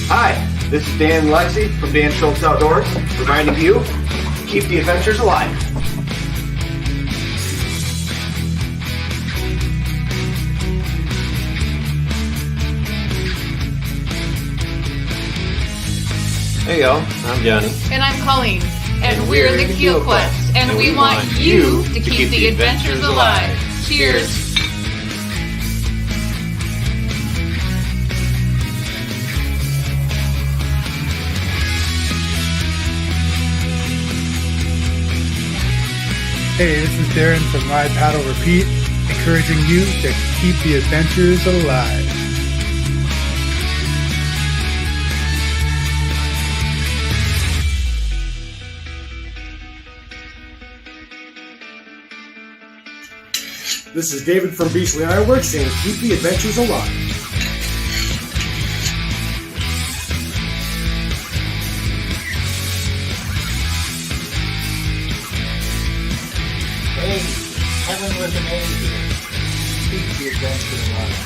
Hi, this is Dan Lexi from Dan Schultz Outdoors, reminding you to keep the adventures alive. Hey y'all, I'm Johnny. And I'm Colleen. And we're the Keel Quest. And we want you to keep the adventures alive. Cheers! Hey, this is Darren from Ride Paddle Repeat, encouraging you to keep the adventures alive. This is David from Beachley Ironworks saying keep the adventures alive. Hey, Kevin with an A here. Keep the adventure alive.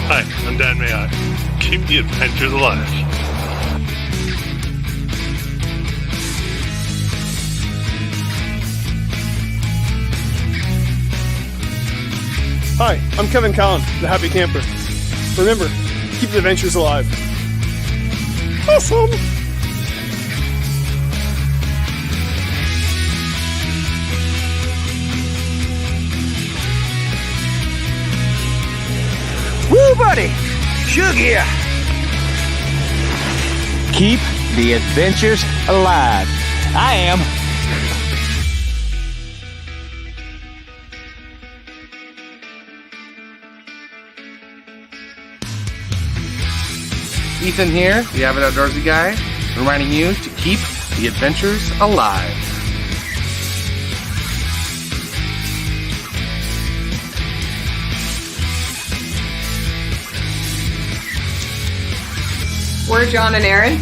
Hi, I'm Dan Mayotte. Keep the adventures alive. Hi, I'm Kevin Collin, the Happy Camper. Remember, keep the adventures alive. Awesome! Woo, buddy! Shug here! Keep the adventures alive. I am. Ethan here, the Avid Outdoorsy Guy, reminding you to keep the adventures alive. We're John and Aaron.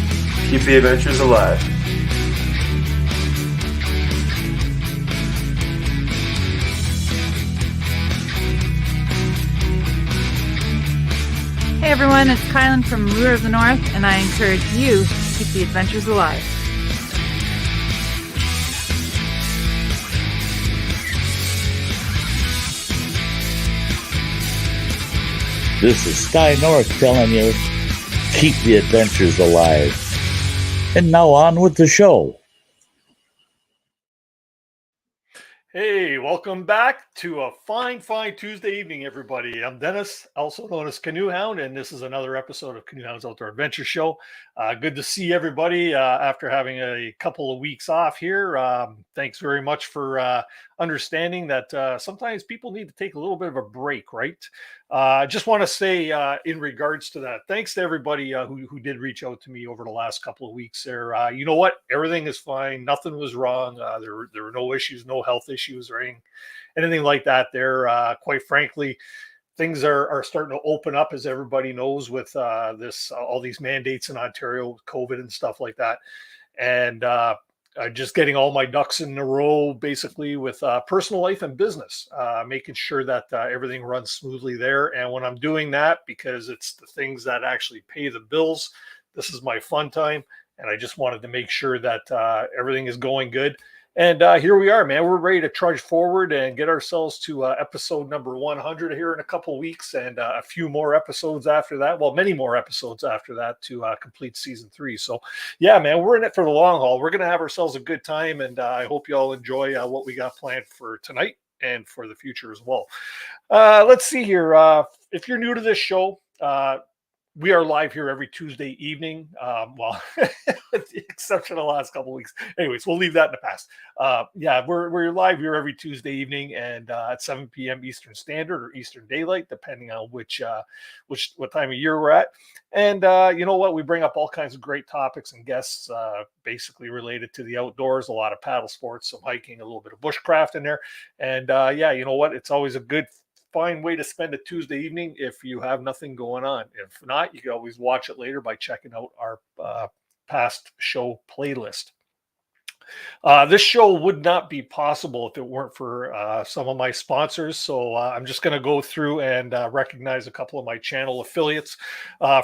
Keep the adventures alive. Hey everyone, it's Kylan from Lure of the North, and I encourage you to keep the adventures alive. This is Sky North telling you, keep the adventures alive. And now on with the show. Hey, welcome back to a fine Tuesday evening, everybody. I'm Dennis, also known as Canoe Hound, and this is another episode of Canoe Hound's Outdoor Adventure Show. Good to see everybody after having a couple of weeks off here. Thanks very much for understanding that sometimes people need to take a little bit of a break, right? I just want to say in regards to that, thanks to everybody who did reach out to me over the last couple of weeks there. You know what? Everything is fine. Nothing was wrong. There were no issues, no health issues or anything like that there. Quite frankly, things are starting to open up, as everybody knows, with all these mandates in Ontario with COVID and stuff like that. And just getting all my ducks in a row, basically, with personal life and business, making sure that everything runs smoothly there. And when I'm doing that, because it's the things that actually pay the bills, this is my fun time. And I just wanted to make sure that everything is going good. And here we are, man. We're ready to trudge forward and get ourselves to episode number 100 here in a couple of weeks, and a few more episodes after that. Well, many more episodes after that to complete season 3. So, yeah, man, we're in it for the long haul. We're going to have ourselves a good time, and I hope you all enjoy what we got planned for tonight and for the future as well. Let's see here. If you're new to this show, we are live here every Tuesday evening. Well, with the exception of the last couple of weeks. Anyways, we'll leave that in the past. Yeah, we're live here every Tuesday evening, and at 7 p.m. Eastern Standard or Eastern Daylight, depending on what time of year we're at. And you know what? We bring up all kinds of great topics and guests, basically related to the outdoors. A lot of paddle sports, some hiking, a little bit of bushcraft in there. And yeah, you know what? It's always a good fine way to spend a Tuesday evening if you have nothing going on. If not, you can always watch it later by checking out our past show playlist. This show would not be possible if it weren't for some of my sponsors. So I'm just going to go through and recognize a couple of my channel affiliates.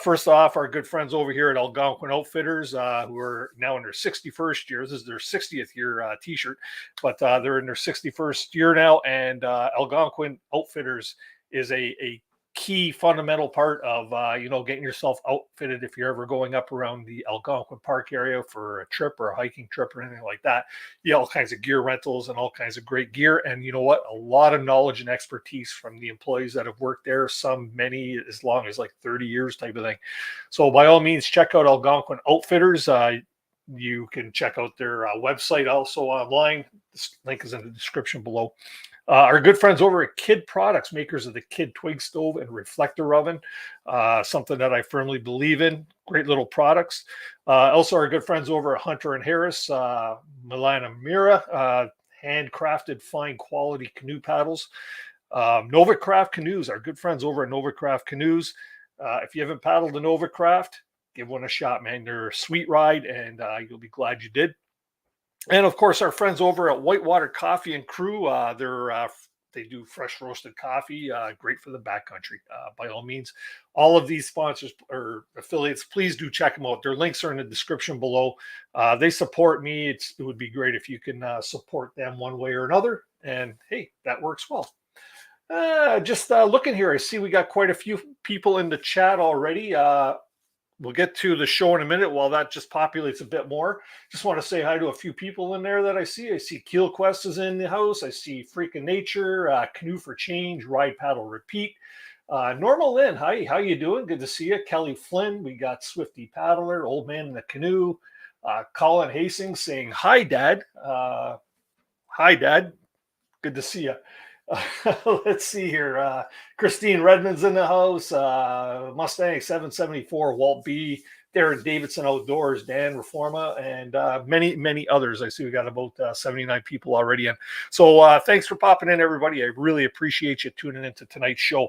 First off, our good friends over here at Algonquin Outfitters, who are now in their 61st year. This is their 60th year t-shirt, but they're in their 61st year now. And Algonquin Outfitters is a key fundamental part of getting yourself outfitted if you're ever going up around the Algonquin Park area for a trip or a hiking trip or anything like that. All kinds of gear rentals and all kinds of great gear. And you know what? A lot of knowledge and expertise from the employees that have worked there, many as long as like 30 years type of thing. So by all means, check out Algonquin Outfitters. You can check out their website also online. This link is in the description below. Our good friends over at Kid Products, makers of the Kid Twig Stove and Reflector Oven, something that I firmly believe in. Great little products. Also, our good friends over at Hunter and Harris, Milana Mira, handcrafted fine quality canoe paddles. Novacraft Canoes, our good friends over at Novacraft Canoes. If you haven't paddled a Novacraft, give one a shot, man. They're a sweet ride, and you'll be glad you did. And of course, our friends over at Whitewater Coffee and Crew, they do fresh roasted coffee, great for the backcountry. By all means, all of these sponsors or affiliates, please do check them out. Their links are in the description below. They support me. It would be great if you can support them one way or another. And hey, that works well. Just looking here, I see we got quite a few people in the chat already. We'll get to the show in a minute while that just populates a bit more. Just want to say hi to a few people in there that I see. I see Keel Quest is in the house. I see Freakin' Nature, Canoe for Change, Ride, Paddle, Repeat. Normal Lynn, hi, how you doing? Good to see you. Kelly Flynn, we got Swifty Paddler, Old Man in the Canoe. Colin Hastings saying, hi, Dad. Hi, Dad. Good to see you. Let's see here. Christine Redmond's in the house. Mustang 774, Walt B, Darren Davidson Outdoors, Dan Reforma, and many others. I see we got about 79 people already in. So thanks for popping in, everybody. I really appreciate you tuning into tonight's show.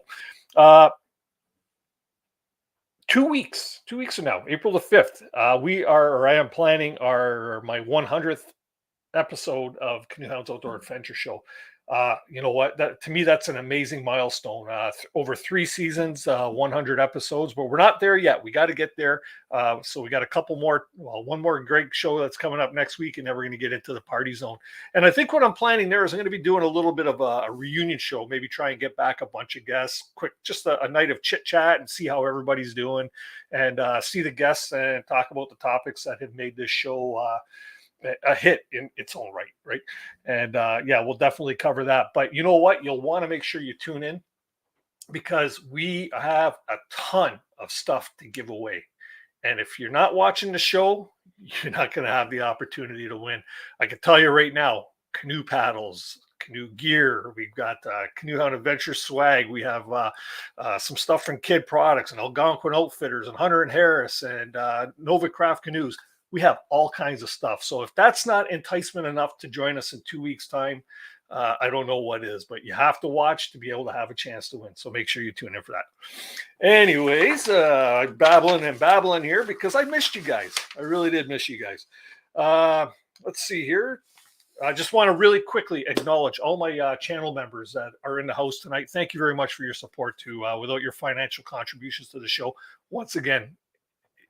2 weeks from now, April the 5th, I am planning my 100th episode of Canoehounds Outdoor Adventure Show. You know what? To me, that's an amazing milestone. Over 3 seasons, 100 episodes, but we're not there yet. We got to get there. So we got a couple more. Well, one more great show that's coming up next week, and then we're going to get into the party zone. And I think what I'm planning there is I'm going to be doing a little bit of a reunion show. Maybe try and get back a bunch of guests. Just a night of chit chat and see how everybody's doing, and see the guests and talk about the topics that have made this show a hit in its own right? And we'll definitely cover that. But you know what? You'll want to make sure you tune in, because we have a ton of stuff to give away. And if you're not watching the show, you're not going to have the opportunity to win. I can tell you right now, canoe paddles, canoe gear. We've got Canoe Hound Adventure swag. We have some stuff from Kid Products and Algonquin Outfitters and Hunter and Harris and Novacraft Canoes. We have all kinds of stuff. So if that's not enticement enough to join us in 2 weeks' time, I don't know what is, but you have to watch to be able to have a chance to win. So make sure you tune in for that. Anyways, babbling here because I missed you guys. I really did miss you guys. Let's see here. I just want to really quickly acknowledge all my channel members that are in the house tonight. Thank you very much for your support too. Without your financial contributions to the show, once again,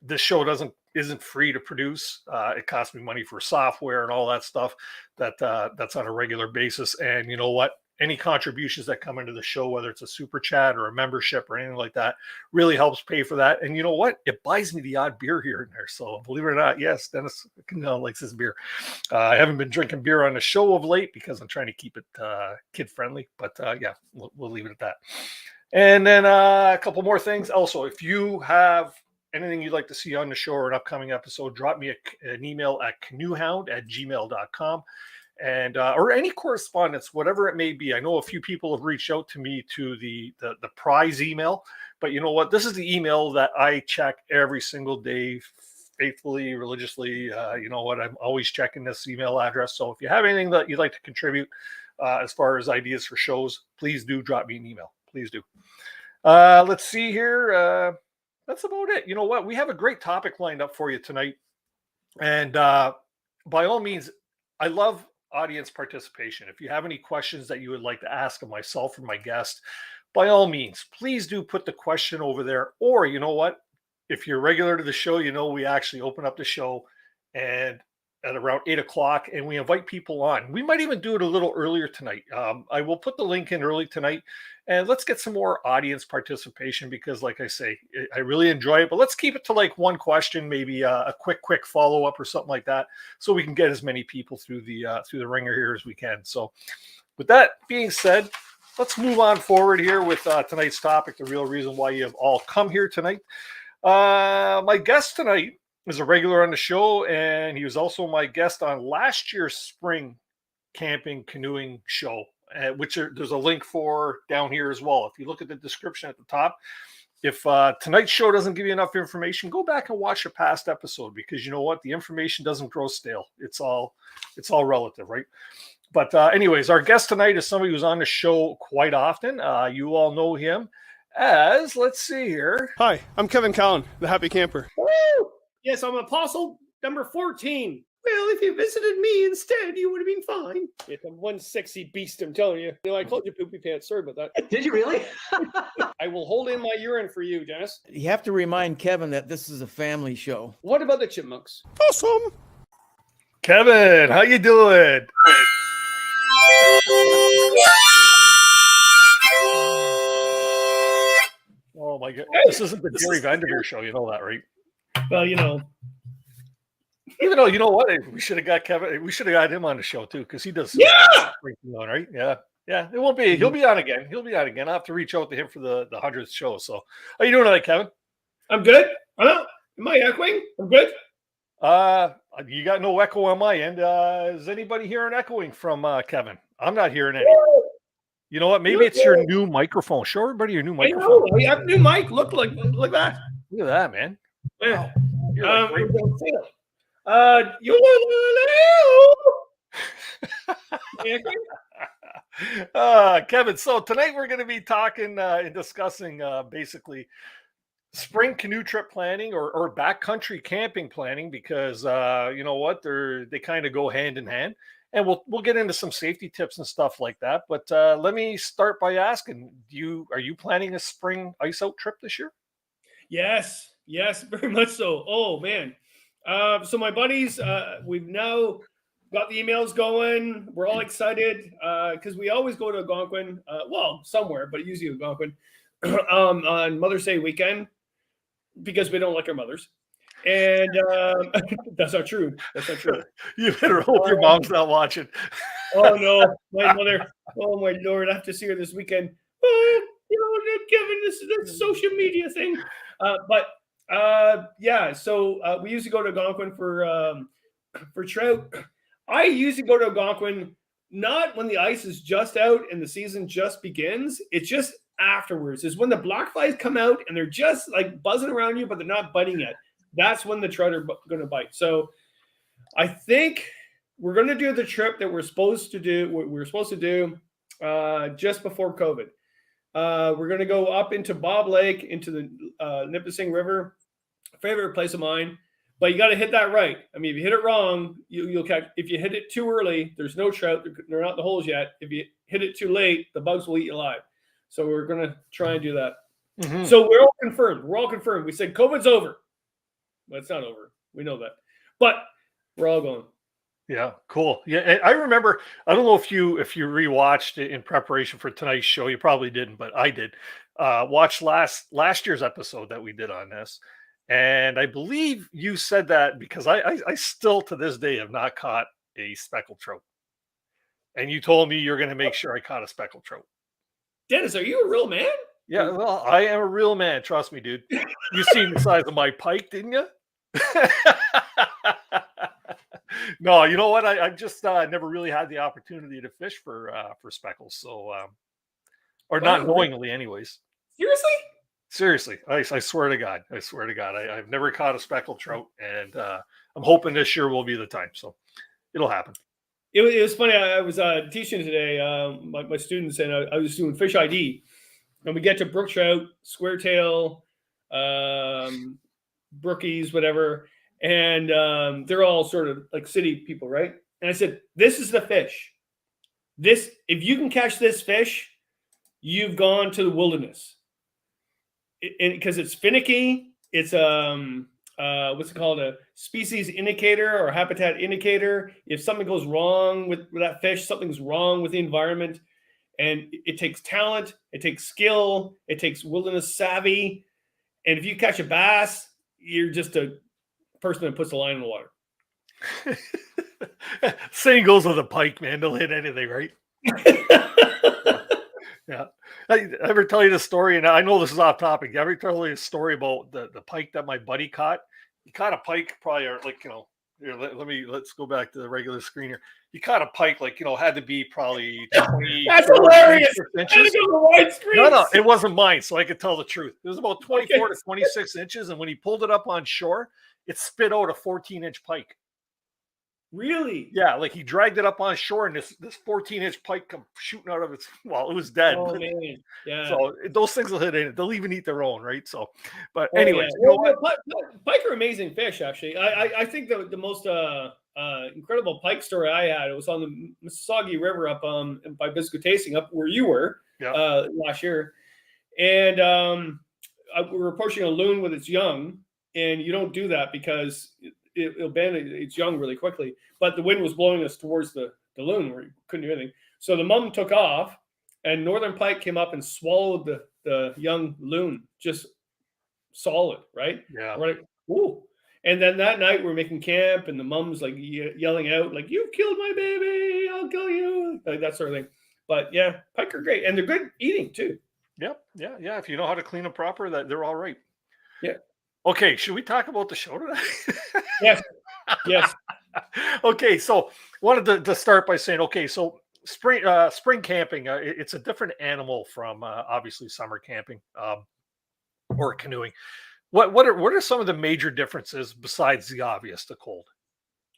this show isn't free to produce. It costs me money for software and all that stuff that's on a regular basis. And you know what? Any contributions that come into the show, whether it's a super chat or a membership or anything like that, really helps pay for that. And you know what? It buys me the odd beer here and there. So believe it or not, yes, Dennis likes his beer. I haven't been drinking beer on the show of late because I'm trying to keep it kid friendly. But we'll leave it at that. And then a couple more things. Also, if you have anything you'd like to see on the show or an upcoming episode, drop me an email at canoehound@gmail.com, and or any correspondence, whatever it may be. I know a few people have reached out to me to the prize email, but you know what? This is the email that I check every single day, faithfully, religiously. You know what? I'm always checking this email address. So if you have anything that you'd like to contribute as far as ideas for shows, please do drop me an email. Please do. Let's see here. That's about it. You know what? We have a great topic lined up for you tonight. And by all means, I love audience participation. If you have any questions that you would like to ask of myself or my guest, by all means, please do put the question over there. Or you know what? If you're regular to the show, you know we actually open up the show and at around 8 o'clock, and we invite people on. We might even do it a little earlier tonight. I will put the link in early tonight, and let's get some more audience participation because, like I say, I really enjoy it. But let's keep it to like one question, maybe a quick follow up or something like that, so we can get as many people through the ringer here as we can. So, with that being said, let's move on forward here with tonight's topic. The real reason why you have all come here tonight. My guest tonight is a regular on the show, and he was also my guest on last year's spring camping canoeing show, which there's a link for down here as well. If you look at the description at the top, if tonight's show doesn't give you enough information, go back and watch a past episode, because you know what? The information doesn't grow stale. It's all relative, right? But anyways, our guest tonight is somebody who's on the show quite often. You all know him as, let's see here. Hi, I'm Kevin Callan, the Happy Camper. Woo! Yes, I'm apostle number 14. Well, if you visited me instead, you would have been fine. It's a one sexy beast, I'm telling you. I called you poopy pants. Sorry about that. Did you really? I will hold in my urine for you, Dennis. You have to remind Kevin that this is a family show. What about the chipmunks? Awesome. Kevin, how you doing? Oh my God! This isn't the Jerry Vanderveer show. You know that, right? Well, you know. Even though, you know what, we should have got Kevin. We should have got him on the show too, because he does. Yeah. On, right? Yeah. Yeah. It won't be. He'll be on again. I'll have to reach out to him for the 100th show. So, how you doing tonight, Kevin? I'm good. Am I echoing? I'm good. You got no echo on my end. Is anybody hearing echoing from Kevin? I'm not hearing any. You know what? Maybe it's your new microphone. Show everybody your new microphone. I have a new mic. Look like that. Look at that, man. Yeah. You're like Kevin, so tonight we're going to be talking and discussing basically spring canoe trip planning or backcountry camping planning, because you know what, they kind of go hand in hand, and we'll get into some safety tips and stuff like that. But let me start by asking, are you planning a spring ice out trip this year? Yes, very much so. Oh man. So my buddies, we've now got the emails going. We're all excited because we always go to Algonquin, somewhere, but usually Algonquin on Mother's Day weekend because we don't like our mothers. And that's not true. You better hope your mom's not watching. Oh no, my mother. Oh my Lord, I have to see her this weekend. Oh, Kevin, this is a social media thing. So we usually go to Algonquin for trout. I usually go to Algonquin not when the ice is just out and the season just begins. It's just afterwards. It's when the black flies come out and they're just like buzzing around you, but they're not biting yet. That's when the trout are going to bite. So I think we're going to do the trip that we're supposed to do. What we were supposed to do just before COVID. We're going to go up into Bob Lake, into the Nipissing River, favorite place of mine. But you got to hit that right. I mean, if you hit it wrong, you'll catch. If you hit it too early, there's no trout. They're not in the holes yet. If you hit it too late, the bugs will eat you alive. So we're going to try and do that. Mm-hmm. So we're all confirmed. We said COVID's over. But it's not over. We know that. But we're all going. Yeah, cool. Yeah, and I remember, I don't know if you rewatched it in preparation for tonight's show. You probably didn't, but I did. Watch last year's episode that we did on this. And I believe you said that because I still to this day have not caught a speckled trout. And you told me you're going to make sure I caught a speckled trout. Dennis, are you a real man? Yeah, well, I am a real man. Trust me, dude. You seen the size of my pike, didn't you? No, you know what? I just never really had the opportunity to fish for speckles. So, or not knowingly, anyways. Seriously, I swear to God, I've never caught a speckled trout, and I'm hoping this year will be the time. So, it'll happen. It was funny. I was teaching today, my students, and I was doing fish ID, and we get to brook trout, square tail, brookies, whatever. And they're all sort of like city people, right? And I said, this is the fish. This, if you can catch this fish, you've gone to the wilderness. Because it's finicky. It's what's it called? A species indicator or habitat indicator. If something goes wrong with that fish, something's wrong with the environment. And it takes talent, it takes skill, it takes wilderness savvy. And if you catch a bass, you're just a person that puts a line in the water. Same goes with a pike, man. They'll hit anything, right? Yeah. I ever tell you the story, and I know this is off topic. I ever tell you a story about the pike that my buddy caught? He caught a pike probably like, here, let's go back to the regular screen here. He caught a pike like, had to be probably 20. That's hilarious. Inches. No, it wasn't mine, so I could tell the truth. It was about 24 to 26 inches, and when he pulled it up on shore, it spit out a 14-inch pike. Really? Yeah, like he dragged it up on shore, and this 14-inch pike come shooting out of its. Well, it was dead. Oh man, yeah. So those things will hit in it. They'll even eat their own, right? So, but Oh, anyways, yeah. you know what? Pike are amazing fish. Actually, I think the most incredible pike story I had, it was on the Mississauga River up by Biscuitacing, up where you were last year, and we were approaching a loon with its young, and you don't do that because it'll bend its young really quickly. But the wind was blowing us towards the loon where you couldn't do anything. So the mom took off, and northern pike came up and swallowed the young loon, just solid, right? Yeah. Right. Ooh. And then that night we're making camp, and the mom's like yelling out, like, "You've killed my baby! I'll kill you!" Like that sort of thing. But yeah, pike are great, and they're good eating too. Yep. Yeah. If you know how to clean them proper, they're all right. Yeah. Okay, should we talk about the show today? Yes. Okay, so wanted to start by saying, okay, so spring camping, it's a different animal from obviously summer camping or canoeing. What are some of the major differences besides the obvious, the cold?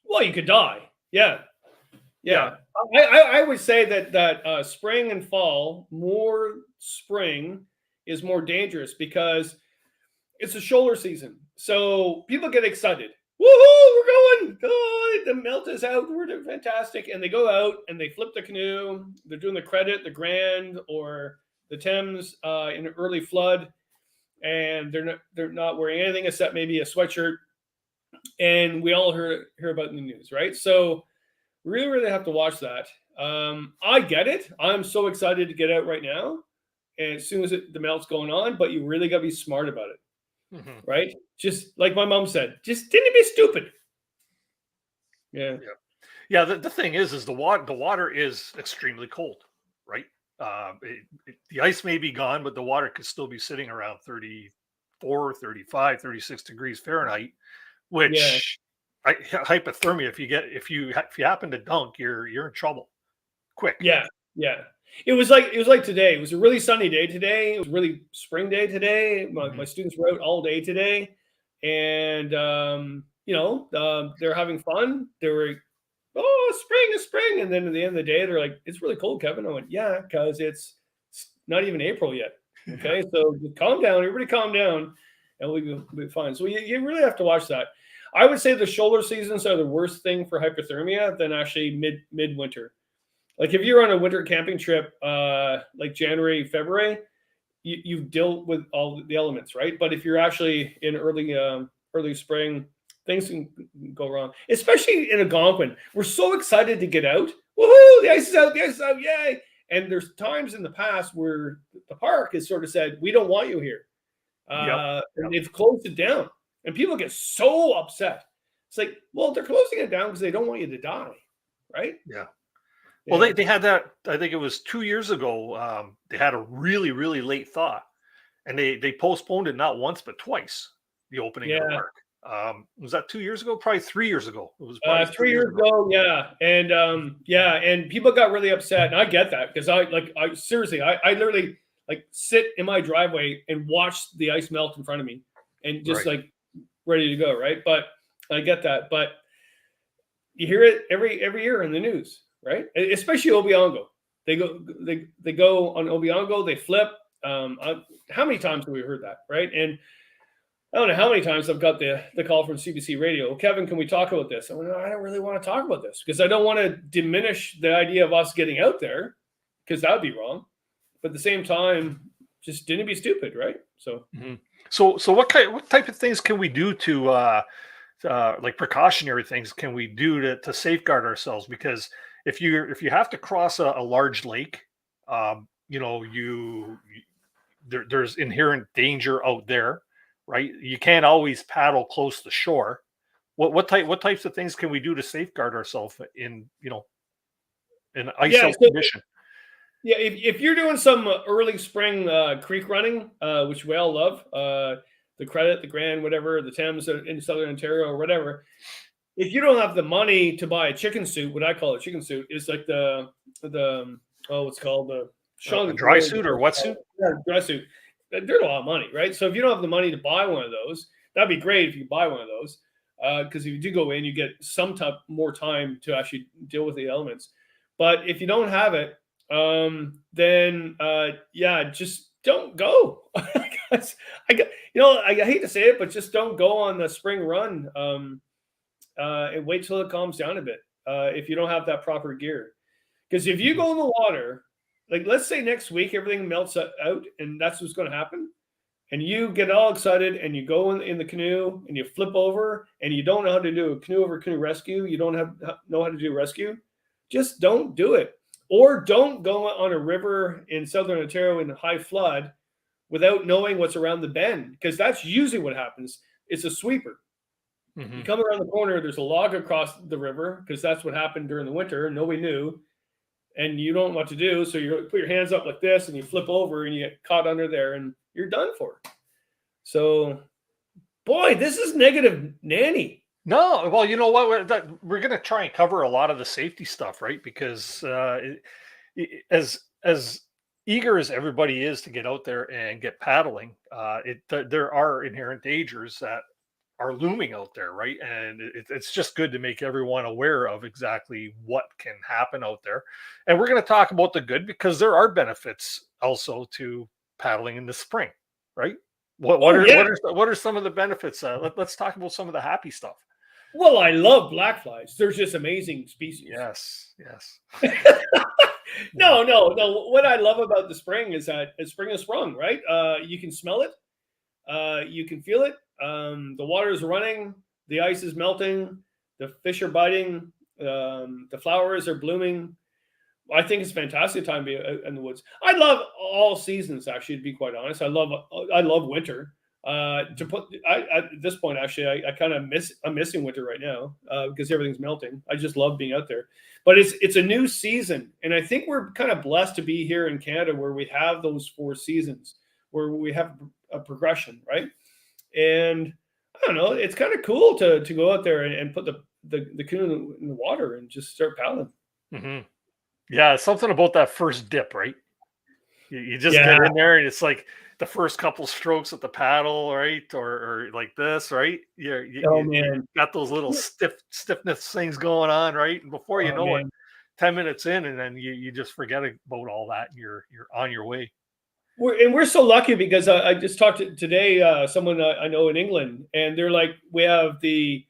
Well, you could die. Yeah. I would say that spring and fall, more spring is more dangerous because it's a shoulder season. So people get excited. Woohoo, we're going. Oh, the melt is out. We're doing fantastic. And they go out and they flip the canoe. They're doing the Credit, the Grand, or the Thames in an early flood. And they're not wearing anything except maybe a sweatshirt. And we all hear about it in the news, right? So we really have to watch that. I get it. I'm so excited to get out right now. And as soon as the melt's going on, but you really got to be smart about it. Mm-hmm. Right? Just like my mom said, just didn't be stupid. Yeah. The thing is the water is extremely cold, right? The ice may be gone, but the water could still be sitting around 34, 35, 36 degrees Fahrenheit, which hypothermia. If you happen to dunk, you're in trouble quick. Yeah. It was like today. It was a really sunny day today. It was a really spring day today. My students were out all day today, and they're having fun. They were, spring is spring, and then at the end of the day, they're like, "It's really cold, Kevin." I went, "Yeah, because it's not even April yet." Okay, so calm down, everybody, calm down, and we'll be fine. So you really have to watch that. I would say the shoulder seasons are the worst thing for hypothermia than actually midwinter. Like if you're on a winter camping trip, like January, February, you've dealt with all the elements, right? But if you're actually in early spring, things can go wrong, especially in Algonquin. We're so excited to get out. Woohoo! The ice is out, yay! And there's times in the past where the park has sort of said, "We don't want you here." And they've closed it down. And people get so upset. It's like, well, they're closing it down because they don't want you to die, right? Yeah. Well, they had that, I think it was 2 years ago. They had a really, really late thaw, and they postponed it not once, but twice, the opening of the park. Was that 2 years ago? Probably 3 years ago. It was probably 3 years ago. Yeah. And and people got really upset. And I get that because I seriously, I literally sit in my driveway and watch the ice melt in front of me and just ready to go. Right. But I get that. But you hear it every year in the news. Right, especially Obiango. They go on Obiango. They flip. How many times have we heard that? Right, and I don't know how many times I've got the call from CBC Radio. Kevin, can we talk about this? I went, I don't really want to talk about this because I don't want to diminish the idea of us getting out there because that would be wrong. But at the same time, just didn't be stupid, right? So, so what type of things can we do to like precautionary things can we do to safeguard ourselves? Because if you have to cross a large lake, there's inherent danger out there, right? You can't always paddle close to shore. What types of things can we do to safeguard ourselves in an ice out condition? Yeah, if you're doing some early spring creek running, which we all love, the Credit, the Grand, whatever, the Thames in Southern Ontario or whatever, if you don't have the money to buy a chicken suit, what I call a chicken suit is like what's called the dry suit or wetsuit? Yeah, dry suit. They're a lot of money, right? So if you don't have the money to buy one of those, that'd be great if you buy one of those. Because if you do go in, you get some more time to actually deal with the elements. But if you don't have it, then just don't go. I hate to say it, but just don't go on the spring run and wait till it calms down a bit if you don't have that proper gear. Because if you go in the water, like let's say next week everything melts out and that's what's going to happen, and you get all excited and you go in the canoe and you flip over and you don't know how to do a canoe over canoe rescue, you don't know how to do rescue, just don't do it. Or don't go on a river in Southern Ontario in high flood without knowing what's around the bend, because that's usually what happens. It's a sweeper. You come around the corner, there's a log across the river because that's what happened during the winter and nobody knew. And you don't know what to do. So you put your hands up like this and you flip over and you get caught under there and you're done for. So, boy, this is negative nanny. No, well, you know what? We're going to try and cover a lot of the safety stuff, right? Because as eager as everybody is to get out there and get paddling, there are inherent dangers that are looming out there, right? And it's just good to make everyone aware of exactly what can happen out there. And we're going to talk about the good because there are benefits also to paddling in the spring, right? What are some of the benefits? Let's talk about some of the happy stuff. Well, I love black flies. They're just amazing species. Yes. No. What I love about the spring is that spring is sprung, right? You can smell it. You can feel it. The water is running. The ice is melting. The fish are biting. The flowers are blooming. I think it's a fantastic time to be out in the woods. I love all seasons, actually, to be quite honest. I love winter. At this point, actually, I'm missing winter right now because everything's melting. I just love being out there. But it's a new season, and I think we're kind of blessed to be here in Canada where we have those 4 seasons, where we have a progression, right? And I don't know, it's kind of cool to go out there and put the canoe in the water and just start paddling. Yeah, something about that first dip, right? You just get in there and it's like the first couple strokes at the paddle, right? Or like this, right? You got those little stiffness things going on, right? And before you know it, 10 minutes in, and then you just forget about all that. You're on your way. We're so lucky because I just talked to today someone I know in England, and they're like, we have the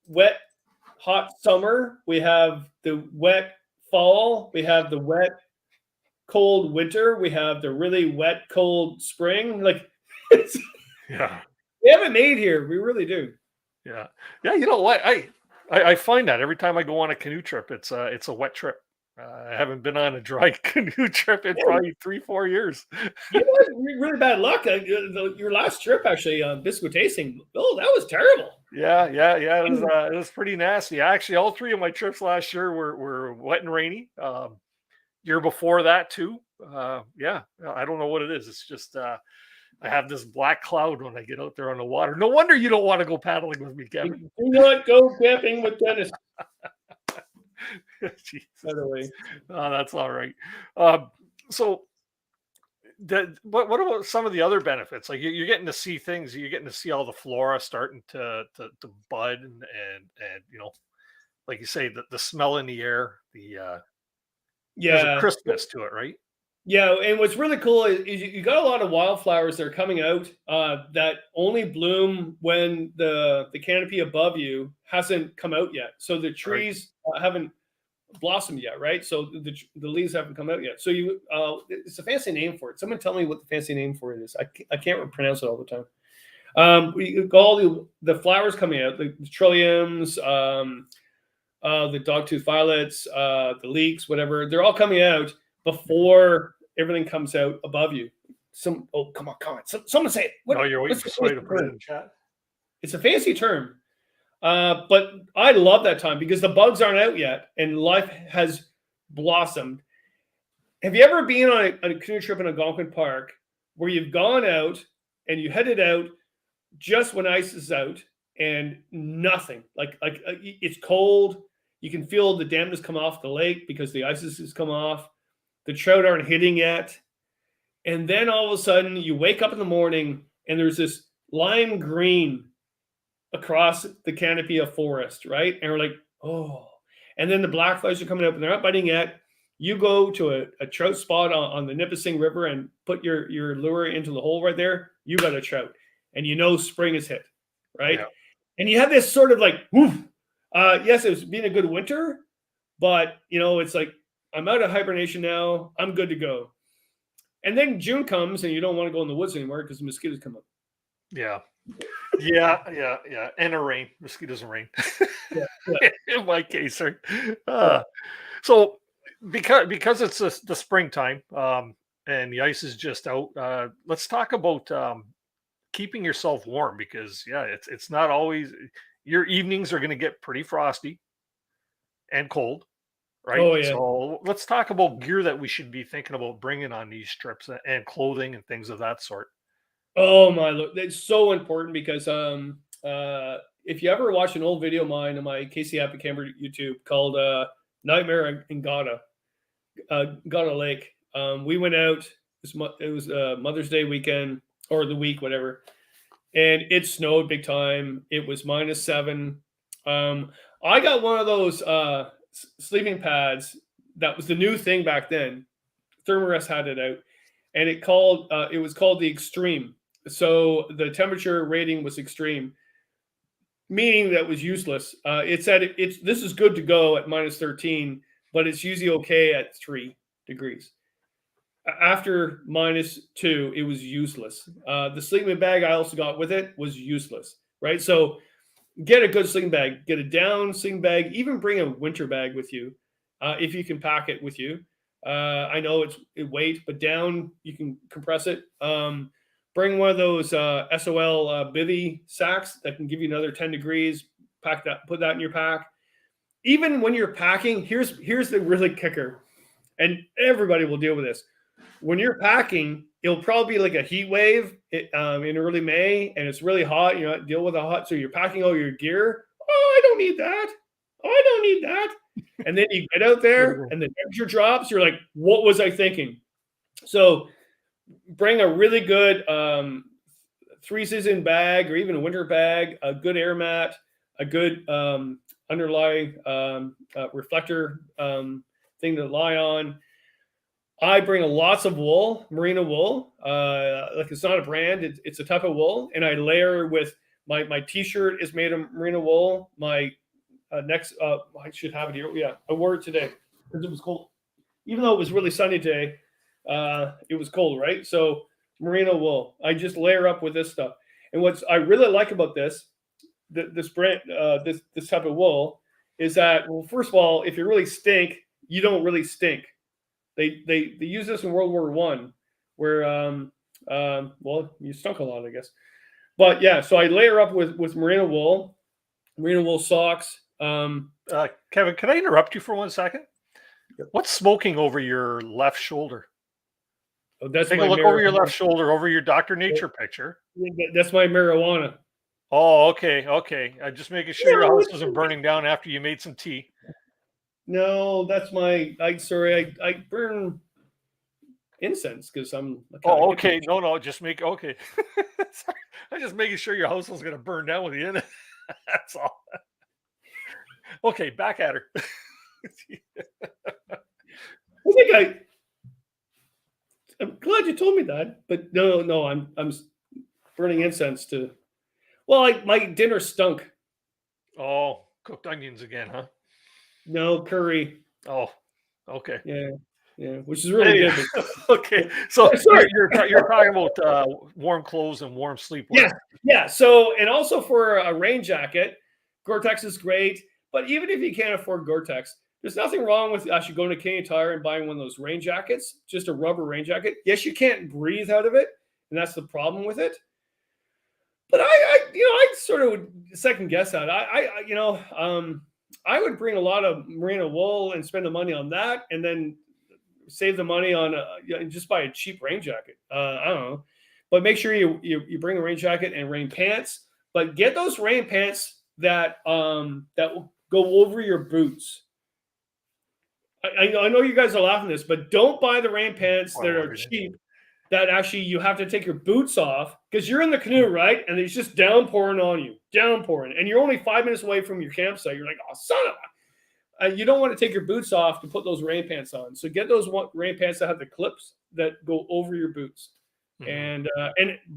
wet, hot summer, we have the wet fall, we have the wet, cold winter, we have the really wet, cold spring. Like, we have it made here. We really do. Yeah. You know what? I find that every time I go on a canoe trip, it's a wet trip. I haven't been on a dry canoe trip in probably 3-4 years. You know, really bad luck. Your last trip, actually, biscuit tasting. Oh, that was terrible. Yeah. It was pretty nasty. Actually, all 3 of my trips last year were wet and rainy. Year before that too. I don't know what it is. It's just I have this black cloud when I get out there on the water. No wonder you don't want to go paddling with me, Kevin. Do not go camping with Dennis. By the way, that's all right. So, what about some of the other benefits? Like you're getting to see things. You're getting to see all the flora starting to bud, and like you say, the smell in the air. There's a crispness to it, right? Yeah, and what's really cool is you got a lot of wildflowers that are coming out that only bloom when the canopy above you hasn't come out yet. So the trees haven't blossomed yet, right? So the leaves haven't come out yet. So it's a fancy name for it. Someone tell me what the fancy name for it is. I can't pronounce it all the time. We got all the flowers coming out, the trilliums, the dogtooth violets, the leeks, whatever. They're all coming out before everything comes out above you. Come on. Someone say it. No, you're waiting for somebody to put it in the chat. It's a fancy term. But I love that time because the bugs aren't out yet and life has blossomed. Have you ever been on a canoe trip in Algonquin Park where you've gone out and you headed out just when ice is out and nothing? Like it's cold. You can feel the dampness come off the lake because the ice has come off. The trout aren't hitting yet. And then all of a sudden you wake up in the morning and there's this lime green across the canopy of forest, right? And we're like, oh. And then the blackflies are coming up and they're not biting yet. You go to a trout spot on the Nipissing River and put your lure into the hole right there. You got a trout. And you know spring is hit, right? Yeah. And you have this sort of like, woof. Yes, it's been a good winter, but, it's like, I'm out of hibernation now. I'm good to go. And then June comes and you don't want to go in the woods anymore because the mosquitoes come up. Yeah. And a rain. Mosquitoes and rain. Yeah. In my case, right? So because it's the springtime and the ice is just out, let's talk about keeping yourself warm because it's not always your evenings are going to get pretty frosty and cold. Right. Oh, yeah. So let's talk about gear that we should be thinking about bringing on these trips and clothing and things of that sort. Oh my Lord, that's so important because if you ever watch an old video of mine on my Casey Happy Camper YouTube called Nightmare in Gata Lake, we went out. It was Mother's Day weekend or the week, whatever, and it snowed big time. It was -7. I got one of those sleeping pads that was the new thing back then. Thermarest had it out, and it was called the Extreme. So the temperature rating was extreme, meaning that was useless. It said this is good to go at -13, but it's usually okay at 3 degrees. After -2, it was useless. The sleeping bag I also got with it was useless, right? So get a good sleeping bag, get a down sleeping bag, even bring a winter bag with you if you can pack it with you. I know it's weight, but down, you can compress it. Bring one of those SOL bivy sacks that can give you another 10 degrees. Pack that, put that in your pack. Even when you're packing, here's the really kicker, and everybody will deal with this. When you're packing, it'll probably be like a heat wave in early May, and it's really hot. You know, deal with the hot, so you're packing all your gear. Oh, I don't need that. Oh, I don't need that. And then you get out there, and the temperature drops. You're like, what was I thinking? So bring a really good 3-season bag or even a winter bag, a good air mat, a good underlying reflector thing to lie on. I bring lots of wool, merino wool. Like it's not a brand, it's a type of wool. And I layer with my t-shirt is made of merino wool. My next, I should have it here. Yeah, I wore it today because it was cold. Even though it was really sunny today, it was cold, right? So merino wool. I just layer up with this stuff. And what I really like about this brand, this type of wool is that, well, first of all, if you really stink, you don't really stink. They use this in World War I, where well, you stunk a lot, I guess. But yeah, so I layer up with merino wool socks. Kevin, can I interrupt you for 1 second? What's smoking over your left shoulder? Oh, that's Take a look over your left shoulder, over your Dr. Nature picture. That's my marijuana. Oh, okay. Just making sure your house isn't burning down after you made some tea. No, that's my. I burn incense because I'm. Oh, okay. No, just make okay. Sorry. I'm just making sure your house is going to burn down with you in it. That's all. Okay, back at her. I'm glad you told me that, but no, I'm burning incense to. Well, my dinner stunk. Oh, cooked onions again, huh? No curry. Oh, okay. Yeah, which is really Hey, good. okay, so Sorry. you're talking about warm clothes and warm sleepwear. Yeah. So, and also for a rain jacket, Gore-Tex is great. But even if you can't afford Gore-Tex, there's nothing wrong with actually going to Canadian Tire and buying one of those rain jackets, just a rubber rain jacket. Yes, you can't breathe out of it, and that's the problem with it. But I sort of would second guess that. I would bring a lot of merino wool and spend the money on that, and then save the money on just buy a cheap rain jacket. I don't know, but make sure you bring a rain jacket and rain pants. But get those rain pants that will go over your boots. I know you guys are laughing at this, but don't buy the rain pants that are cheap. That actually you have to take your boots off because you're in the canoe, right? And it's just downpouring on you, and you're only 5 minutes away from your campsite. You're like, oh, son of a. You don't want to take your boots off to put those rain pants on. So get those rain pants that have the clips that go over your boots, and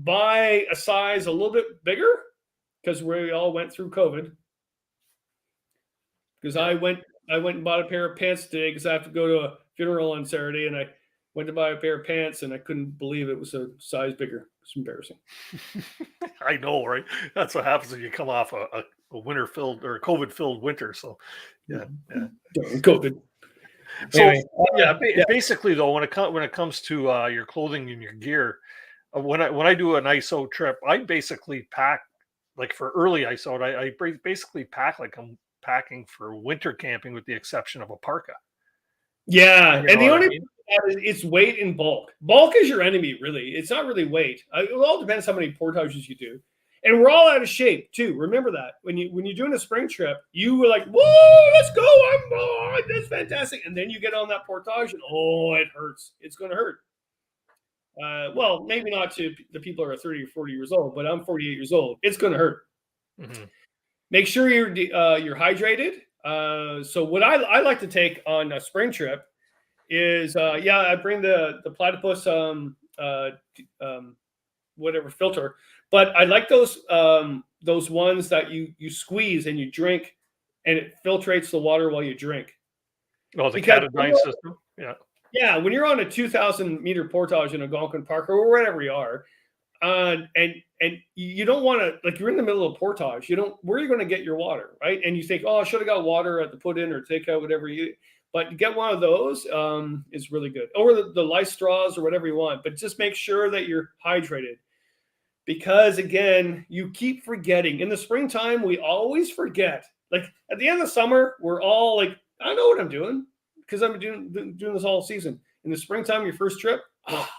buy a size a little bit bigger because we all went through COVID. Because I went and bought a pair of pants today because I have to go to a funeral on Saturday, and I went to buy a pair of pants and I couldn't believe it was a size bigger. It's embarrassing. I know, right? That's what happens when you come off a winter-filled or COVID-filled winter. So, yeah. COVID. So, anyway, basically, though, when it comes to your clothing and your gear, when I do an ISO trip, I basically pack like for early ISO. I basically pack like I'm packing for winter camping, with the exception of a parka. Yeah, You and know the what only I mean? it's weight and bulk. Bulk is your enemy, really. It's not really weight. It all depends how many portages you do. And we're all out of shape too. Remember that when you're doing a spring trip, you were like, "Whoa, let's go! That's fantastic!" And then you get on that portage, and it hurts. It's going to hurt. Well, maybe not to the people who are 30 or 40 years old, but I'm 48 years old. It's going to hurt. Mm-hmm. Make sure you're hydrated. So what I like to take on a spring trip is I bring the platypus whatever filter, but I like those ones that you squeeze and you drink, and it filtrates the water while you drink. Oh, the Canoe system. Yeah, when you're on a 2,000 meter portage in Algonquin Park or wherever you are, and you don't want to, like, you're in the middle of portage, where are you going to get your water, right? And you think, oh, I should have got water at the put in or take out, whatever but get one of those is really good, or the lice straws or whatever you want. But just make sure that you're hydrated, because again, you keep forgetting. In the springtime, we always forget. Like at the end of the summer, we're all like, I know what I'm doing because I've been doing this all season. In the springtime, your first trip, what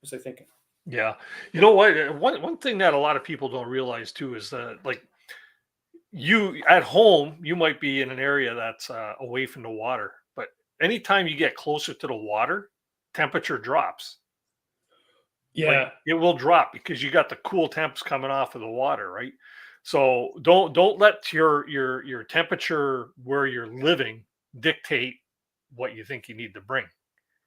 was I thinking? Yeah. You know what? One thing that a lot of people don't realize too is that, like, you at home, you might be in an area that's away from the water, but anytime you get closer to the water, temperature drops. Yeah, like, it will drop because you got the cool temps coming off of the water, right? So don't let your temperature where you're living dictate what you think you need to bring.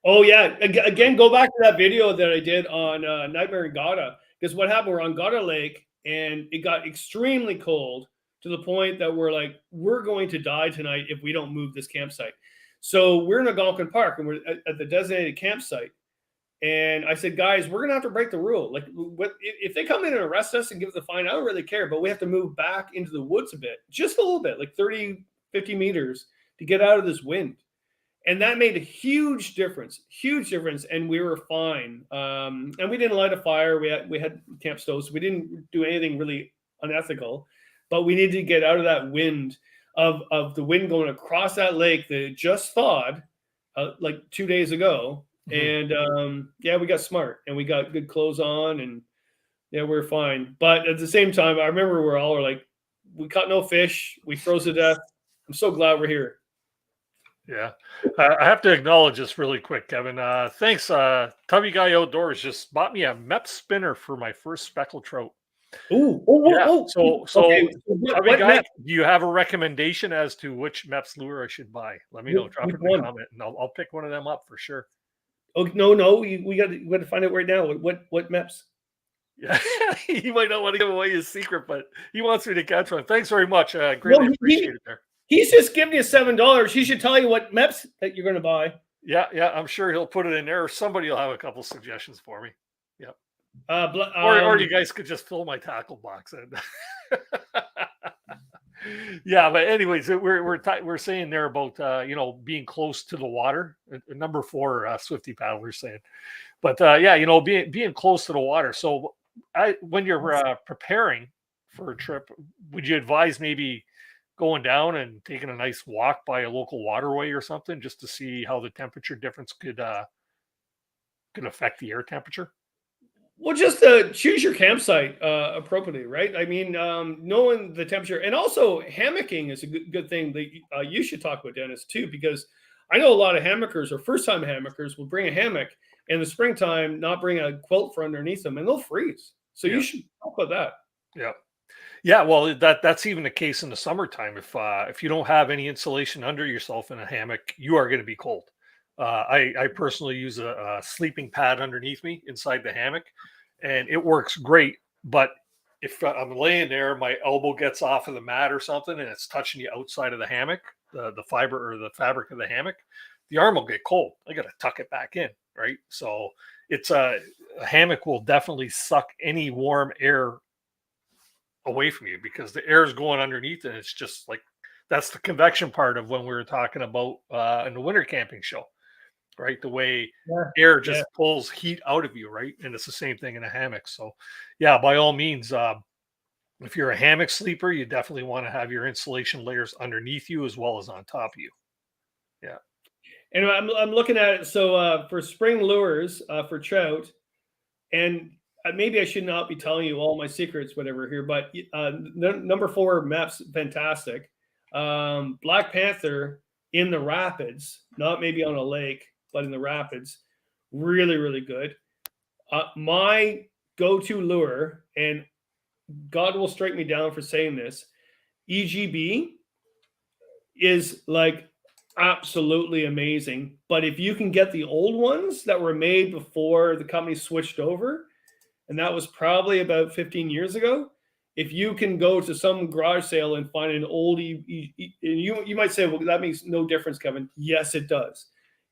Oh yeah, again, go back to that video that I did on Nightmare in Gada, because what happened, we're on Gada Lake and it got extremely cold to the point that we're like, we're going to die tonight if we don't move this campsite. So we're in Algonquin Park and we're at the designated campsite. And I said, guys, we're going to have to break the rule. Like, if they come in and arrest us and give us a fine, I don't really care, but we have to move back into the woods a bit, just a little bit, like 30, 50 meters to get out of this wind. And that made a huge difference. And we were fine. And we didn't light a fire. We had camp stoves. We didn't do anything really unethical, but we needed to get out of that wind of the wind going across that lake that just thawed like 2 days ago. Mm-hmm. And we got smart and we got good clothes on, and we're fine. But at the same time, I remember we're all like, we caught no fish. We froze to death. I'm so glad we're here. Yeah. I have to acknowledge this really quick, Kevin. Thanks. Tubby Guy Outdoors just bought me a MEP spinner for my first speckled trout. So okay. Tubby Guy, do you have a recommendation as to which MEPS lure I should buy? Let me know. Drop it in the comment, and I'll pick one of them up for sure. Oh no, we got to find out right now. What MEPS? Yeah, he might not want to give away his secret, but he wants me to catch one. Thanks very much. Greatly No, appreciate it there. He's just giving you $7. He should tell you what MEPS that you're going to buy. Yeah, I'm sure he'll put it in there, or somebody will have a couple suggestions for me. Yep. Or you guys could just fill my tackle box in. Yeah, but anyways, we're saying there about being close to the water. Number 4 Swifty paddler saying, but being close to the water. So when you're preparing for a trip, would you advise maybe going down and taking a nice walk by a local waterway or something, just to see how the temperature difference could affect the air temperature? Well, just choose your campsite appropriately, right? I mean, knowing the temperature, and also hammocking is a good thing that you should talk about, Dennis, too, because I know a lot of hammockers or first-time hammockers will bring a hammock in the springtime, not bring a quilt for underneath them, and they'll freeze. So you should talk about that. Yeah. Yeah, well, that's even the case in the summertime. If you don't have any insulation under yourself in a hammock, you are going to be cold. I personally use a sleeping pad underneath me inside the hammock, and it works great. But if I'm laying there, my elbow gets off of the mat or something, and it's touching the outside of the hammock, the fiber or the fabric of the hammock, the arm will get cold. I got to tuck it back in, right? So it's a hammock will definitely suck any warm air away from you, because the air is going underneath, and it's just like, that's the convection part of when we were talking about in the winter camping show, right? The way air just pulls heat out of you, right? And it's the same thing in a hammock. So yeah, by all means, if you're a hammock sleeper, you definitely want to have your insulation layers underneath you as well as on top of you. Yeah. And I'm looking at it. So for spring lures for trout, and maybe I should not be telling you all my secrets, whatever here, but number 4 MEPS, fantastic. Black Panther in the rapids, not maybe on a lake, but in the rapids, really, really good. My go-to lure, and God will strike me down for saying this, EGB is like absolutely amazing. But if you can get the old ones that were made before the company switched over, and that was probably about 15 years ago, if you can go to some garage sale and find an old you might say, well, that makes no difference, Kevin. Yes, it does.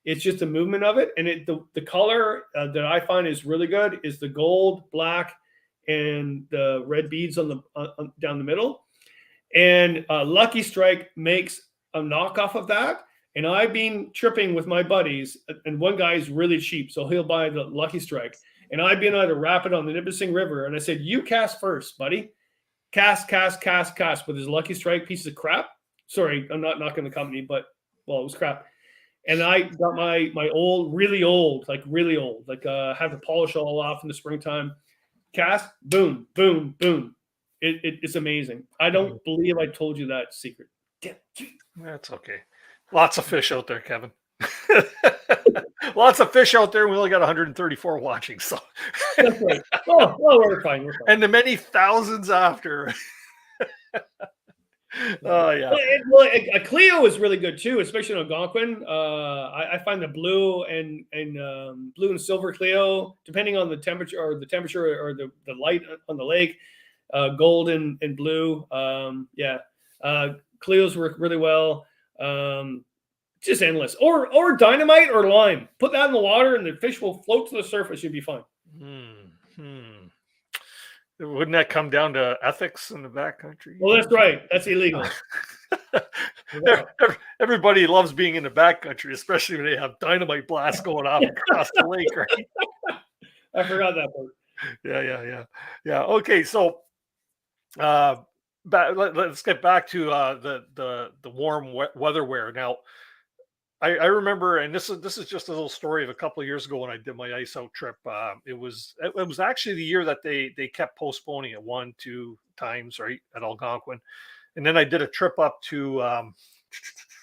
It's just the movement of it. And the color that I find is really good is the gold, black, and the red beads on the down the middle. And Lucky Strike makes a knockoff of that. And I've been tripping with my buddies, and one guy's really cheap, so he'll buy the Lucky Strike. And I've been at a rapid on the Nipissing River, and I said, you cast first, buddy. Cast with his Lucky Strike piece of crap. Sorry, I'm not knocking the company, but, well, it was crap. And I got my old, really old, had to polish all off in the springtime. Cast, boom, boom, boom. It's amazing. I don't believe I told you that secret. That's okay. Lots of fish out there, Kevin. Lots of fish out there. We only got 134 watching, so that's right. Oh, well, we're fine. And the many thousands after. Oh yeah. Well, a Clio is really good too, especially on Algonquin. I find the blue and blue and silver Clio, depending on the temperature or the light on the lake, gold and blue. Clios work really well. Just endless. Or dynamite or lime. Put that in the water and the fish will float to the surface. You'll be fine. Wouldn't that come down to ethics in the backcountry? Well, that's right. That's illegal. Everybody loves being in the backcountry, especially when they have dynamite blasts going off across the lake, right? I forgot that part. Yeah. Okay, so let's get back to the warm weather wear. Now, I remember, and this is just a little story of a couple of years ago when I did my ice out trip. It was actually the year that they kept postponing it 1-2 times, right, at Algonquin, and then I did a trip up to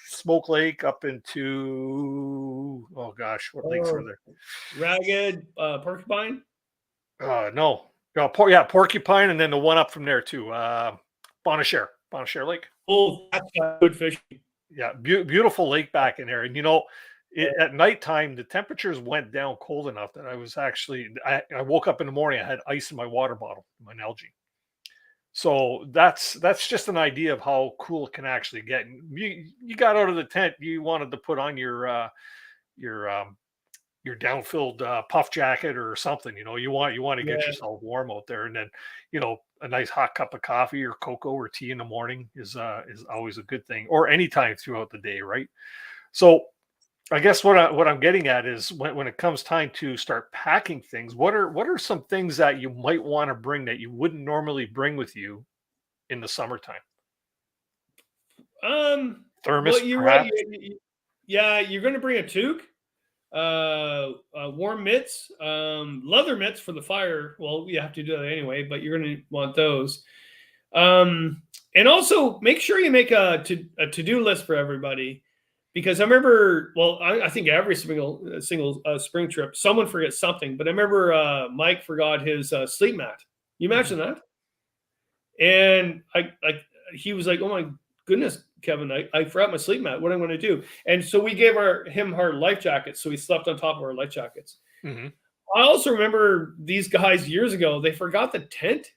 Smoke Lake, up into what lakes are there? Ragged, Porcupine. No, Porcupine, and then the one up from there too, Bonachère Lake. Oh, that's good fishing. Yeah, beautiful lake back in there. And at nighttime, the temperatures went down cold enough that I woke up in the morning, I had ice in my water bottle, my Nalgene. So that's just an idea of how cool it can actually get. And you got out of the tent, you wanted to put on your down-filled puff jacket or something. You want to get yourself warm out there, and then a nice hot cup of coffee or cocoa or tea in the morning is always a good thing, or anytime throughout the day, right? So I guess what I'm getting at is when it comes time to start packing things, what are some things that you might want to bring that you wouldn't normally bring with you in the summertime? Thermos, well, you're perhaps? right. Yeah, you're going to bring a toque, warm mitts, leather mitts for the fire. Well, you have to do that anyway, but you're going to want those. And also make sure you make a to-do list for everybody. Because I remember, well, I think every single spring trip, someone forgets something. But I remember Mike forgot his sleep mat. You imagine that? And he was like, "Oh my goodness, Kevin, I forgot my sleep mat. What am I going to do?" And so we gave him our life jackets, so he slept on top of our life jackets. Mm-hmm. I also remember these guys years ago. They forgot the tent.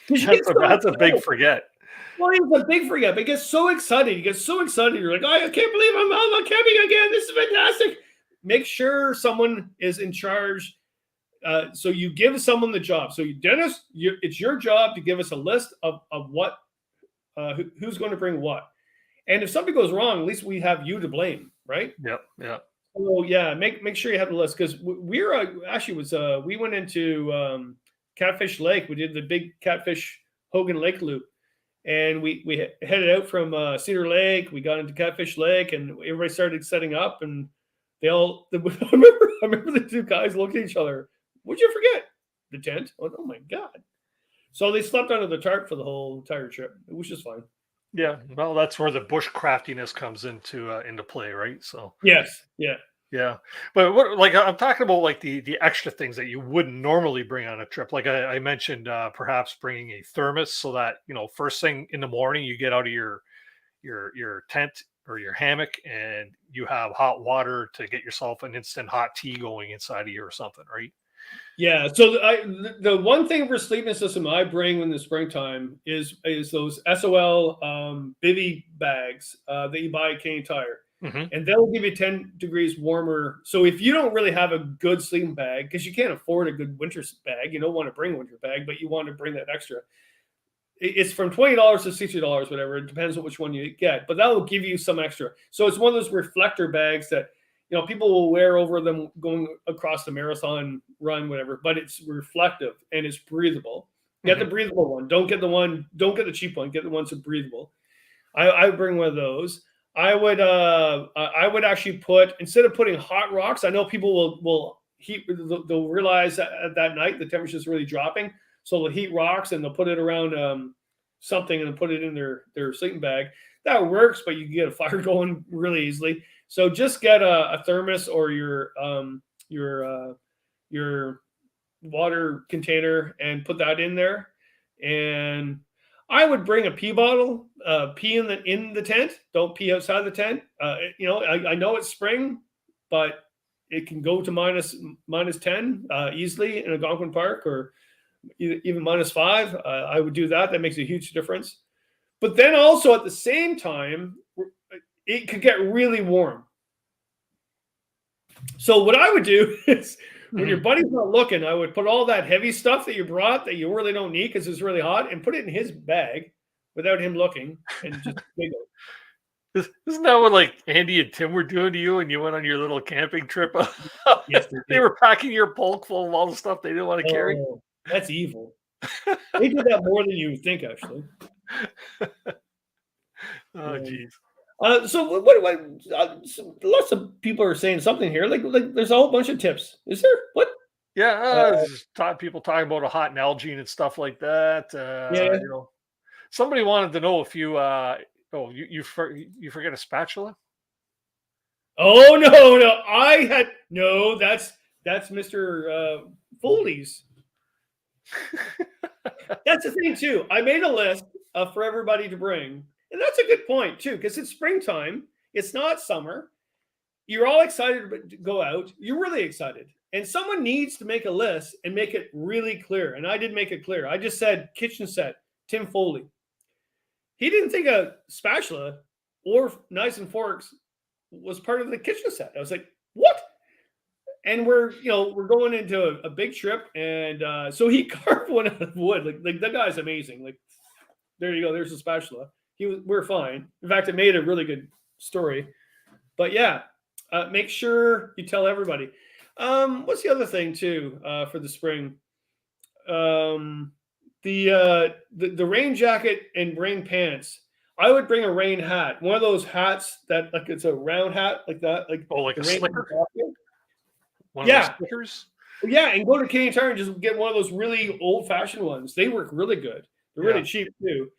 That's a big forget. Well, it's a big forget, but he gets so excited. You're like, I can't believe I'm camping again. This is fantastic. Make sure someone is in charge. So you give someone the job. So Dennis, it's your job to give us a list of what, who's going to bring what. And if something goes wrong, at least we have you to blame, right? Yep. Yeah. So yeah, make sure you have the list, because we went into Catfish Lake. We did the big Catfish Hogan Lake loop. And we headed out from Cedar Lake. We got into Catfish Lake, and everybody started setting up. And I remember the two guys looked at each other. What'd you forget? The tent. Oh my God! So they slept under the tarp for the whole entire trip, which is fine. Yeah, well, that's where the bush craftiness comes into play, right? So yes, yeah. Yeah, but what I'm talking about, like the extra things that you wouldn't normally bring on a trip. Like I mentioned, perhaps bringing a thermos, so that first thing in the morning you get out of your tent or your hammock and you have hot water to get yourself an instant hot tea going inside of you or something, right? Yeah. So the one thing for sleeping system I bring in the springtime is those SOL bivy bags that you buy at Canadian Tire. Mm-hmm. And they'll give you 10 degrees warmer. So if you don't really have a good sleeping bag, because you can't afford a good winter bag, you don't want to bring a winter bag, but you want to bring that extra. It's from $20 to $60, whatever. It depends on which one you get, but that will give you some extra. So it's one of those reflector bags that people will wear over them going across the marathon run, whatever. But it's reflective and it's breathable. Get the breathable one. Don't get the cheap one. Get the ones that are breathable. I bring one of those. I would actually put, instead of putting hot rocks, I know people will heat, they'll realize that at that night the temperature is really dropping, so they'll heat rocks and they'll put it around something and put it in their sleeping bag. That works, but you can get a fire going really easily. So just get a thermos or your water container and put that in there. And I would bring a pee bottle, pee in the tent. Don't pee outside the tent. I know it's spring, but it can go to minus 10 easily in Algonquin Park, or even -5. I would do that. That makes a huge difference. But then also at the same time, it could get really warm. So what I would do is, when your buddy's not looking, I would put all that heavy stuff that you brought that you really don't need because it's really hot, and put it in his bag without him looking, and just giggle. Isn't that what like Andy and Tim were doing to you when you went on your little camping trip? Yes, they were packing your bulk full of all the stuff they didn't want to carry. That's evil. They did that more than you would think, actually. Oh, geez. So lots of people are saying something here. Like there's a whole bunch of tips. Is there? What? Yeah, people talking about a hot Nalgene and stuff like that. Somebody wanted to know if you you forget a spatula. Oh no! That's Mr. Foley's. That's the thing too. I made a list for everybody to bring. And that's a good point, too, because it's springtime. It's not summer. you're all excited to go out. You're really excited. And someone needs to make a list and make it really clear. And I did make it clear. I just said kitchen set, Tim Foley. He didn't think a spatula or knives and forks was part of the kitchen set. I was like, what? And we're going into a big trip. And so he carved one out of wood. Like that guy's amazing. Like, there you go. There's a spatula. We're fine. In fact, it made a really good story. But yeah, make sure you tell everybody. What's the other thing too for the spring? The rain jacket and rain pants. I would bring a rain hat. One of those hats that like it's a round hat like that, like like a slicker. One of those slickers. Yeah, and go to Canadian Tire and just get one of those really old-fashioned ones. They work really good. They're really cheap too.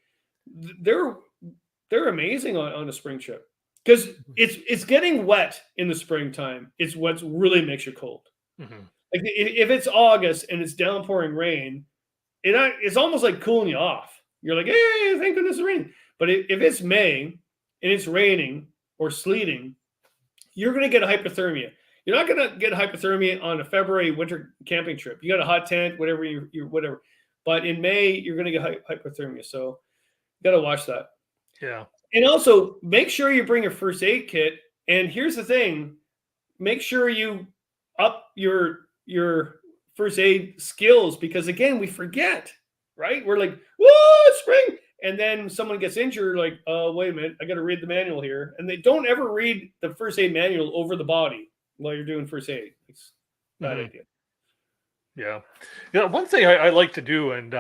They're amazing on a spring trip because it's getting wet in the springtime. It's what really makes you cold. Mm-hmm. Like if it's August and it's downpouring rain, it's almost like cooling you off. You're like, hey, thank goodness it's raining. But if it's May and it's raining or sleeting, you're going to get hypothermia. You're not going to get hypothermia on a February winter camping trip. You got a hot tent, whatever whatever. But in May, you're going to get hypothermia. So you got to watch that. Yeah. And also make sure you bring your first aid kit. And here's the thing: make sure you up your first aid skills because again, we forget, right? We're like, whoa, it's spring. And then someone gets injured, like, oh, wait a minute, I got to read the manual here. And they don't ever read the first aid manual over the body while you're doing first aid. It's a bad idea. Yeah. One thing I like to do, and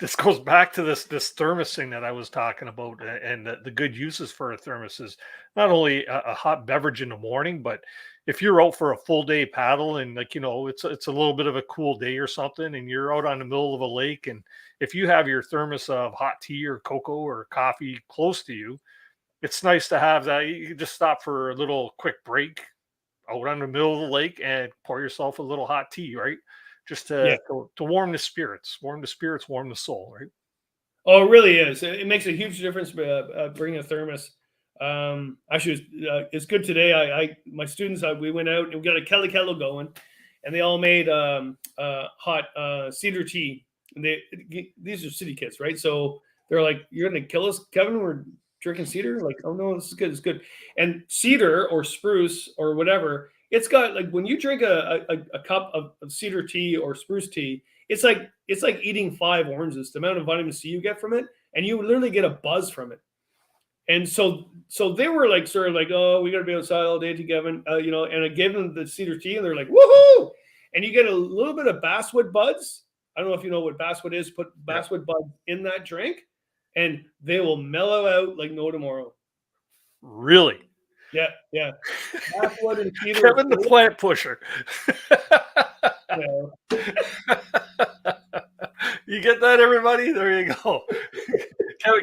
this goes back to this thermos thing that I was talking about, and the good uses for a thermos is not only a hot beverage in the morning, but if you're out for a full day paddle and it's a little bit of a cool day or something, and you're out on the middle of a lake, and if you have your thermos of hot tea or cocoa or coffee close to you, it's nice to have that. You can just stop for a little quick break out on the middle of the lake and pour yourself a little hot tea, right? Just to warm the spirits, warm the soul, right? Oh, it really is. It makes a huge difference bringing a thermos. Actually, it's good today. My students, we went out and we got a Kelly kettle going, and they all made hot cedar tea. And these are city kids, right? So they're like, "You're gonna kill us, Kevin? We're drinking cedar." Like, "Oh no, this is good. It's good." And cedar or spruce or whatever, it's got like when you drink a cup of cedar tea or spruce tea, it's like eating 5 oranges. The amount of vitamin C you get from it, and you literally get a buzz from it. And so they were like sort of like, "Oh, we got to be outside all day, Kevin." And I gave them the cedar tea, and they're like, "Woohoo!" And you get a little bit of basswood buds. I don't know if you know what basswood is. Put basswood buds in that drink, and they will mellow out like no tomorrow. Really? Yeah. Basswood and cedar. Kevin the plant pusher. You get that, everybody? There you go.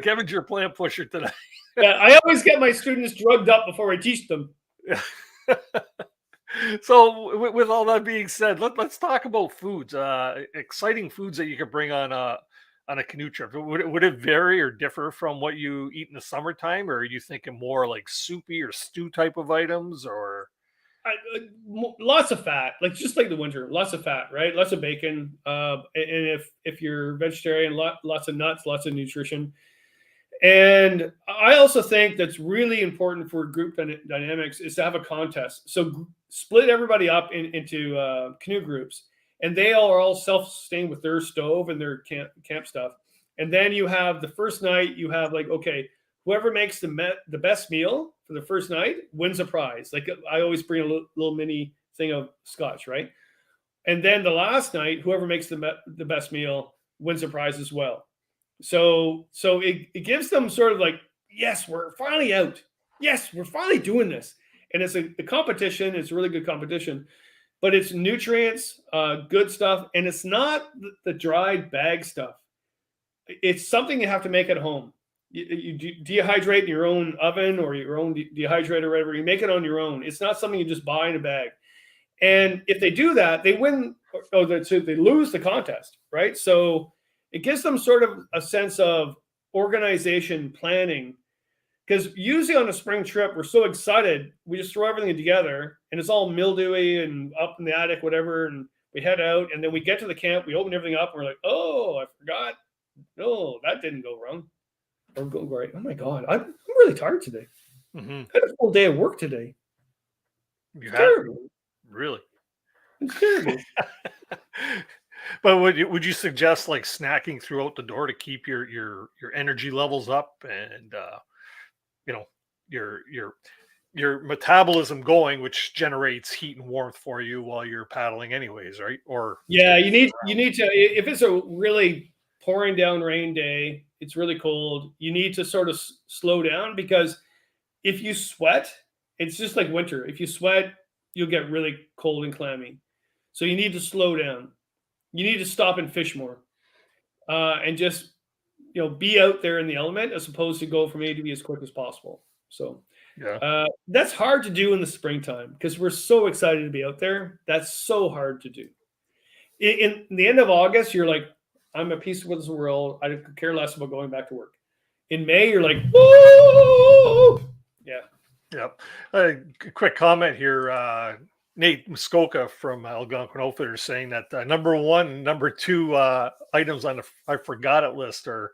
Kevin's your plant pusher today. Yeah, I always get my students drugged up before I teach them. So with all that being said, let's talk about foods. Exciting foods that you can bring on a canoe trip. Would it vary or differ from what you eat in the summertime, or are you thinking more like soupy or stew type of items, or lots of fat, like just like the winter, lots of fat, right? Lots of bacon, and if you're vegetarian, lots of nuts, lots of nutrition. And I also think that's really important for group dynamics is to have a contest. So split everybody up into canoe groups, and they are all self-sustained with their stove and their camp stuff. And then you have the first night, you have like, okay, whoever makes the best meal for the first night wins a prize. Like I always bring a little mini thing of scotch, right? And then the last night, whoever makes the best meal wins a prize as well. So it gives them sort of like, yes, we're finally out. Yes, we're finally doing this. And it's a competition. It's a really good competition, but it's nutrients, good stuff. And it's not the dried bag stuff. It's something you have to make at home. You dehydrate in your own oven or your own dehydrator or whatever. You make it on your own. It's not something you just buy in a bag. And if they do that, they win. They lose the contest, right? So it gives them sort of a sense of organization, planning, Because usually on a spring trip, we're so excited, we just throw everything together, and it's all mildewy and up in the attic, whatever, and we head out, and then we get to the camp, we open everything up, and we're like, oh, I forgot. No, that didn't go wrong. Or go right. Oh my God, I'm really tired today. I had a full day of work today. You It's have? terrible. Really? It's terrible. But would you suggest like snacking throughout the door to keep your energy levels up and you know your metabolism going, which generates heat and warmth for you while you're paddling, anyways, right? Or yeah, you need to, if it's a really pouring down rain day, it's really cold, you need to sort of slow down, because if you sweat, it's just like winter. If you sweat, you'll get really cold and clammy. So you need to slow down. You need to stop and fish more, and just be out there in the element as opposed to go from A to B as quick as possible. So that's hard to do in the springtime because we're so excited to be out there. That's so hard to do. In the end of August, you're like, I'm a piece of this world. I could care less about going back to work. In May, you're like, woo! Yeah. Yep. Quick comment here. Nate Muskoka from Algonquin Outfitters saying that number 1 and number 2 items on the I forgot it list are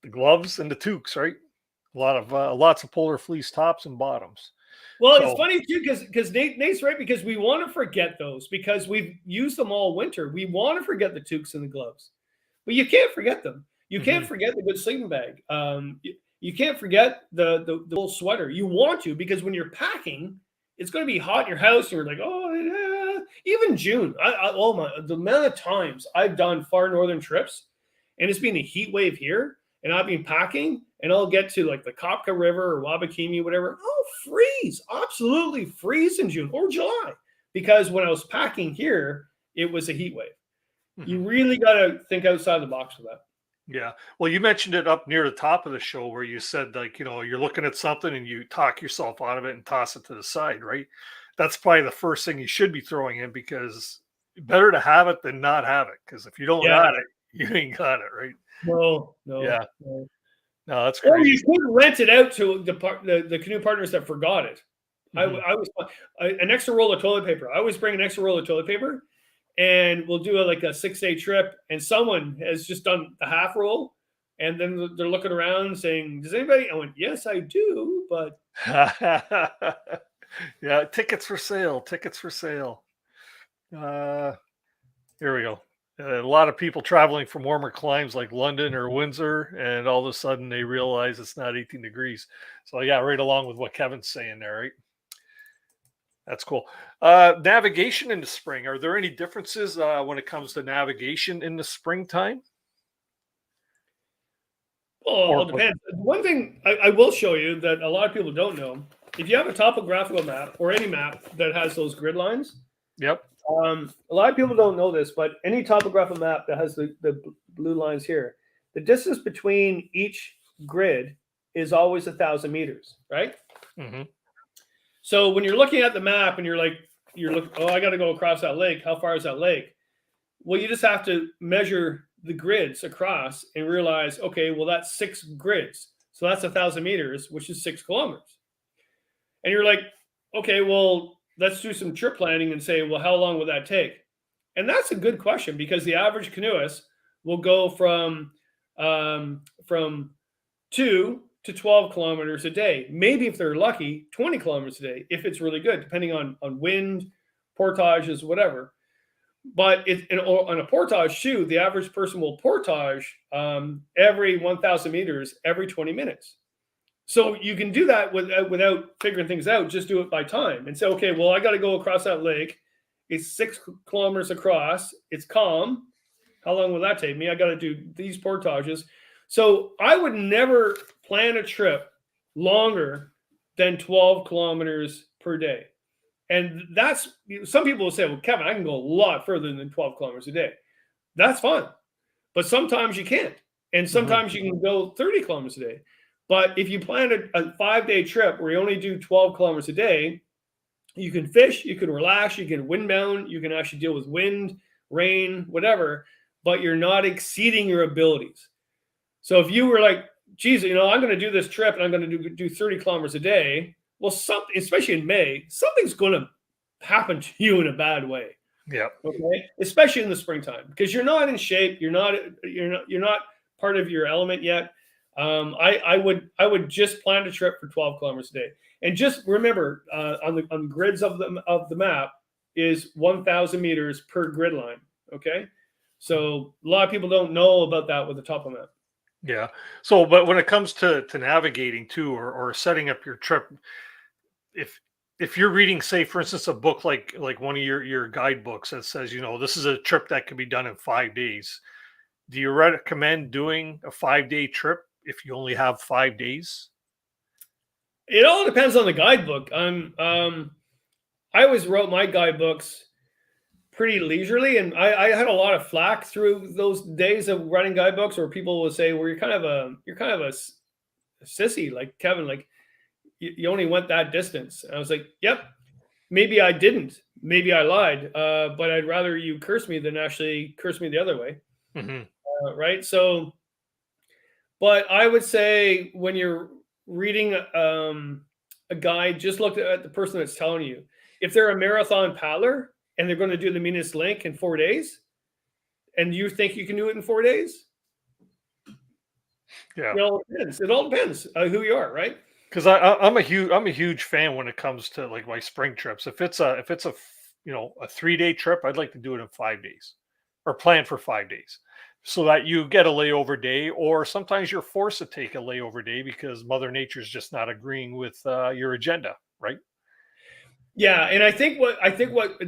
the gloves and the toques, right? Lots of polar fleece tops and bottoms. Well, it's funny too because Nate's right, because we want to forget those because we've used them all winter. We want to forget the toques and the gloves, but you can't forget them. You can't forget the good sleeping bag. You can't forget the little sweater. You want to, because when you're packing, it's going to be hot in your house, and you're like, oh, yeah. Even June. The amount of times I've done far northern trips, and it's been a heat wave here, and I've been packing, and I'll get to like the Kopka River or Wabakimi, whatever. I'll freeze, absolutely freeze in June or July, because when I was packing here, it was a heat wave. You really got to think outside the box for that. Yeah. Well, you mentioned it up near the top of the show where you said, like, you're looking at something and you talk yourself out of it and toss it to the side, right? That's probably the first thing you should be throwing in, because better to have it than not have it. Because if you don't got it, you ain't got it, right? No. Yeah. No, that's crazy. Or crazy. you could rent it out to the canoe partners that forgot it. I was an extra roll of toilet paper. I always bring an extra roll of toilet paper. And we'll do a 6-day trip, and someone has just done the half roll, and then they're looking around saying, does anybody? I went, yes, I do, but yeah, tickets for sale. Here we go. A lot of people traveling from warmer climes like London or Windsor, and all of a sudden they realize it's not 18 degrees. So yeah, right along with what Kevin's saying there, right? That's cool. Navigation in the spring. Are there any differences when it comes to navigation in the springtime? Well, it depends. One thing I will show you that a lot of people don't know, if you have a topographical map or any map that has those grid lines. Yep. A lot of people don't know this, but any topographical map that has the blue lines here, the distance between each grid is always 1,000 meters, right? Mm-hmm. So when you're looking at the map and you're looking, oh, I got to go across that lake. How far is that lake? Well, you just have to measure the grids across and realize, okay, well, that's 6 grids. So that's 1,000 meters, which is 6 kilometers. And you're like, okay, well, let's do some trip planning and say, well, how long will that take? And that's a good question, because the average canoeist will go from 2 to 12 kilometers a day. Maybe if they're lucky, 20 kilometers a day, if it's really good, depending on wind, portages, whatever. But on a portage shoe, the average person will portage every 1,000 meters every 20 minutes. So you can do that without figuring things out. Just do it by time and say, okay, well, I got to go across that lake. It's 6 kilometers across. It's calm. How long will that take me? I got to do these portages. So I would never plan a trip longer than 12 kilometers per day. And that's, some people will say, well, Kevin, I can go a lot further than 12 kilometers a day. That's fine. But sometimes you can't. And sometimes you can go 30 kilometers a day. But if you plan a 5-day trip where you only do 12 kilometers a day, you can fish, you can relax, you can windbound, you can actually deal with wind, rain, whatever, but you're not exceeding your abilities. So if you were like geez, I'm going to do this trip and I'm going to do 30 kilometers a day. Well, something, especially in May, something's going to happen to you in a bad way. Yeah. Okay. Especially in the springtime, because you're not in shape. You're not part of your element yet. I would just plan a trip for 12 kilometers a day, and just remember on the grids of the map is 1,000 meters per grid line. Okay, so a lot of people don't know about that with the topo map. Yeah. So, but when it comes to navigating too, or setting up your trip, if you're reading, say, for instance, a book like one of your guidebooks that says, this is a trip that can be done in 5 days, do you recommend doing a 5-day trip if you only have 5 days? It all depends on the guidebook. I always wrote my guidebooks pretty leisurely, and I had a lot of flack through those days of writing guidebooks, where people will say, "Well, you're kind of a sissy, like Kevin, like you only went that distance." And I was like, "Yep, maybe I didn't, maybe I lied, but I'd rather you curse me than actually curse me the other way." Mm-hmm. Right? So, but I would say when you're reading a guide, just look at the person that's telling you. If they're a marathon paddler and they're going to do the meanest link in 4 days, and you think you can do it in 4 days, yeah, it all depends who you are, right? Because I'm a huge fan when it comes to like my spring trips. If it's a 3-day trip, I'd like to do it in 5 days, or plan for 5 days, so that you get a layover day, or sometimes you're forced to take a layover day because Mother Nature's just not agreeing with your agenda, right? Yeah, and I think what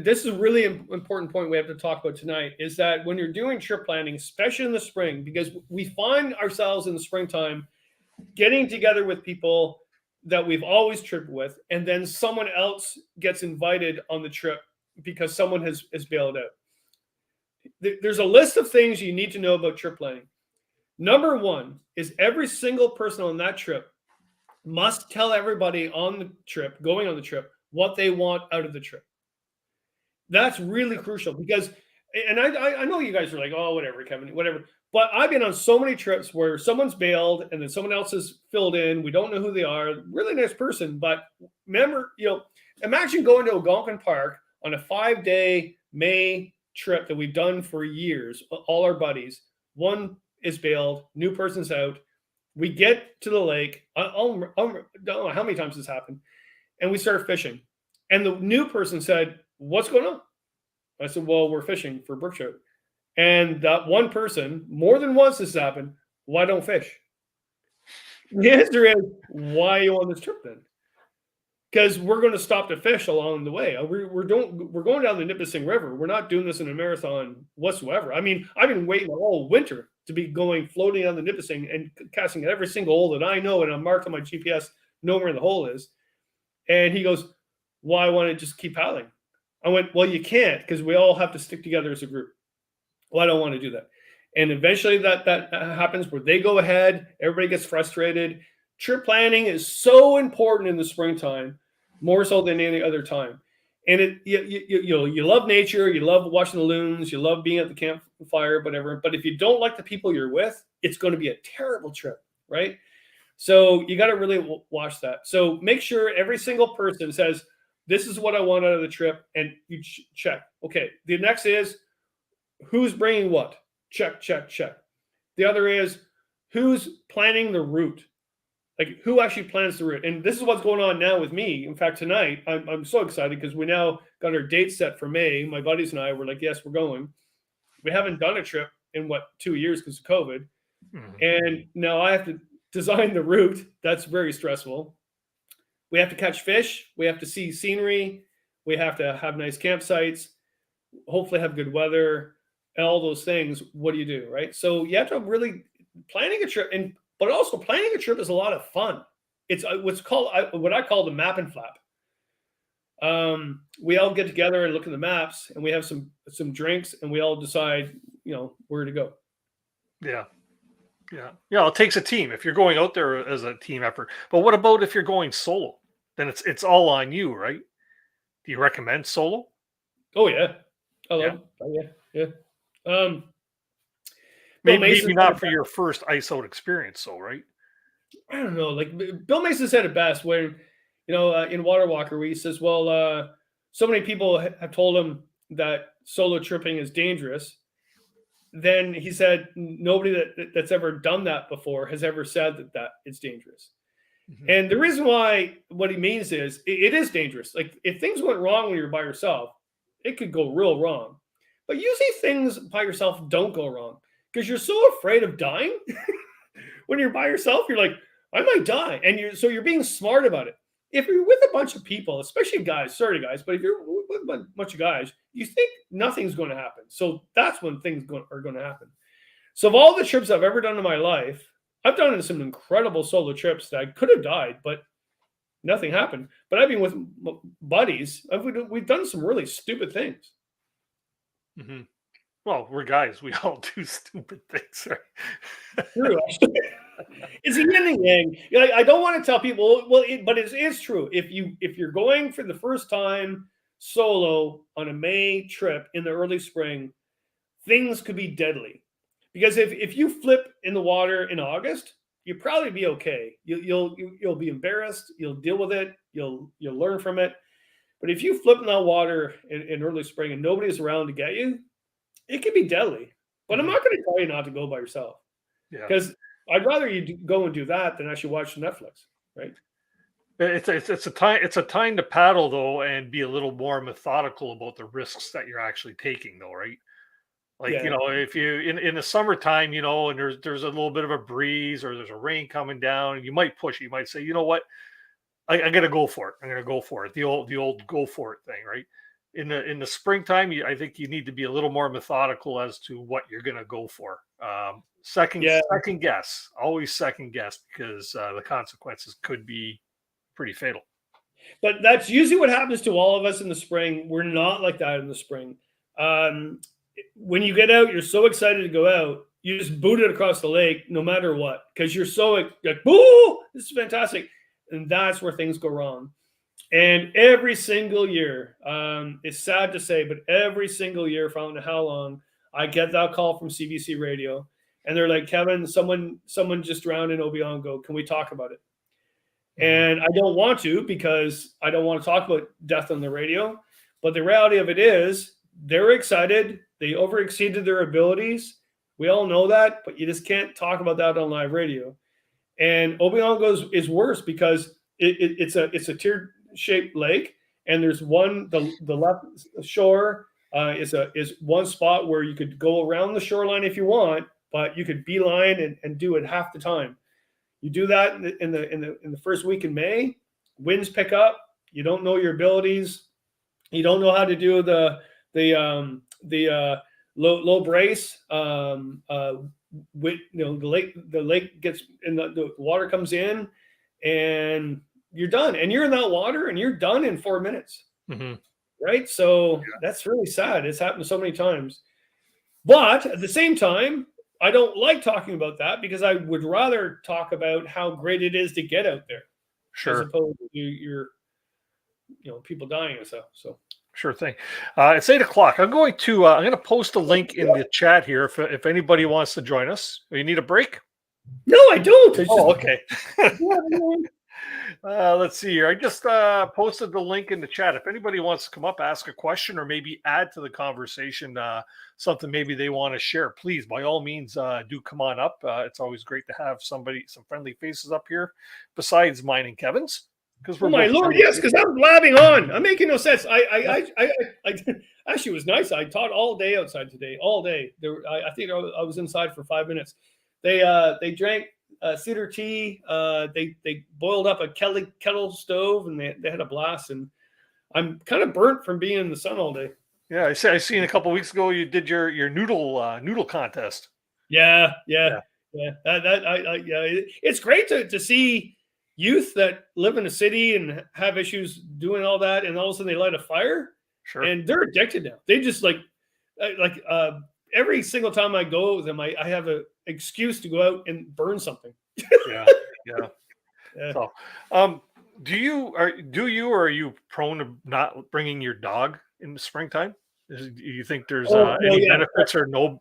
this is a really important point we have to talk about tonight is that when you're doing trip planning, especially in the spring, because we find ourselves in the springtime getting together with people that we've always tripped with, and then someone else gets invited on the trip because someone has bailed out. There's a list of things you need to know about trip planning. Number one is every single person on that trip must tell everybody on the trip, going on the trip, what they want out of the trip. That's really crucial, because, and I know you guys are like, oh, whatever, Kevin, whatever. But I've been on so many trips where someone's bailed and then someone else has filled in. We don't know who they are. Really nice person. But remember, imagine going to Algonquin Park on a 5-day May trip that we've done for years, all our buddies. One is bailed, new person's out. We get to the lake. I don't know how many times this happened. And we started fishing. And the new person said, "What's going on?" I said, "Well, we're fishing for brook trout." And that one person, more than once this happened, "Why don't fish?" The answer is, why are you on this trip then? Because we're going to stop to fish along the way. We're going down the Nipissing River. We're not doing this in a marathon whatsoever. I mean, I've been waiting all winter to be floating down the Nipissing and casting at every single hole that I know, and I'm marked on my GPS, know where the hole is. And he goes, "Well, I want to just keep paddling." I went, "Well, you can't, because we all have to stick together as a group." "Well, I don't want to do that." And eventually that happens, where they go ahead, everybody gets frustrated. Trip planning is so important in the springtime, more so than any other time. And you love nature, you love watching the loons, you love being at the campfire, whatever. But if you don't like the people you're with, it's going to be a terrible trip, right? So you got to really watch that. So make sure every single person says, "This is what I want out of the trip," and you check. Okay. The next is, who's bringing what? Check, check, check. The other is, who's planning the route? Like, who actually plans the route? And this is what's going on now with me. In fact, tonight, I'm so excited because we now got our date set for May. My buddies and I were like, yes, we're going. We haven't done a trip in 2 years because of COVID. Mm-hmm. And now I have to design the route. That's very stressful. We have to catch fish. We have to see scenery. We have to have nice campsites, hopefully have good weather, and all those things. What do you do, right? So you have to really planning a trip, but also planning a trip is a lot of fun. It's what I call the map and flap. We all get together and look at the maps, and we have some drinks, and we all decide, where to go. Yeah. It takes a team if you're going out there as a team effort. But what about if you're going solo? Then it's all on you, right? Do you recommend solo? Oh yeah, I love it. Oh, yeah. Maybe not for your first ice out experience, though, right? I don't know. Like Bill Mason said it best when, in Water Walker, where he says, well, so many people have told him that solo tripping is dangerous. Then he said, nobody that's ever done that before has ever said that it's dangerous. Mm-hmm. And the reason why, what he means is it is dangerous. Like if things went wrong when you're by yourself, it could go real wrong. But usually things by yourself don't go wrong because you're so afraid of dying. When you're by yourself, you're like, I might die. And you're being smart about it. If you're with a bunch of people, especially guys, sorry guys, but if you're with a bunch of guys, you think nothing's going to happen. So that's when things are going to happen. So of all the trips I've ever done in my life, I've done some incredible solo trips that I could have died, but nothing happened. But I've been with buddies. We've done some really stupid things. Mm-hmm. Well, we're guys. We all do stupid things, right? True. It's the yin and yang. I don't want to tell people, but it is true. If you're going for the first time solo on a May trip in the early spring, things could be deadly. Because if you flip in the water in August, you'll probably be okay. You'll be embarrassed. You'll deal with it. You'll learn from it. But if you flip in that water in early spring and nobody's around to get you, it can be deadly. But I'm not going to tell you not to go by yourself. Because I'd rather you go and do that than actually watch Netflix, right? It's a time to paddle though, and be a little more methodical about the risks that you're actually taking, though, right? Like if you in the summertime, and there's a little bit of a breeze or there's a rain coming down, you might push it. You might say, you know what, I'm gonna go for it. I'm gonna go for it. The old go for it thing, right? In the springtime, I think you need to be a little more methodical as to what you're gonna go for. Second guess, always second guess, because the consequences could be pretty fatal. But that's usually what happens to all of us in the spring. We're not like that in the spring. When you get out, you're so excited to go out, you just boot it across the lake, no matter what, because you're so like, boo, this is fantastic. And that's where things go wrong. And every single year, it's sad to say, but every single year for I don't know how long, I get that call from CBC Radio. And they're like, Kevin, someone just drowned in Obiango. Can we talk about it? And I don't want to, because I don't want to talk about death on the radio. But the reality of it is they're excited. They overexceeded their abilities. We all know that, but you just can't talk about that on live radio. And Obiango is worse because it's a tear-shaped lake, and there's the left shore is one spot where you could go around the shoreline if you want, but you could beeline and do it half the time. You do that in the first week in May, winds pick up. You don't know your abilities. You don't know how to do the low brace. The lake gets and the water comes in, and you're done. And you're in that water, and you're done in 4 minutes. Mm-hmm. Right? So that's really sad. It's happened so many times. But at the same time, I don't like talking about that, because I would rather talk about how great it is to get out there. Sure. As opposed to your people dying and stuff. So sure thing. It's 8:00. I'm going to post a link in the chat here if anybody wants to join us. You need a break? No, I don't. Okay. Let's see here. I just posted the link in the chat. If anybody wants to come up, ask a question, or maybe add to the conversation something maybe they want to share, please, by all means, do come on up. It's always great to have some friendly faces up here besides mine and Kevin's. Oh my Lord, yes, because I'm blabbing on. I'm making no sense. I actually, it was nice. I taught all day outside today, all day. I think I was inside for 5 minutes. They drank cedar tea. They boiled up a kettle stove, and they had a blast. And I'm kind of burnt from being in the sun all day. Yeah, I seen a couple of weeks ago you did your noodle contest. Yeah. It's great to see youth that live in a city and have issues doing all that, and all of a sudden they light a fire. Sure. And they're addicted now. They just every single time I go with them, I have an excuse to go out and burn something. Yeah. So, do you or are you prone to not bringing your dog in the springtime? Do you think there's any benefits or no,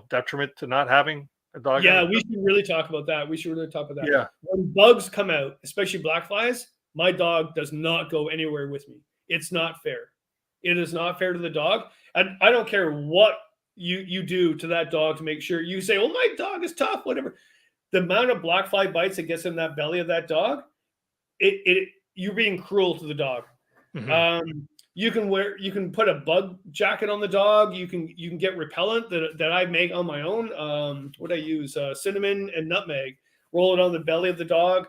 detriment to not having A dog? Yeah, we should really talk about that. Yeah. When bugs come out, especially black flies, my dog does not go anywhere with me. It's not fair. It is not fair to the dog. And I don't care what you do to that dog to make sure you say, "Oh, my dog is tough," whatever. The amount of black fly bites that gets in that belly of that dog, you're being cruel to the dog. You can put a bug jacket on the dog. You can get repellent that I make on my own. What I use, cinnamon and nutmeg, roll it on the belly of the dog.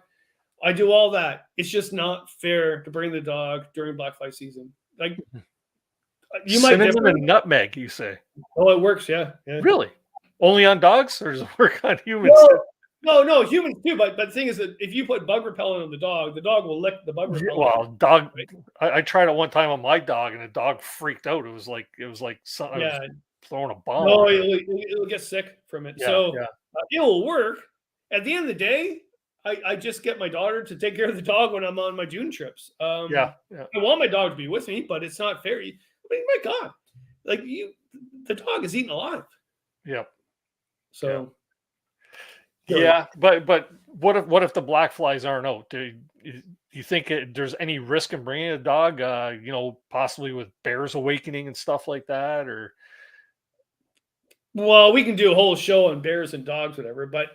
I do all that. It's just not fair to bring the dog during black fly season. Like you might cinnamon and nutmeg, you say? Oh, it works. Yeah. Really? Only on dogs, or does it work on humans? No, humans too. But the thing is that if you put bug repellent on the dog will lick the bug repellent. Well, dog. I tried it one time on my dog, and the dog freaked out. It was like something. Yeah. Was throwing a bomb. No, it'll get sick from it. Yeah, so it will work. At the end of the day, I just get my daughter to take care of the dog when I'm on my June trips. I want my dog to be with me, but it's not fair. My God, the dog is eaten alive. Yep. So. Yeah, but what if the black flies aren't out? Do you think there's any risk in bringing a dog? Possibly with bears awakening and stuff like that, or? Well, we can do a whole show on bears and dogs, whatever. But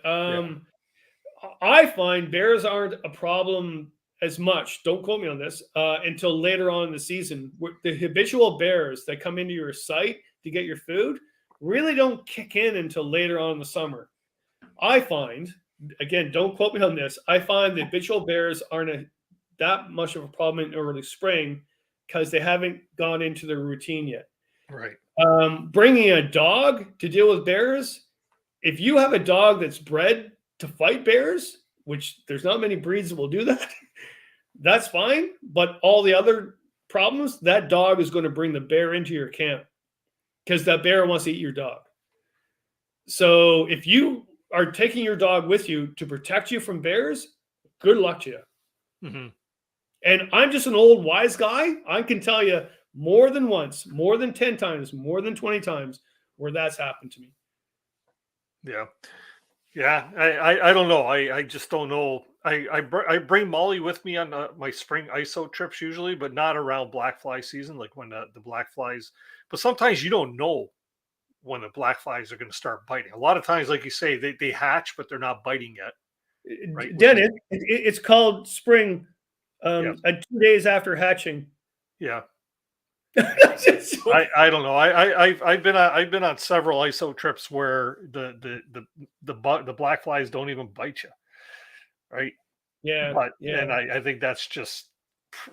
I find bears aren't a problem as much. Don't quote me on this until later on in the season. The habitual bears that come into your site to get your food really don't kick in until later on in the summer. I find, again, don't quote me on this, I find the habitual bears aren't that much of a problem in early spring because they haven't gone into their routine yet. Right. Bringing a dog to deal with bears, if you have a dog that's bred to fight bears, which there's not many breeds that will do that, that's fine. But all the other problems, that dog is going to bring the bear into your camp because that bear wants to eat your dog. So if you are taking your dog with you to protect you from bears, good luck to you. Mm-hmm. And I'm just an old wise guy. I can tell you more than once, more than 10 times, more than 20 times where that's happened to me. Yeah. Yeah. I don't know. I just don't know. I bring Molly with me on my spring ISO trips usually, but not around black fly season, like when the black flies. But sometimes you don't know when the black flies are going to start biting. A lot of times, like you say, they hatch, but they're not biting yet. Right? Dennis, it's called spring 2 days after hatching. Yeah. I don't know. I've been on several ISO trips where the black flies don't even bite you. Right. Yeah. And I think that's just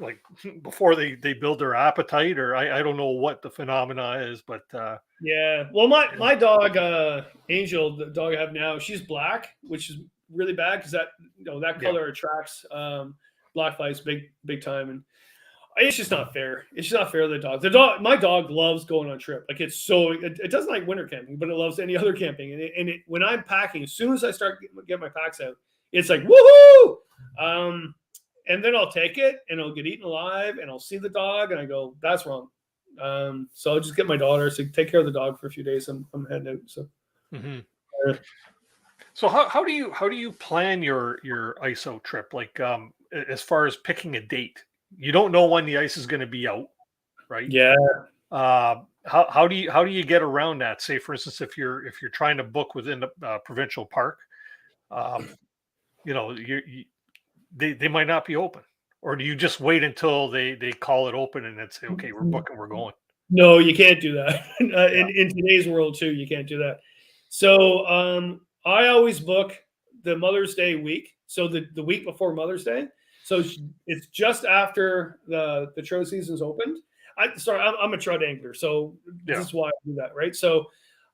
like before they build their appetite, or I don't know what the phenomena is, but well, my dog Angel, the dog I have now, she's black, which is really bad because that color attracts black flies big time, and it's just not fair. It's just not fair to the dog. My dog loves going on trip. Like it doesn't like winter camping, but it loves any other camping. And when I'm packing, as soon as I start getting my packs out, it's like woohoo! And then I'll take it and it'll get eaten alive and I'll see the dog and I go, that's wrong. So I'll just get my daughter to take care of the dog for a few days. I'm heading out. So, So how do you plan your ISO trip? Like as far as picking a date, you don't know when the ice is going to be out, right? Yeah. How do you get around that? Say, for instance, if you're trying to book within the provincial park, they might not be open, or do you just wait until they call it open and then say, okay, we're booking, we're going? No, you can't do that. In today's world too, you can't do that. So I always book the Mother's Day week. So the week before Mother's Day. So it's just after the trout season's opened. I'm a trout angler, so this is why I do that, right? So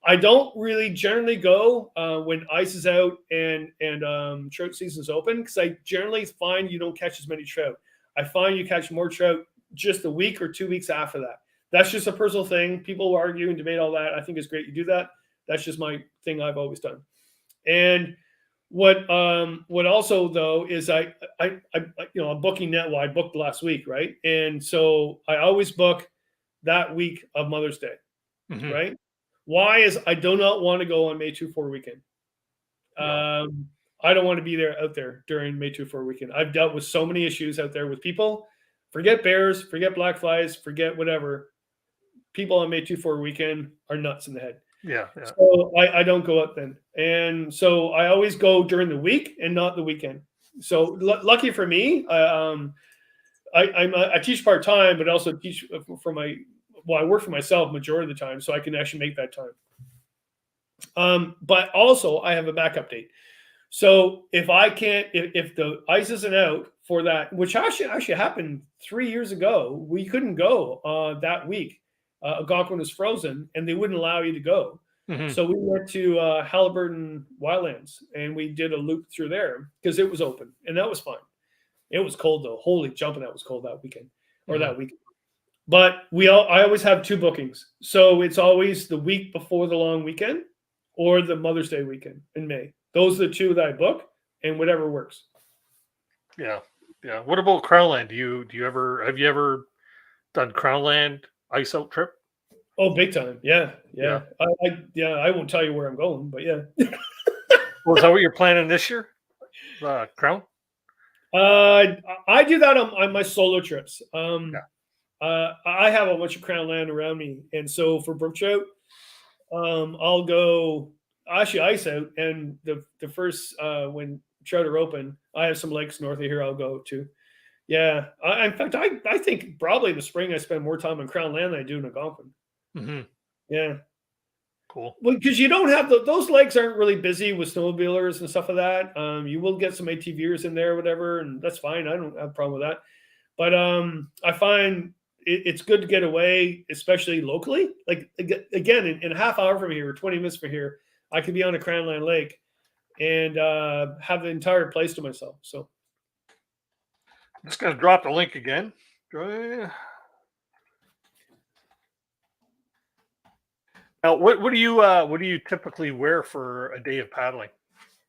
I don't really generally go when ice is out and trout season's open, because I generally find you don't catch as many trout. I find you catch more trout just a week or 2 weeks after that. That's just a personal thing. People argue and debate all that. I think it's great you do that. That's just my thing I've always done. And what also though is I'm booking net. Well, I booked last week, right? And so I always book that week of Mother's Day, right? Why is I do not want to go on May 2-4 weekend. I don't want to be out there during May 24 weekend. I've dealt with so many issues out there with people. Forget bears, forget black flies, forget whatever. People on May 24 weekend are nuts in the head. Yeah. So I don't go out then. And so I always go during the week and not the weekend. So lucky for me, I teach part-time, but also teach I work for myself majority of the time, so I can actually make that time. But also I have a backup date. So if the ice isn't out for that, which actually happened 3 years ago, we couldn't go that week. Algonquin was frozen and they wouldn't allow you to go. Mm-hmm. So we went to Halliburton Wildlands and we did a loop through there because it was open and that was fun. It was cold though. Holy jumping, that was cold that weekend or that weekend. But I always have 2 bookings. So it's always the week before the long weekend or the Mother's Day weekend in May. Those are the 2 that I book and whatever works. Yeah. What about Crownland? Have you ever done Crownland ice out trip? Oh, big time. Yeah. I won't tell you where I'm going, but yeah. Well, is that what you're planning this year? Crown? I do that on my solo trips. I have a bunch of Crown land around me, and so for brook trout, I'll go actually ice out, and the first when trout are open, I have some lakes north of here I'll go to. Yeah, in fact, I think probably in the spring I spend more time on Crown land than I do in Algonquin. Mm-hmm. Yeah. Cool. Well, because you don't have those lakes aren't really busy with snowmobilers and stuff like that. You will get some ATVers in there, or whatever, and that's fine. I don't have a problem with that. But I find it's good to get away, especially locally. Like again, in a half hour from here, or 20 minutes from here, I could be on a Crownland Lake and have the entire place to myself. So I'm just gonna drop the link again. Now, what do you typically wear for a day of paddling?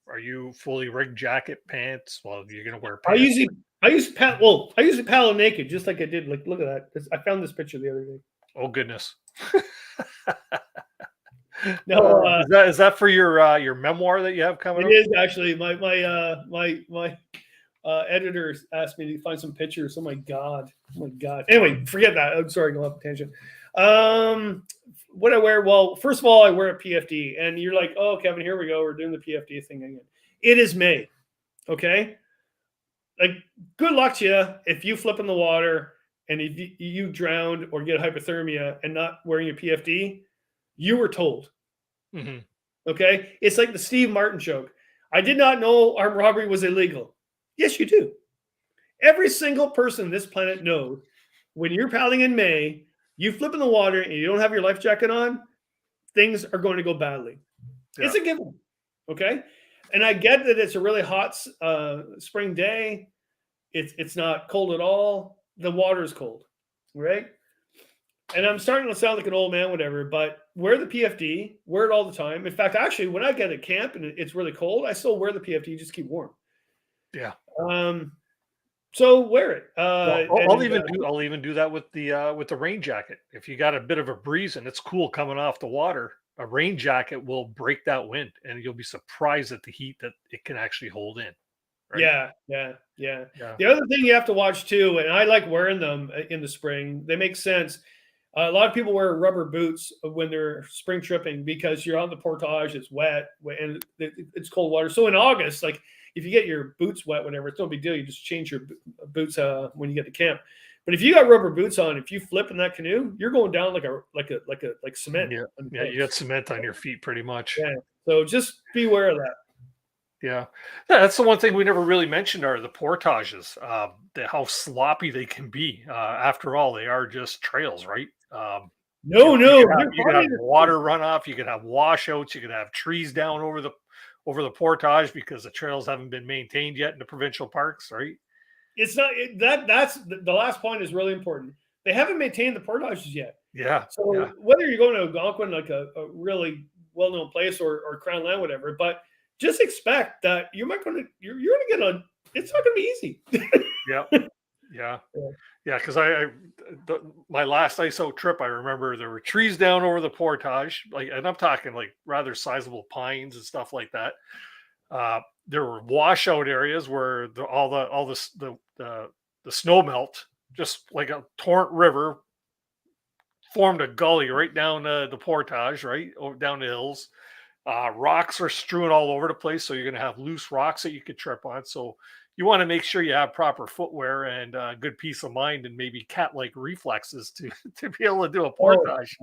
Are you fully rigged, jacket, pants? Well, you're gonna wear pants. I usually paddle naked, just like I did. Like, look at that. I found this picture the other day. Oh goodness. No, is that for your memoir that you have coming? It is actually. My editor asked me to find some pictures. Oh my god. Anyway, forget that. I'm sorry, going off a tangent. What I wear? Well, first of all, I wear a PFD, and you're like, oh, Kevin, here we go. We're doing the PFD thing again. It is May, okay? Like, good luck to you if you flip in the water and if you drowned or get hypothermia and not wearing a PFD. You were told, okay? It's like the Steve Martin joke. I did not know armed robbery was illegal. Yes, you do. Every single person on this planet knows when you're paddling in May, you flip in the water and you don't have your life jacket on, things are going to go badly. Yeah. It's a given, okay? And I get that it's a really hot spring day. It's not cold at all. The water is cold, right? And I'm starting to sound like an old man, whatever, but wear the PFD, wear it all the time. In fact, actually, when I get at camp and it's really cold, I still wear the PFD, just keep warm. Yeah. So wear it. I'll even do that with the rain jacket. If you got a bit of a breeze and it's cool coming off the water, a rain jacket will break that wind, and you'll be surprised at the heat that it can actually hold in. Right? Yeah. The other thing you have to watch too, and I like wearing them in the spring. They make sense. A lot of people wear rubber boots when they're spring tripping because you're on the portage. It's wet and it's cold water. So in August, like, if you get your boots wet, whatever, it's no big deal. You just change your boots when you get to camp. But if you got rubber boots on, if you flip in that canoe, you're going down like cement. Yeah, you got cement on your feet pretty much. Yeah. So just be aware of that. Yeah, that's the one thing we never really mentioned are the portages. How sloppy they can be. After all, they are just trails, right? You could have water runoff. You could have washouts. You could have trees down over the portage because the trails haven't been maintained yet in the provincial parks, right? It's not that's the last point is really important. They haven't maintained the portages yet. Yeah. So whether you're going to Algonquin, like a really well-known place or Crown Land, whatever, but just expect that you're going to get it's not going to be easy. Yeah. Because my last ISO trip, I remember there were trees down over the portage, and I'm talking like rather sizable pines and stuff like that. There were washout areas where the snow melt, just like a torrent river, formed a gully right down the portage, right down the hills. Rocks are strewn all over the place, so you're going to have loose rocks that you could trip on. So you want to make sure you have proper footwear and good peace of mind, and maybe cat-like reflexes to to be able to do a portage.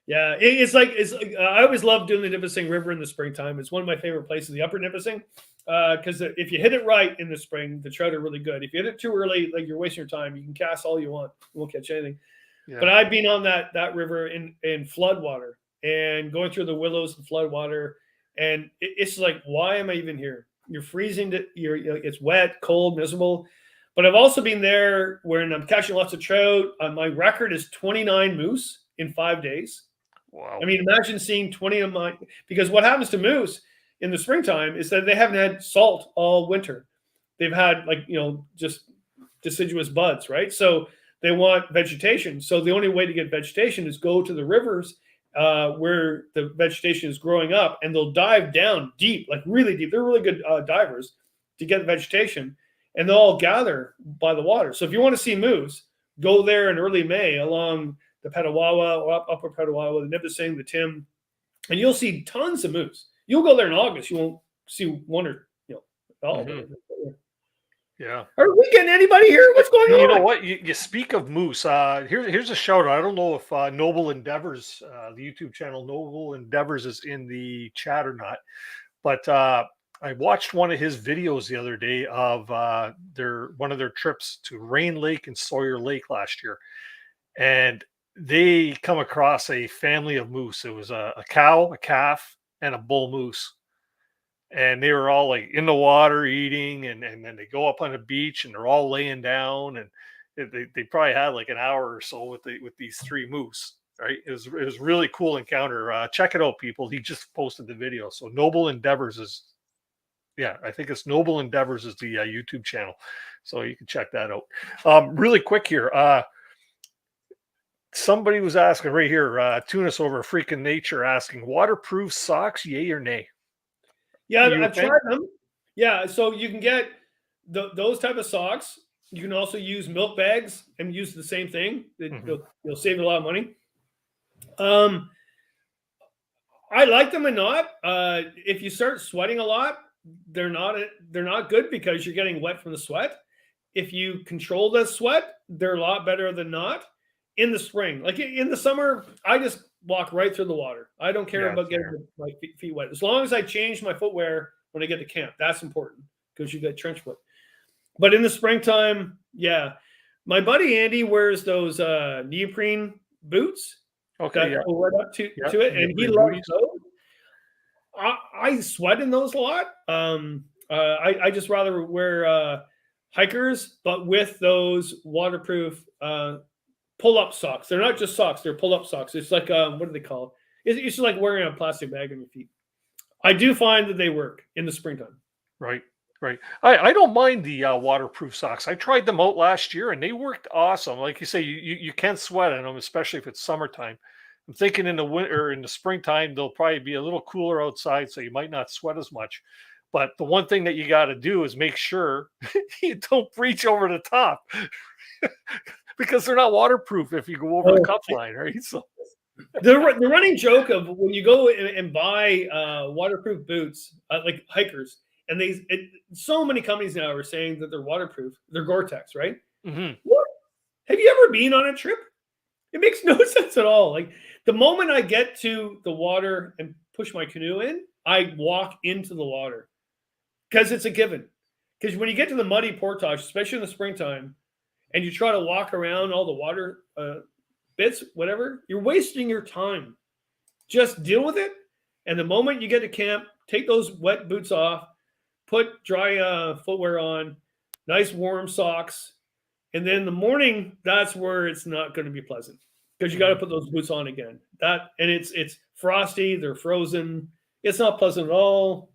Yeah, it's like I always love doing the Nipissing River in the springtime. It's one of my favorite places, the Upper Nipissing, because if you hit it right in the spring, the trout are really good. If you hit it too early, like you're wasting your time. You can cast all you want, you won't catch anything. Yeah. But I've been on that river in flood water and going through the willows and flood water, and it's like, why am I even here? You're freezing. It's wet, cold, miserable. But I've also been there when I'm catching lots of trout. My record is 29 moose in 5 days. Wow. I mean, imagine seeing 20 of mine, because what happens to moose in the springtime is that they haven't had salt all winter. They've had just deciduous buds, right? So they want vegetation. So the only way to get vegetation is go to the rivers where the vegetation is growing up, and they'll dive down deep, like really deep. They're really good divers to get the vegetation, and they'll all gather by the water. So if you want to see moose, go there in early May along the Petawawa or upper Petawawa, the Nipissing, the Tim, and you'll see tons of moose. You'll go there in August, you won't see one or all. Mm-hmm. Yeah. Are we getting anybody here? What's going on? You know what? You speak of moose. Here's a shout out. I don't know if Noble Endeavors, the YouTube channel Noble Endeavors, is in the chat or not, but I watched one of his videos the other day of one of their trips to Rain Lake and Sawyer Lake last year, and they come across a family of moose. It was a cow, a calf, and a bull moose. And they were all like in the water eating, and then they go up on the beach and they're all laying down, and they probably had like an hour or so with these three moose. Right? It was really cool encounter. Check it out, people. He just posted the video. So Noble Endeavors is, I think it's Noble Endeavors is the YouTube channel, so you can check that out. Really quick here. Somebody was asking right here, Tunis over Freaking Nature, asking waterproof socks, yay or nay? Yeah, I've tried them. Yeah, so you can get those type of socks. You can also use milk bags and use the same thing. You'll save a lot of money. I like them or not. If you start sweating a lot, they're not good because you're getting wet from the sweat. If you control the sweat, they're a lot better than not. In the spring, like in the summer, I just walk right through the water. I don't care about getting my feet wet. As long as I change my footwear when I get to camp, that's important because you got trench foot. But in the springtime, my buddy Andy wears those neoprene boots. Okay, that go right up to it, and he loves those. I sweat in those a lot. I just rather wear hikers, but with those waterproof pull-up socks. They're not just socks; they're pull-up socks. It's like what do they call it? It's just like wearing a plastic bag on your feet. I do find that they work in the springtime. Right. I don't mind the waterproof socks. I tried them out last year, and they worked awesome. Like you say, you can sweat in them, especially if it's summertime. I'm thinking in the winter, in the springtime, they'll probably be a little cooler outside, so you might not sweat as much. But the one thing that you got to do is make sure you don't reach over the top. Because they're not waterproof if you go over the cup line, right? So the running joke of when you go and buy waterproof boots, like hikers, and so many companies now are saying that they're waterproof. They're Gore-Tex, right? Mm-hmm. What? Have you ever been on a trip? It makes no sense at all. Like the moment I get to the water and push my canoe in, I walk into the water because it's a given. Because when you get to the muddy portage, especially in the springtime, and you try to walk around all the water bits, whatever, you're wasting your time. Just deal with it. And the moment you get to camp, take those wet boots off, put dry footwear on, nice warm socks. And then in the morning, that's where it's not going to be pleasant because you got to put those boots on again. And it's frosty. They're frozen. It's not pleasant at all.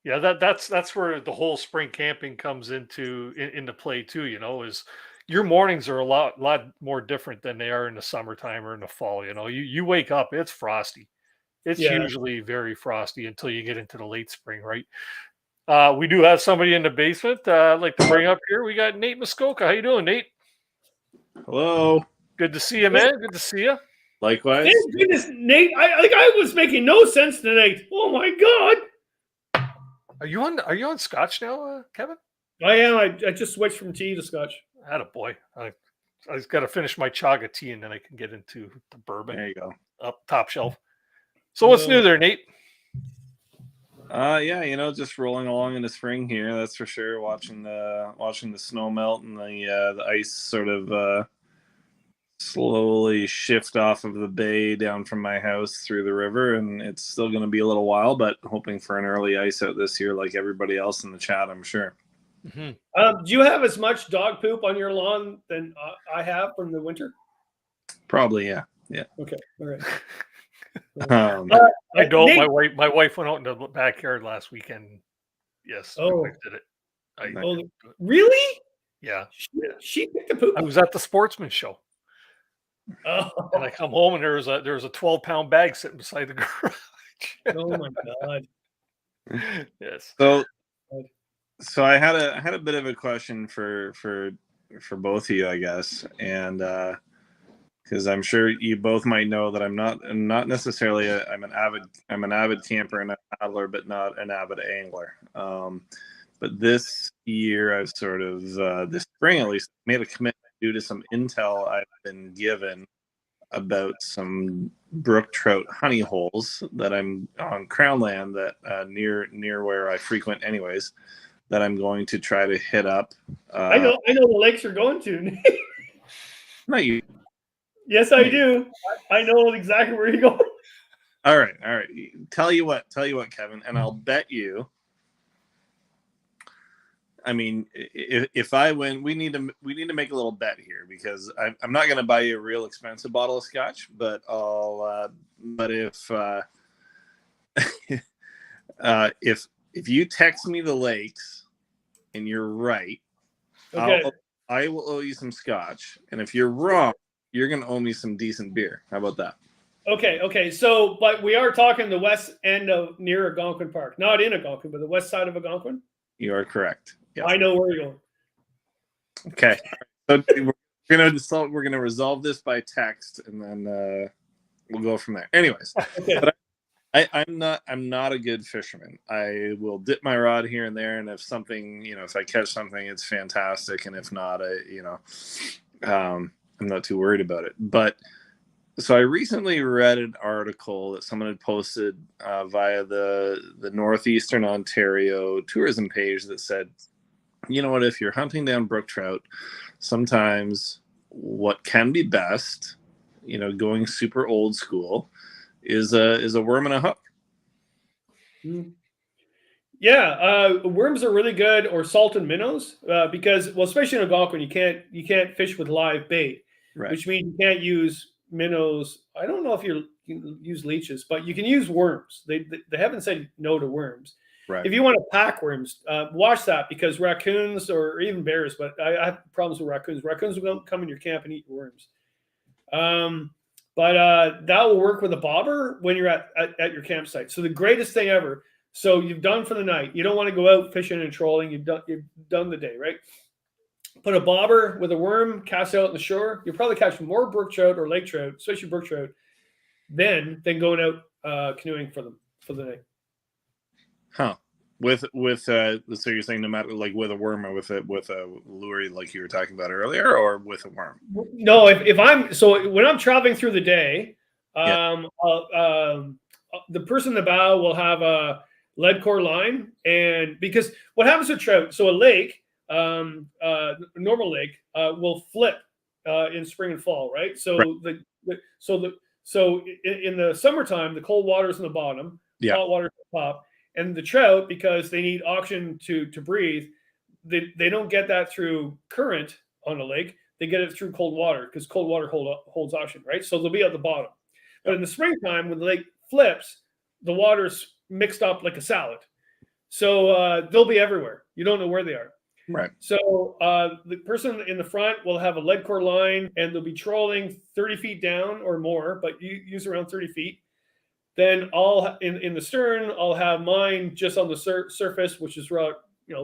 Yeah, that's where the whole spring camping comes into play too. Is your mornings are a lot more different than they are in the summertime or in the fall. You wake up, it's frosty, It's Yeah. usually very frosty until you get into the late spring, right? We do have somebody in the basement I'd like to bring up here. We got Nate Muskoka. How you doing, Nate? Hello. Good to see you, man. Good to see you. Likewise. Thank goodness, Nate. I was making no sense tonight. Oh my god. Are you on Scotch now, Kevin? I am. I just switched from tea to Scotch. Attaboy. I just got to finish my chaga tea and then I can get into the bourbon. There you go. Up top shelf. So what's new there, Nate? Yeah, just rolling along in the spring here. That's for sure. Watching the snow melt and the ice sort of slowly shift off of the bay down from my house through the river, and it's still going to be a little while, but hoping for an early ice out this year, like everybody else in the chat, I'm sure. Mm-hmm. Do you have as much dog poop on your lawn than I have from the winter? Probably, yeah. Okay, all right. I don't. Nate, My wife went out in the backyard last weekend. Yes, my Oh. wife did it. I didn't do it. really? Yeah, She picked the poop. I was at the sportsman show, Oh, and I come home and there was a 12-pound bag sitting beside the garage. oh my god. Yes. So I had a bit of a question for both of you, I guess, and because I'm sure you both might know that I'm not necessarily I'm an avid camper and a paddler, but not an avid angler. But this year I've sort of this spring at least made a commitment due to some intel I've been given about some brook trout honey holes that I'm on Crown land that near where I frequent anyways, that I'm going to try to hit up. I know the lakes you're going to. Not you. Yes, I do. I know exactly where you're going. All right. Tell you what, Kevin, and I'll bet you. I mean, if I win, we need to make a little bet here, because I'm not going to buy you a real expensive bottle of scotch, but but if you text me the lakes and you're right, Okay. I will owe you some scotch, and if you're wrong, you're going to owe me some decent beer. How about that? Okay. So, but we are talking the west end of near Algonquin Park, not in Algonquin, but the west side of Algonquin. You are correct. Yes. I know where you're going. Okay. So we're gonna resolve this by text, and then we'll go from there. Anyways, Okay. but I'm not a good fisherman. I will dip my rod here and there, and if something, if I catch something, it's fantastic, and if not, I'm not too worried about it. But so I recently read an article that someone had posted via the Northeastern Ontario tourism page that said, you know what, if you're hunting down brook trout, sometimes what can be best, going super old school, is a worm and a hook. Yeah, worms are really good, or salted minnows, because, well, especially in Algonquin, you can't fish with live bait, Right. which means you can't use minnows. I don't know if you can use leeches, but you can use worms. They haven't said no to worms. Right. If you want to pack worms, watch that, because raccoons, or even bears, but I have problems with raccoons. Raccoons will come in your camp and eat your worms. But that will work with a bobber when you're at your campsite. So the greatest thing ever. So you've done for the night. You don't want to go out fishing and trolling. You've done the day, right? Put a bobber with a worm, cast out on the shore. You'll probably catch more brook trout or lake trout, especially brook trout, than going out canoeing for them for the night. Huh. With so you're saying no matter, like, with a worm or with a lure like you were talking about earlier, or with a worm? No, when I'm traveling through the day, the person in the bow will have a lead core line, and because what happens with trout, so a lake, a normal lake, will flip in spring and fall, right? So right. So in the summertime, the cold water is in the bottom, hot water is at the top. And the trout, because they need oxygen to breathe, they don't get that through current on a lake. They get it through cold water, because cold water holds oxygen, right? So they'll be at the bottom. But in the springtime, when the lake flips, the water's mixed up like a salad. So they'll be everywhere. You don't know where they are. Right. So the person in the front will have a lead core line, and they'll be trolling 30 feet down or more, but you use around 30 feet. then I'll in the stern, I'll have mine just on the surface, which is around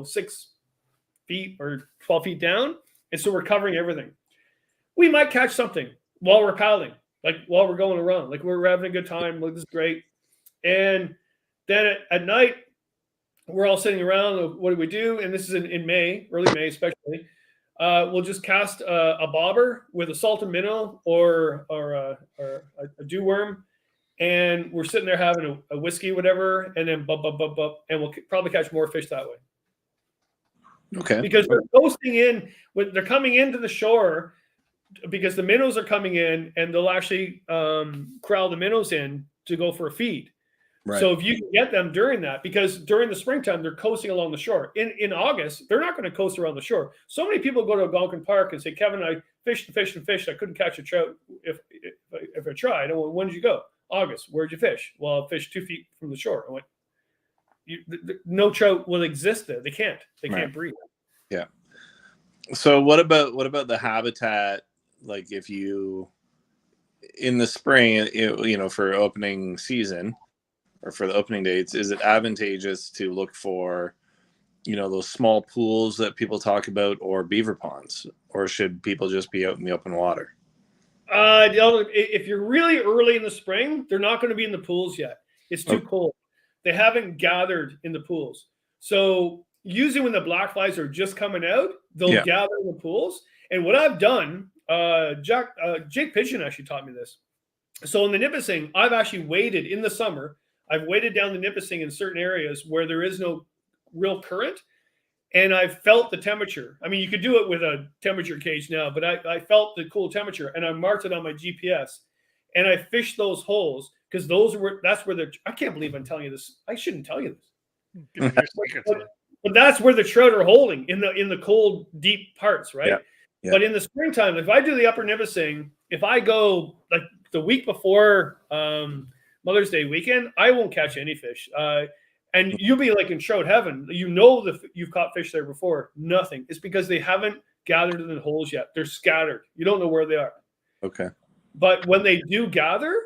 6 feet or 12 feet down, and so we're covering everything. We might catch something while we're paddling, like while we're going around, like we're having a good time. Like, this is great. And then at night, we're all sitting around. What do we do? And this is in May, early May especially. We'll just cast a bobber with a salted minnow or a dew worm, and we're sitting there having a whiskey, whatever, and then bub, and we'll probably catch more fish that way. Okay. Because they're coasting in, when they're coming into the shore, because the minnows are coming in, and they'll actually corral the minnows in to go for a feed. Right. So if you can get them during that, because during the springtime, they're coasting along the shore. In August, they're not going to coast around the shore. So many people go to Algonquin Park and say, Kevin, I fished and fished and fished. I couldn't catch a trout if I tried. Well, when did you go? August. Where'd you fish? Well, I fished 2 feet from the shore. I went, no trout will exist there. They can't. They can't breathe. Yeah. So what about the habitat? Like, if you in the spring, for opening season or for the opening dates, is it advantageous to look for, those small pools that people talk about, or beaver ponds, or should people just be out in the open water? If you're really early in the spring, they're not going to be in the pools yet. It's too cold. They haven't gathered in the pools. So usually when the black flies are just coming out, they'll gather in the pools. And what I've done, Jake Pigeon actually taught me this. So in the Nipissing, I've actually waded in the summer. I've waded down the Nipissing in certain areas where there is no real current, and I've felt the temperature. I mean, you could do it with a temperature gauge now, but I felt the cool temperature, and I marked it on my GPS, and I fished those holes because that's where I can't believe I'm telling you this. I shouldn't tell you this. But that's where the trout are holding in the cold, deep parts, right? Yeah. Yeah. But in the springtime, if I do the Upper Nipissing, if I go like the week before Mother's Day weekend, I won't catch any fish. And you'll be like in trout heaven. You've caught fish there before. Nothing. It's because they haven't gathered in the holes yet. They're scattered. You don't know where they are. Okay. But when they do gather,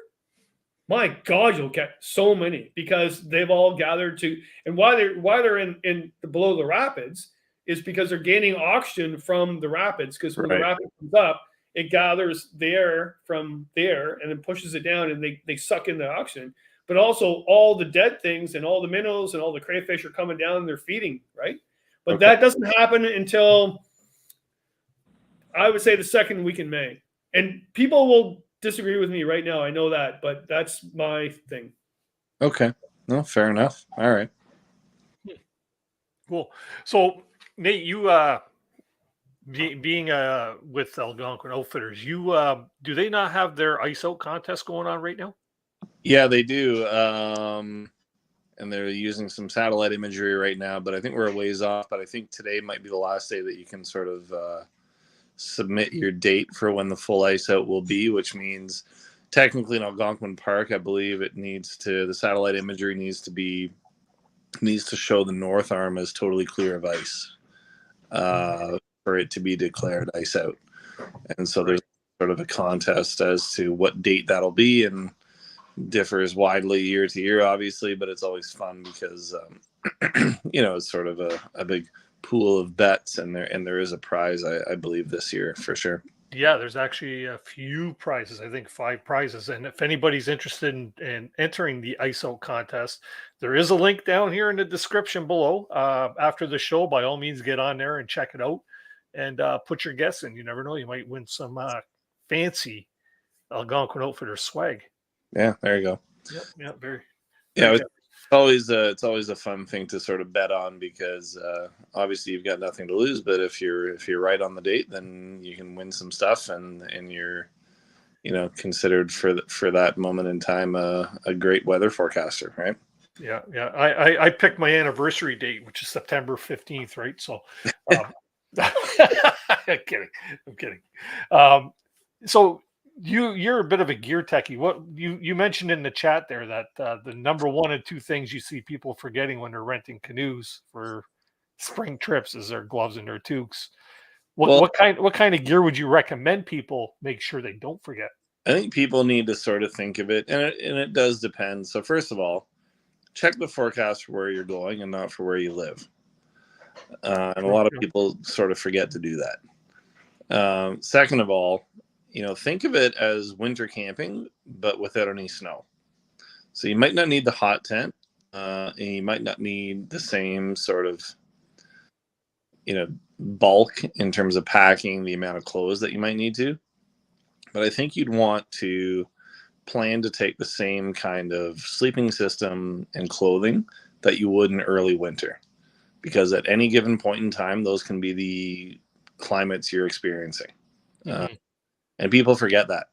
my God, you'll catch so many because they've all gathered to. And why they're in below the rapids is because they're gaining oxygen from the rapids. Because when the rapid comes up, it gathers the air from there and then pushes it down, and they suck in the oxygen. But also all the dead things and all the minnows and all the crayfish are coming down and they're feeding, right? But that doesn't happen until, I would say, the second week in May. And people will disagree with me right now. I know that, but that's my thing. Okay. No, fair enough. All right. Cool. So, Nate, you being with Algonquin Outfitters, do they not have their ice out contest going on right now? Yeah, they do. And they're using some satellite imagery right now, but I think we're a ways off. But I think today might be the last day that you can sort of submit your date for when the full ice out will be, which means technically in Algonquin Park, I believe the satellite imagery needs to show the north arm as totally clear of ice for it to be declared ice out. And so there's sort of a contest as to what date that'll be, and differs widely year to year, obviously, but it's always fun because it's sort of a big pool of bets, and there is a prize, I believe, this year for sure. Yeah, there's actually a few prizes. I think 5 prizes. And if anybody's interested in entering the ice out contest, there is a link down here in the description below. After the show, by all means, get on there and check it out and put your guess in. You never know, you might win some fancy Algonquin Outfitters swag. Yeah, there you go. Yeah, very. Yeah, it's always a fun thing to sort of bet on because obviously you've got nothing to lose. But if you're right on the date, then you can win some stuff, and you're considered for that moment in time a great weather forecaster, right? Yeah. I picked my anniversary date, which is September 15th, right? So, I'm kidding. So. You're a bit of a gear techie. What you mentioned in the chat there that the number 1 and 2 things you see people forgetting when they're renting canoes for spring trips is their gloves and their toques. What kind of gear would you recommend people make sure they don't forget? I think people need to sort of think of it, and it does depend. So first of all, check the forecast for where you're going and not for where you live. And a lot of people sort of forget to do that. Second of all, think of it as winter camping, but without any snow. So you might not need the hot tent, and you might not need the same sort of, bulk in terms of packing, the amount of clothes that you might need to. But I think you'd want to plan to take the same kind of sleeping system and clothing that you would in early winter. Because at any given point in time, those can be the climates you're experiencing. Mm-hmm. And people forget that.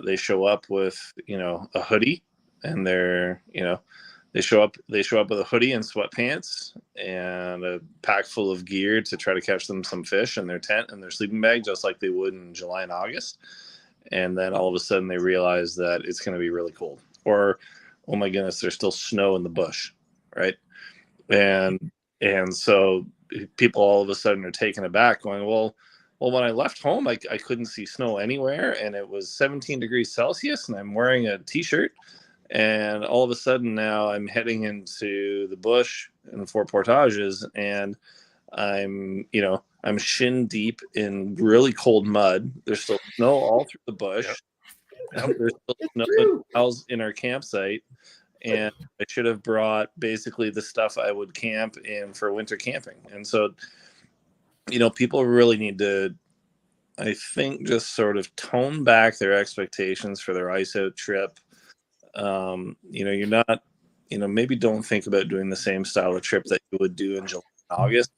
They show up with, a hoodie, and they show up with a hoodie and sweatpants and a pack full of gear to try to catch them some fish in their tent and their sleeping bag, just like they would in July and August. And then all of a sudden they realize that it's going to be really cold, or, oh my goodness, there's still snow in the bush, right? And so people all of a sudden are taken aback, going, well, when I left home, I couldn't see snow anywhere, and it was 17 degrees Celsius, and I'm wearing a t-shirt, and all of a sudden now I'm heading into the bush in Fort Portages, and I'm shin deep in really cold mud. There's still snow all through the bush. Yep. There's still snow in our campsite. And I should have brought basically the stuff I would camp in for winter camping. And so, people really need to, I think, just sort of tone back their expectations for their ice out trip. You're not, maybe don't think about doing the same style of trip that you would do in July and August.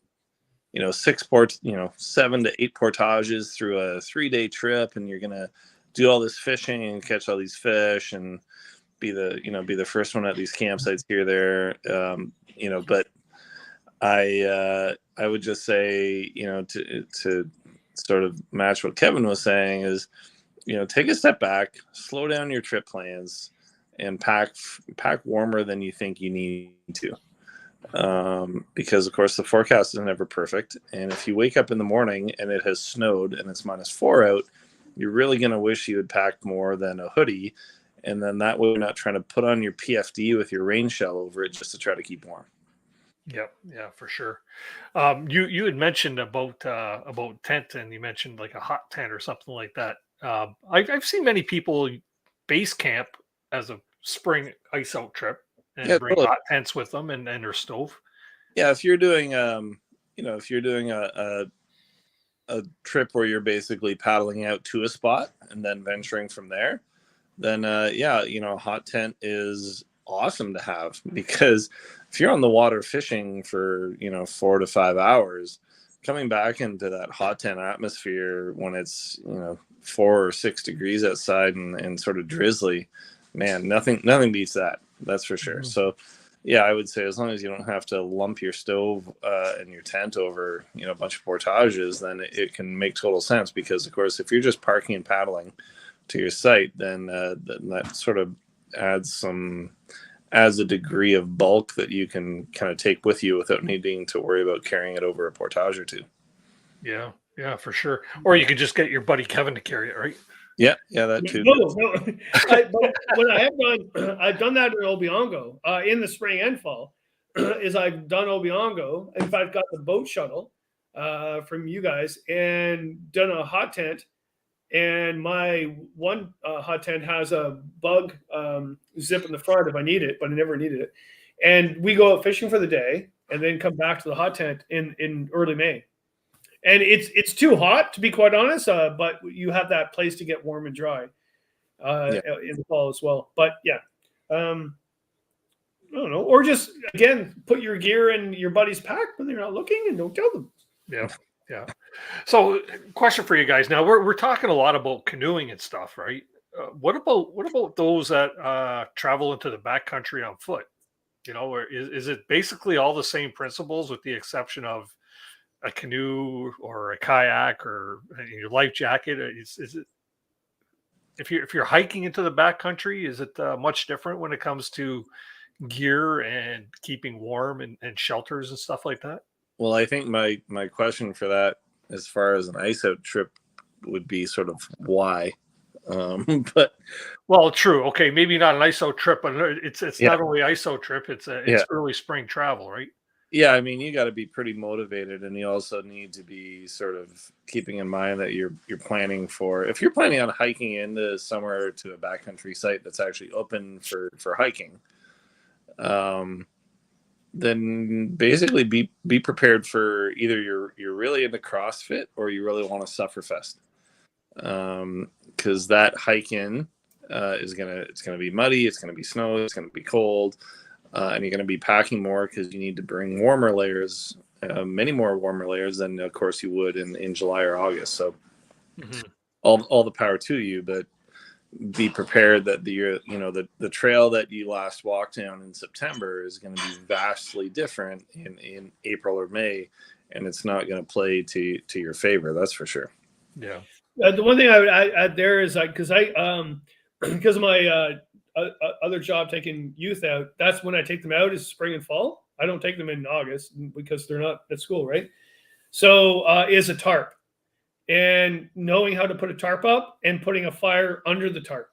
7 to 8 portages through a 3-day trip, and you're going to do all this fishing and catch all these fish and be the first one at these campsites here, there. But I would just say, to sort of match what Kevin was saying is, take a step back, slow down your trip plans, and pack warmer than you think you need to. Because of course the forecast is never perfect. And if you wake up in the morning and it has snowed and it's -4 out, you're really going to wish you had packed more than a hoodie. And then that way you're not trying to put on your PFD with your rain shell over it just to try to keep warm. Yep. Yeah, for sure. You had mentioned about tent, and you mentioned like a hot tent or something like that. I've seen many people base camp as a spring ice out trip and bring hot tents with them and their stove. Yeah, if you're doing a trip where you're basically paddling out to a spot and then venturing from there, then a hot tent is awesome to have, because if you're on the water fishing for 4 to 5 hours, coming back into that hot tent atmosphere when it's 4 or 6 degrees outside and sort of drizzly, man, nothing beats that. That's for sure. Mm-hmm. So yeah, I would say as long as you don't have to lump your stove and your tent over a bunch of portages, then it can make total sense. Because of course, if you're just parking and paddling to your site, then that sort of adds a degree of bulk that you can kind of take with you without needing to worry about carrying it over a portage or two. Yeah, for sure. Or you could just get your buddy Kevin to carry it, right? Yeah, that too. No. But what I've done that in Obiango in the spring and fall. Is I've done Obiango. In fact, got the boat shuttle from you guys and done a hot tent. And my one hot tent has a bug zip in the front if I need it, but I never needed it. And we go out fishing for the day and then come back to the hot tent in early May. And it's too hot, to be quite honest, but you have that place to get warm and dry in the fall as well. But yeah, I don't know. Or just, again, put your gear in your buddy's pack when they're not looking and don't tell them. Yeah. So, question for you guys. Now, we're talking a lot about canoeing and stuff, right? What about those that travel into the backcountry on foot? Or is it basically all the same principles with the exception of a canoe or a kayak or your life jacket? Is it, if you're hiking into the backcountry, is it much different when it comes to gear and keeping warm and shelters and stuff like that? Well, I think my question for that, as far as an ice out trip, would be sort of why. But well, true. Okay, maybe not an ISO trip, but it's Yeah. not only ISO trip. It's early spring travel, right? yeah, I mean, you got to be pretty motivated, and you also need to be sort of keeping in mind that you're planning for, if you're planning on hiking into somewhere to a backcountry site that's actually open for hiking, then basically be prepared for either you're really into CrossFit or you really want to suffer fest, because that hike in it's gonna be muddy, it's gonna be snow, it's gonna be cold. And you're going to be packing more because you need to bring warmer layers, many more warmer layers than, of course, you would in July or August. So, all the power to you, but be prepared that the trail that you last walked down in September is going to be vastly different in April or May, and it's not going to play to your favor. That's for sure. Yeah. The one thing I would add there is because of my other job taking youth out, that's when I take them out is spring and fall. I don't take them in August because they're not at school, right? So is a tarp, and knowing how to put a tarp up and putting a fire under the tarp.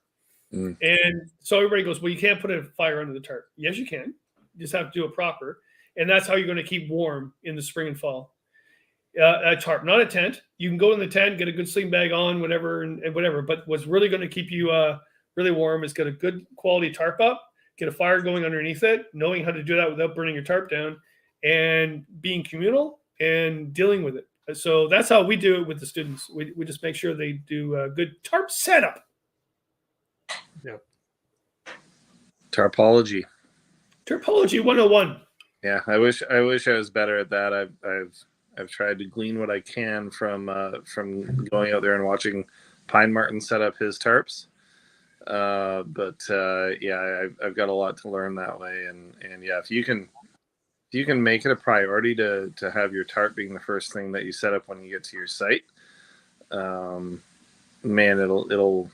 And so everybody goes, well, you can't put a fire under the tarp. Yes, you can. You just have to do it proper. And that's how you're going to keep warm in the spring and fall. A tarp, not a tent. You can go in the tent, get a good sleeping bag on, whatever, and whatever. But what's really going to keep you really warm is get a good quality tarp up, get a fire going underneath it, knowing how to do that without burning your tarp down, and being communal and dealing with it. So that's how we do it with the students. We just make sure they do a good tarp setup. Yeah. Tarpology 101. Yeah, I wish I was better at that. I've tried to glean what I can from going out there and watching Pine Martin set up his tarps. But I've got a lot to learn that way, and yeah, if you can make it a priority to have your tarp being the first thing that you set up when you get to your site, man, it'll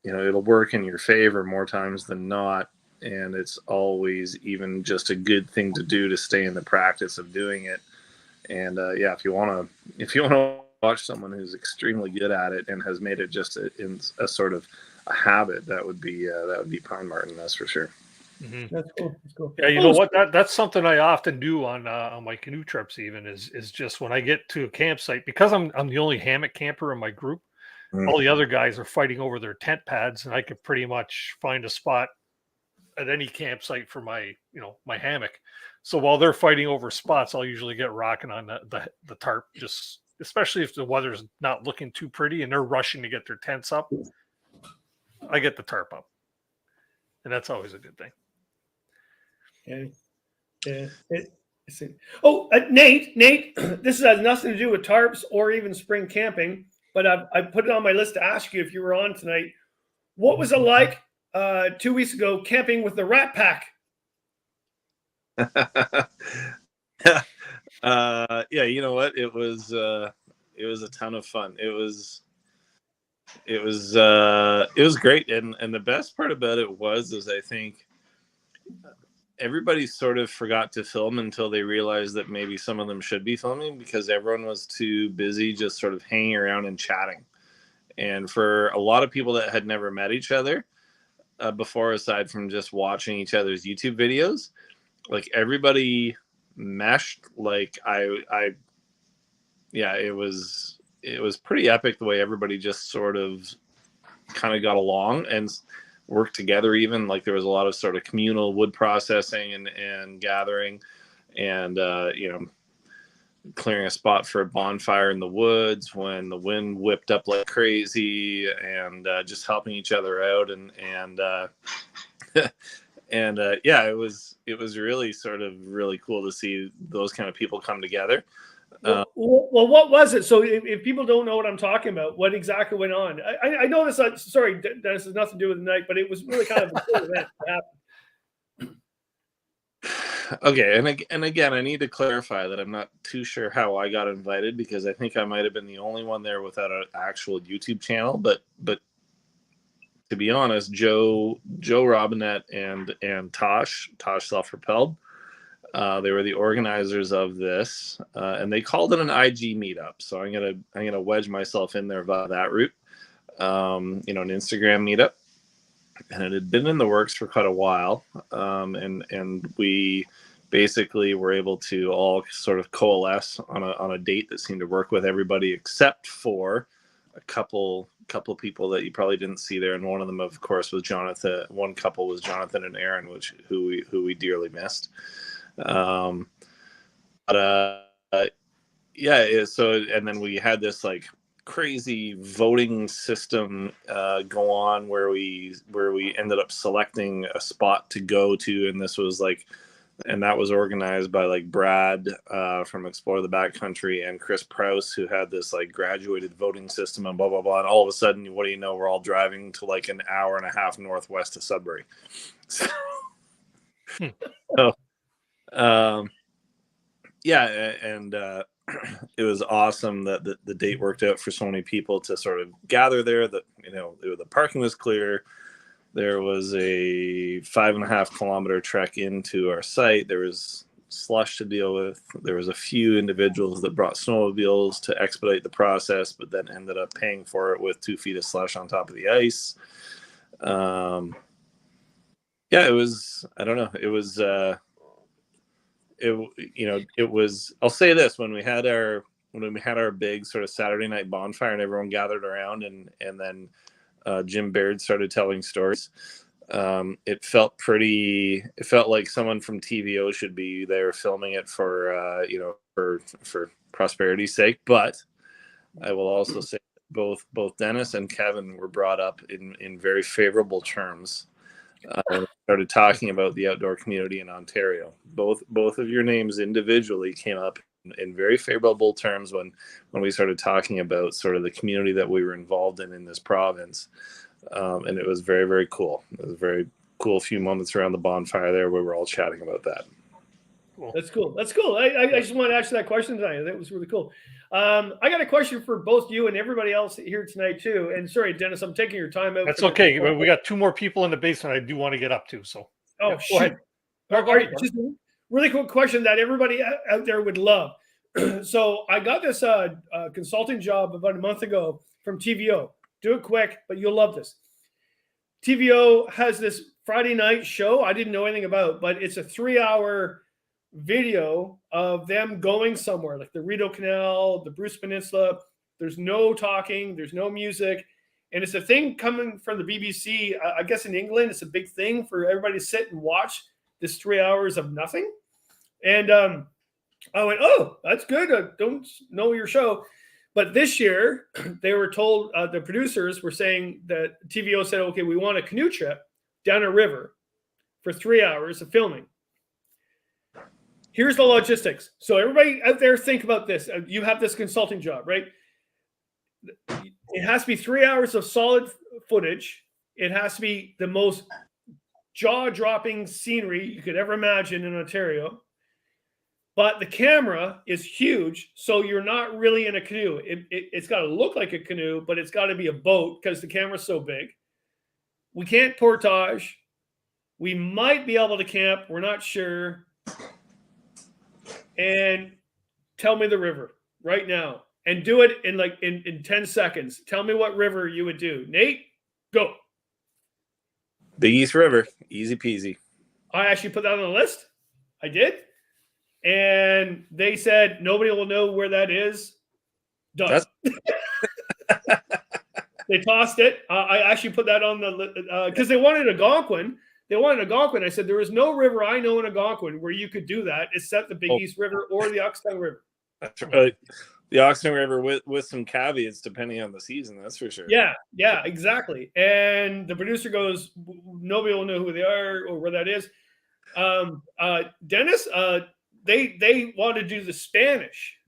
work in your favor more times than not, and it's always even just a good thing to do to stay in the practice of doing it. And if you want to watch someone who's extremely good at it and has made it just a sort of a habit, that would be Pine Martin, that's for sure. That's cool. That's cool. Yeah, you know what? That's something I often do on my canoe trips. Even is just when I get to a campsite, because I'm the only hammock camper in my group. All the other guys are fighting over their tent pads, and I could pretty much find a spot at any campsite for my hammock. So while they're fighting over spots, I'll usually get rocking on the tarp, just especially if the weather's not looking too pretty and they're rushing to get their tents up. I get the tarp up, and that's always a good thing. Yeah. Nate, this has nothing to do with tarps or even spring camping, but I put it on my list to ask you if you were on tonight. What was it like 2 weeks ago camping with the Rat Pack? Yeah, you know what? It was a ton of fun. It was great, and the best part about it is I think everybody sort of forgot to film until they realized that maybe some of them should be filming, because everyone was too busy just sort of hanging around and chatting. And for a lot of people that had never met each other before, aside from just watching each other's YouTube videos, like everybody meshed. Like it was pretty epic the way everybody just sort of kind of got along and worked together. Even like there was a lot of sort of communal wood processing and gathering, and clearing a spot for a bonfire in the woods when the wind whipped up like crazy, and just helping each other out, and it was really sort of really cool to see those kind of people come together. Well, what was it? So if people don't know what I'm talking about, what exactly went on? I know this. Sorry, Dennis, has nothing to do with the night, but it was really kind of a cool event to happen. Okay, and again, I need to clarify that I'm not too sure how I got invited, because I think I might have been the only one there without an actual YouTube channel. But to be honest, Joe Robinette and Tosh Self-Propelled, they were the organizers of this, and they called it an IG meetup. So I'm gonna wedge myself in there via that route. an Instagram meetup, and it had been in the works for quite a while. And we basically were able to all sort of coalesce on a date that seemed to work with everybody except for a couple people that you probably didn't see there, and one of them, of course, was Jonathan. One couple was Jonathan and Aaron, who we dearly missed. So and then we had this like crazy voting system go on where we ended up selecting a spot to go to, and this was like. And that was organized by like Brad from Explore the Backcountry and Chris Prouse, who had this like graduated voting system and blah, blah, blah. And all of a sudden, what do you know? We're all driving to like an hour and a half northwest of Sudbury. So, it was awesome that the date worked out for so many people to sort of gather there. That the parking was clear. There was a 5.5 kilometer trek into our site. There was slush to deal with. There was a few individuals that brought snowmobiles to expedite the process, but then ended up paying for it with 2 feet of slush on top of the ice. It was. I don't know. It was. It was. I'll say this: when we had our big sort of Saturday night bonfire and everyone gathered around, and then. Jim Baird started telling stories. It felt like someone from TVO should be there filming it for prosperity's sake. But I will also say both Dennis and Kevin were brought up in very favorable terms. Started talking about the outdoor community in Ontario. Both of your names individually came up in very favorable terms when we started talking about sort of the community that we were involved in this province. And it was very, very cool. It was a very cool few moments around the bonfire there where we're all chatting about that. Cool. That's cool. I just want to ask that question tonight. That was really cool. I got a question for both you and everybody else here tonight too. And sorry, Dennis, I'm taking your time out. That's okay. We got 2 more people in the basement I do want to get up to. So go ahead. Just a really quick question that everybody out there would love. So I got this consulting job about a month ago from TVO. Do it quick, but you'll love this. TVO has this Friday night show I didn't know anything about, but it's a 3-hour video of them going somewhere like the Rideau Canal, the Bruce Peninsula. There's no talking, there's no music. And it's a thing coming from the BBC. I guess in England, it's a big thing for everybody to sit and watch this 3 hours of nothing. And I went, oh, that's good. I don't know your show. But this year, they were told, the producers were saying that TVO said, okay, we want a canoe trip down a river for 3 hours of filming. Here's the logistics. So everybody out there, think about this. You have this consulting job, right? It has to be 3 hours of solid footage. It has to be the most jaw-dropping scenery you could ever imagine in Ontario. But the camera is huge, so you're not really in a canoe. It's got to look like a canoe, but it's got to be a boat because the camera's so big. We can't portage. We might be able to camp. We're not sure. And tell me the river right now. And do it in 10 seconds. Tell me what river you would do. Nate, go. Big East River. Easy peasy. I actually put that on the list. I did. And they said nobody will know where that is. Done. They tossed it. I actually put that on the because they wanted Algonquin. I said there is no river I know in Algonquin where you could do that except the Big East River or the Oxtown River. That's right. The Oxtown River with some caveats depending on the season. That's for sure. Yeah, exactly. And the producer goes, nobody will know who they are or where that is. Dennis, they want to do the Spanish.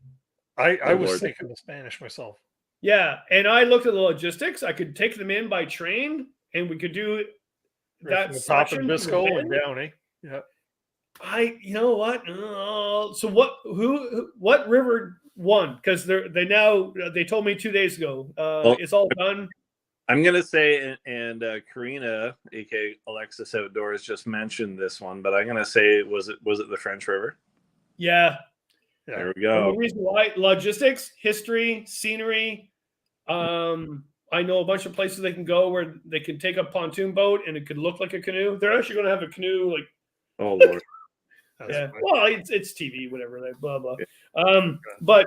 I was thinking the Spanish myself. Yeah, and I looked at the logistics. I could take them in by train, and we could do that from the top of Bisco and down, eh? Yeah. You know what? So what river won? Because they told me 2 days ago. It's all done. I'm gonna say, and Karina, aka Alexis Outdoors, just mentioned this one, but I'm gonna say, was it the French River? Yeah. There we go. And the reason why: logistics, history, scenery. I know a bunch of places they can go where they can take a pontoon boat and it could look like a canoe. They're actually going to have a canoe, like, Oh Lord. yeah. Well, it's TV, whatever, like blah blah. But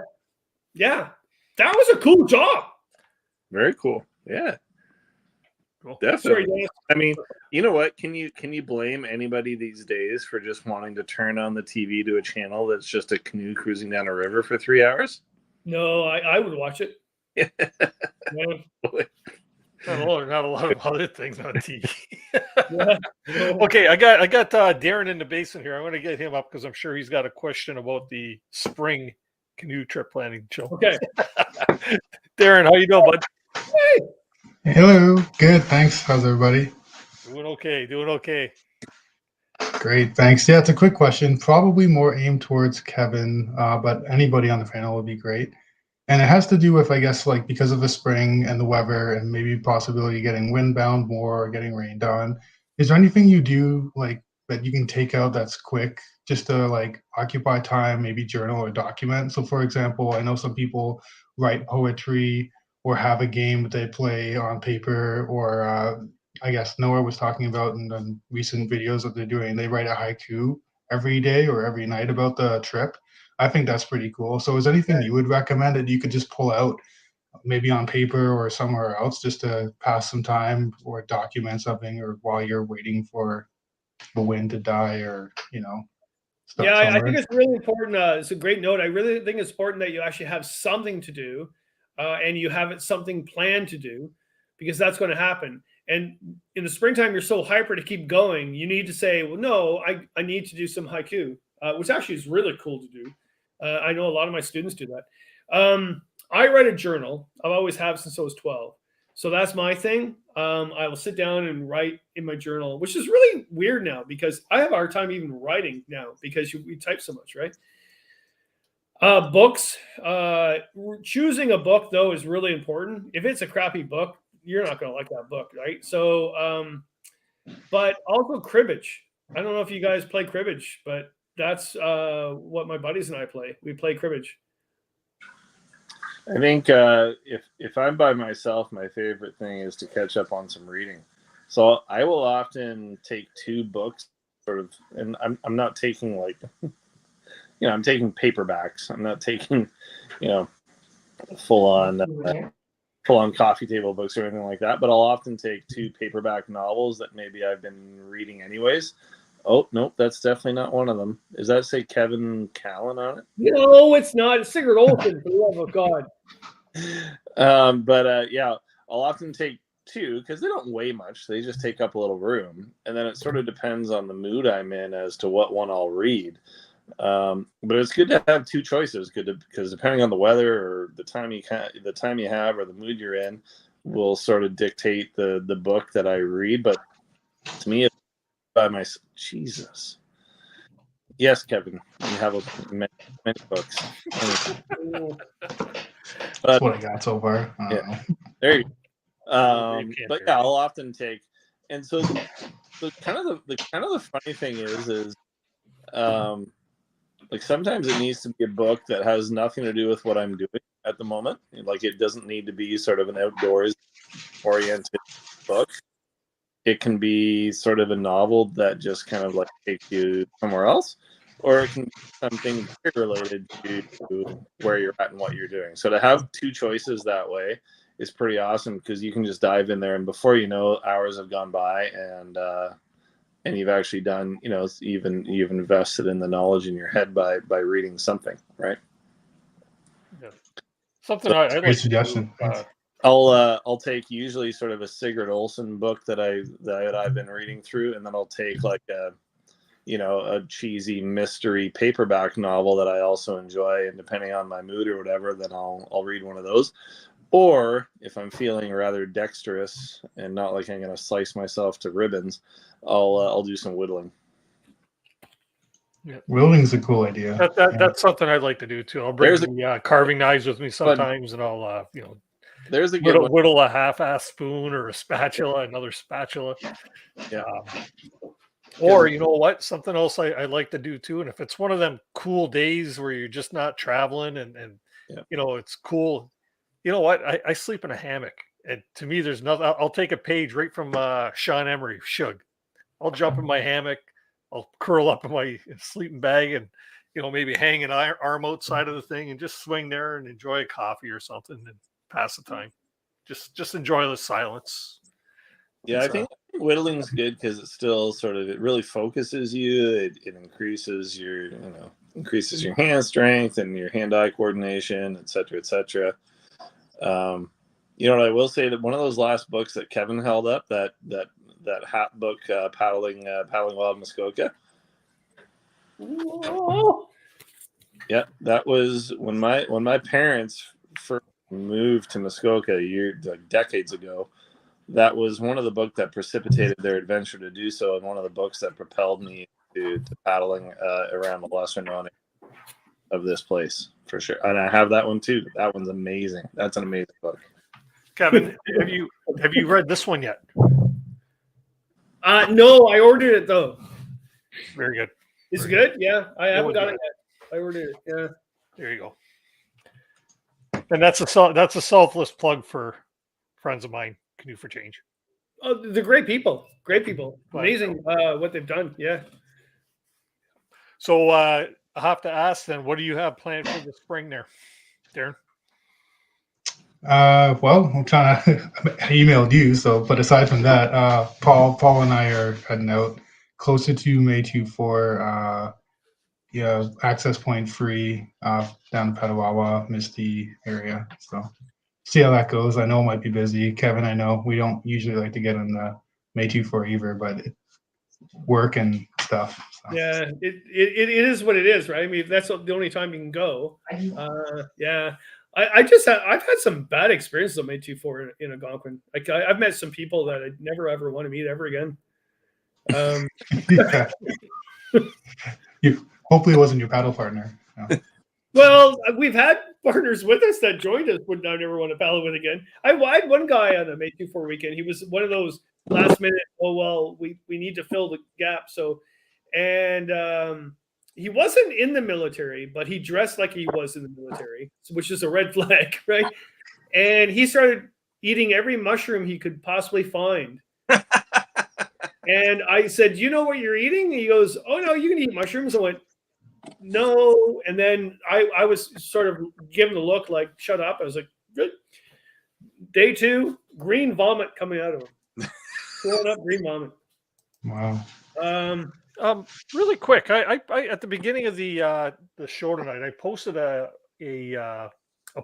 yeah, that was a cool job. Very cool. Yeah. Cool. Definitely. Sorry, I mean, you know what? Can you blame anybody these days for just wanting to turn on the TV to a channel that's just a canoe cruising down a river for 3 hours? No, I would watch it. Yeah. Not a lot of other things on TV. Yeah. Okay, I got Darren in the basement here. I'm going to get him up because I'm sure he's got a question about the spring canoe trip planning show. Okay. Darren, how you doing, bud? Hey. Hello. Good. Thanks. How's everybody? Doing okay. Great. Thanks. Yeah, it's a quick question. Probably more aimed towards Kevin, but anybody on the panel would be great. And it has to do with, I guess, like because of the spring and the weather and maybe possibility of getting windbound more or getting rained on. Is there anything you do like that you can take out that's quick just to like occupy time, maybe journal or document? So for example, I know some people write poetry or have a game that they play on paper, or I guess Noah was talking about in the recent videos that they're doing, they write a haiku every day or every night about the trip. I think that's pretty cool. So is anything you would recommend that you could just pull out maybe on paper or somewhere else just to pass some time or document something, or while you're waiting for the wind to die, or, stuff Yeah, I somewhere? think it's really important. It's a great note. I really think it's important that you actually have something to do, and you have something planned to do, because that's going to happen. And in the springtime, you're so hyper to keep going. You need to say, well, no, I need to do some haiku, which actually is really cool to do. I know a lot of my students do that. I write a journal. I've always have since I was 12. So that's my thing. I will sit down and write in my journal, which is really weird now because I have a hard time even writing now because we type so much, right? Books. Choosing a book, though, is really important. If it's a crappy book, you're not going to like that book, right? So, but also cribbage. I don't know if you guys play cribbage, but that's what my buddies and I play. We play cribbage. I think if I'm by myself, my favorite thing is to catch up on some reading. So I will often take two books, sort of, and I'm not taking like, I'm taking paperbacks. I'm not taking, full on coffee table books or anything like that. But I'll often take two paperback novels that maybe I've been reading anyways. Oh, nope, that's definitely not one of them. Does that say Kevin Callan on it? No, it's not. It's Sigurd Olsen, for the love of God. Yeah, I'll often take two because they don't weigh much. They just take up a little room. And then it sort of depends on the mood I'm in as to what one I'll read. But it's good to have two choices, because depending on the weather or the time you have or the mood you're in will sort of dictate the book that I read. But to me, by my Jesus, yes, Kevin, you have many books. That's what I got so far. Yeah, there you go. But yeah, I'll often take, and so the kind of the funny thing is like sometimes it needs to be a book that has nothing to do with what I'm doing at the moment. Like it doesn't need to be sort of an outdoors oriented book. It can be sort of a novel that just kind of like takes you somewhere else, or it can be something related to where you're at and what you're doing. So to have two choices that way is pretty awesome, because you can just dive in there, and before you know, hours have gone by, and you've actually done, you've invested in the knowledge in your head by reading something, right? Yeah. Something I like. Great suggestion. I'll take usually sort of a Sigurd Olsen book that I've been reading through, and then I'll take like a cheesy mystery paperback novel that I also enjoy, and depending on my mood or whatever, then I'll read one of those. Or if I'm feeling rather dexterous and not like I'm going to slice myself to ribbons, I'll do some whittling. Yeah. Whittling's a cool idea. That's something I'd like to do too. I'll bring the carving knives with me sometimes, and I'll there's a good whittle a half-ass spoon or a spatula, another spatula. Yeah. Or you know what? Something else I like to do too. And if it's one of them cool days where you're just not traveling and it's cool, you know what? I sleep in a hammock And to me, there's nothing. I'll take a page right from Sean Emery, Shug. I'll jump in my hammock. I'll curl up in my sleeping bag and, maybe hang an arm outside of the thing and just swing there and enjoy a coffee or something and pass the time. Just enjoy the silence. Yeah, I think whittling's good because it still it really focuses you. It increases your, increases your hand strength and your hand-eye coordination, et cetera, et cetera. What I will say, that one of those last books that Kevin held up, that hat book, paddling wild Muskoka. Whoa. Yeah, that was when my parents first moved to Muskoka decades ago. That was one of the books that precipitated their adventure to do so, and one of the books that propelled me to paddling around the western end of this place, for sure. And I have that one too. That one's amazing. That's an amazing book. Kevin, have you read this one yet? No, I ordered it though. Very good. Is it good? Yeah, I haven't got it yet. I ordered it. Yeah. There you go. And that's a selfless plug for friends of mine, Canoe for Change. Oh, they're great people. Great people. Amazing what they've done. Yeah. So I have to ask then, what do you have planned for the spring there, Darren? Well, I'm trying to I emailed you, but aside from that, Paul and I are heading out closer to May 24. Access point free down to Petawawa, Misty area. So see how that goes. I know it might be busy. Kevin, I know we don't usually like to get on the May 24 either, but work and stuff. So. Yeah, it is what it is, right? I mean, that's the only time you can go. Yeah. I've had some bad experiences on May 24 in Algonquin. Like I've met some people that I never ever want to meet ever again. Hopefully it wasn't your paddle partner. No. Well, we've had partners with us that joined us, would I never want to paddle with again. I had one guy on the May 24 weekend. He was one of those last minute, we need to fill the gap. So, and he wasn't in the military, but he dressed like he was in the military, which is a red flag, right? And he started eating every mushroom he could possibly find. And I said, "You know what you're eating?" And he goes, "Oh no, you can eat mushrooms." I went, "No." And then I was sort of given the look like, "Shut up." I was like, "Good." Day 2, green vomit coming out of him. Throwing up green vomit. Wow. Really quick, I at the beginning of the show tonight, I posted a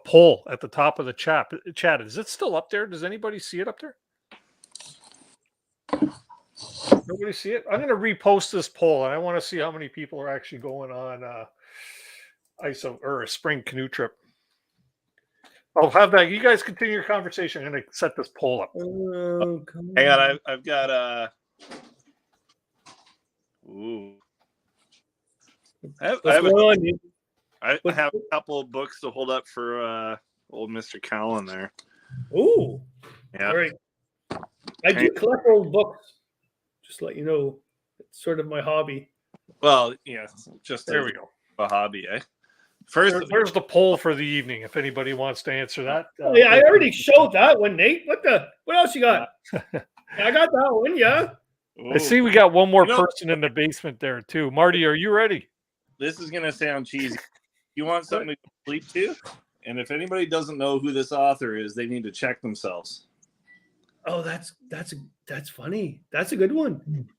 poll at the top of the chat. Is it still up there? Does anybody see it up there? Nobody see it? I'm going to repost this poll, and I want to see how many people are actually going on ISO or a spring canoe trip. I'll have that. You guys continue your conversation. I'm going to set this poll up. Hang on, I've got ooh. I have a couple of books to hold up for old Mr. Callan there. Ooh. Yeah. All right. I do collect old books. Just to let you know, it's sort of my hobby. Well, yeah, just there we go. A hobby, eh? There's the poll for the evening. If anybody wants to answer that. Yeah, I already showed that one, Nate. What else you got? I got that one. Yeah. Ooh. I see we got one more person in the basement there too. Marty, are you ready? This is gonna sound cheesy. You want something to sleep to? And if anybody doesn't know who this author is, they need to check themselves. Oh, that's funny. That's a good one.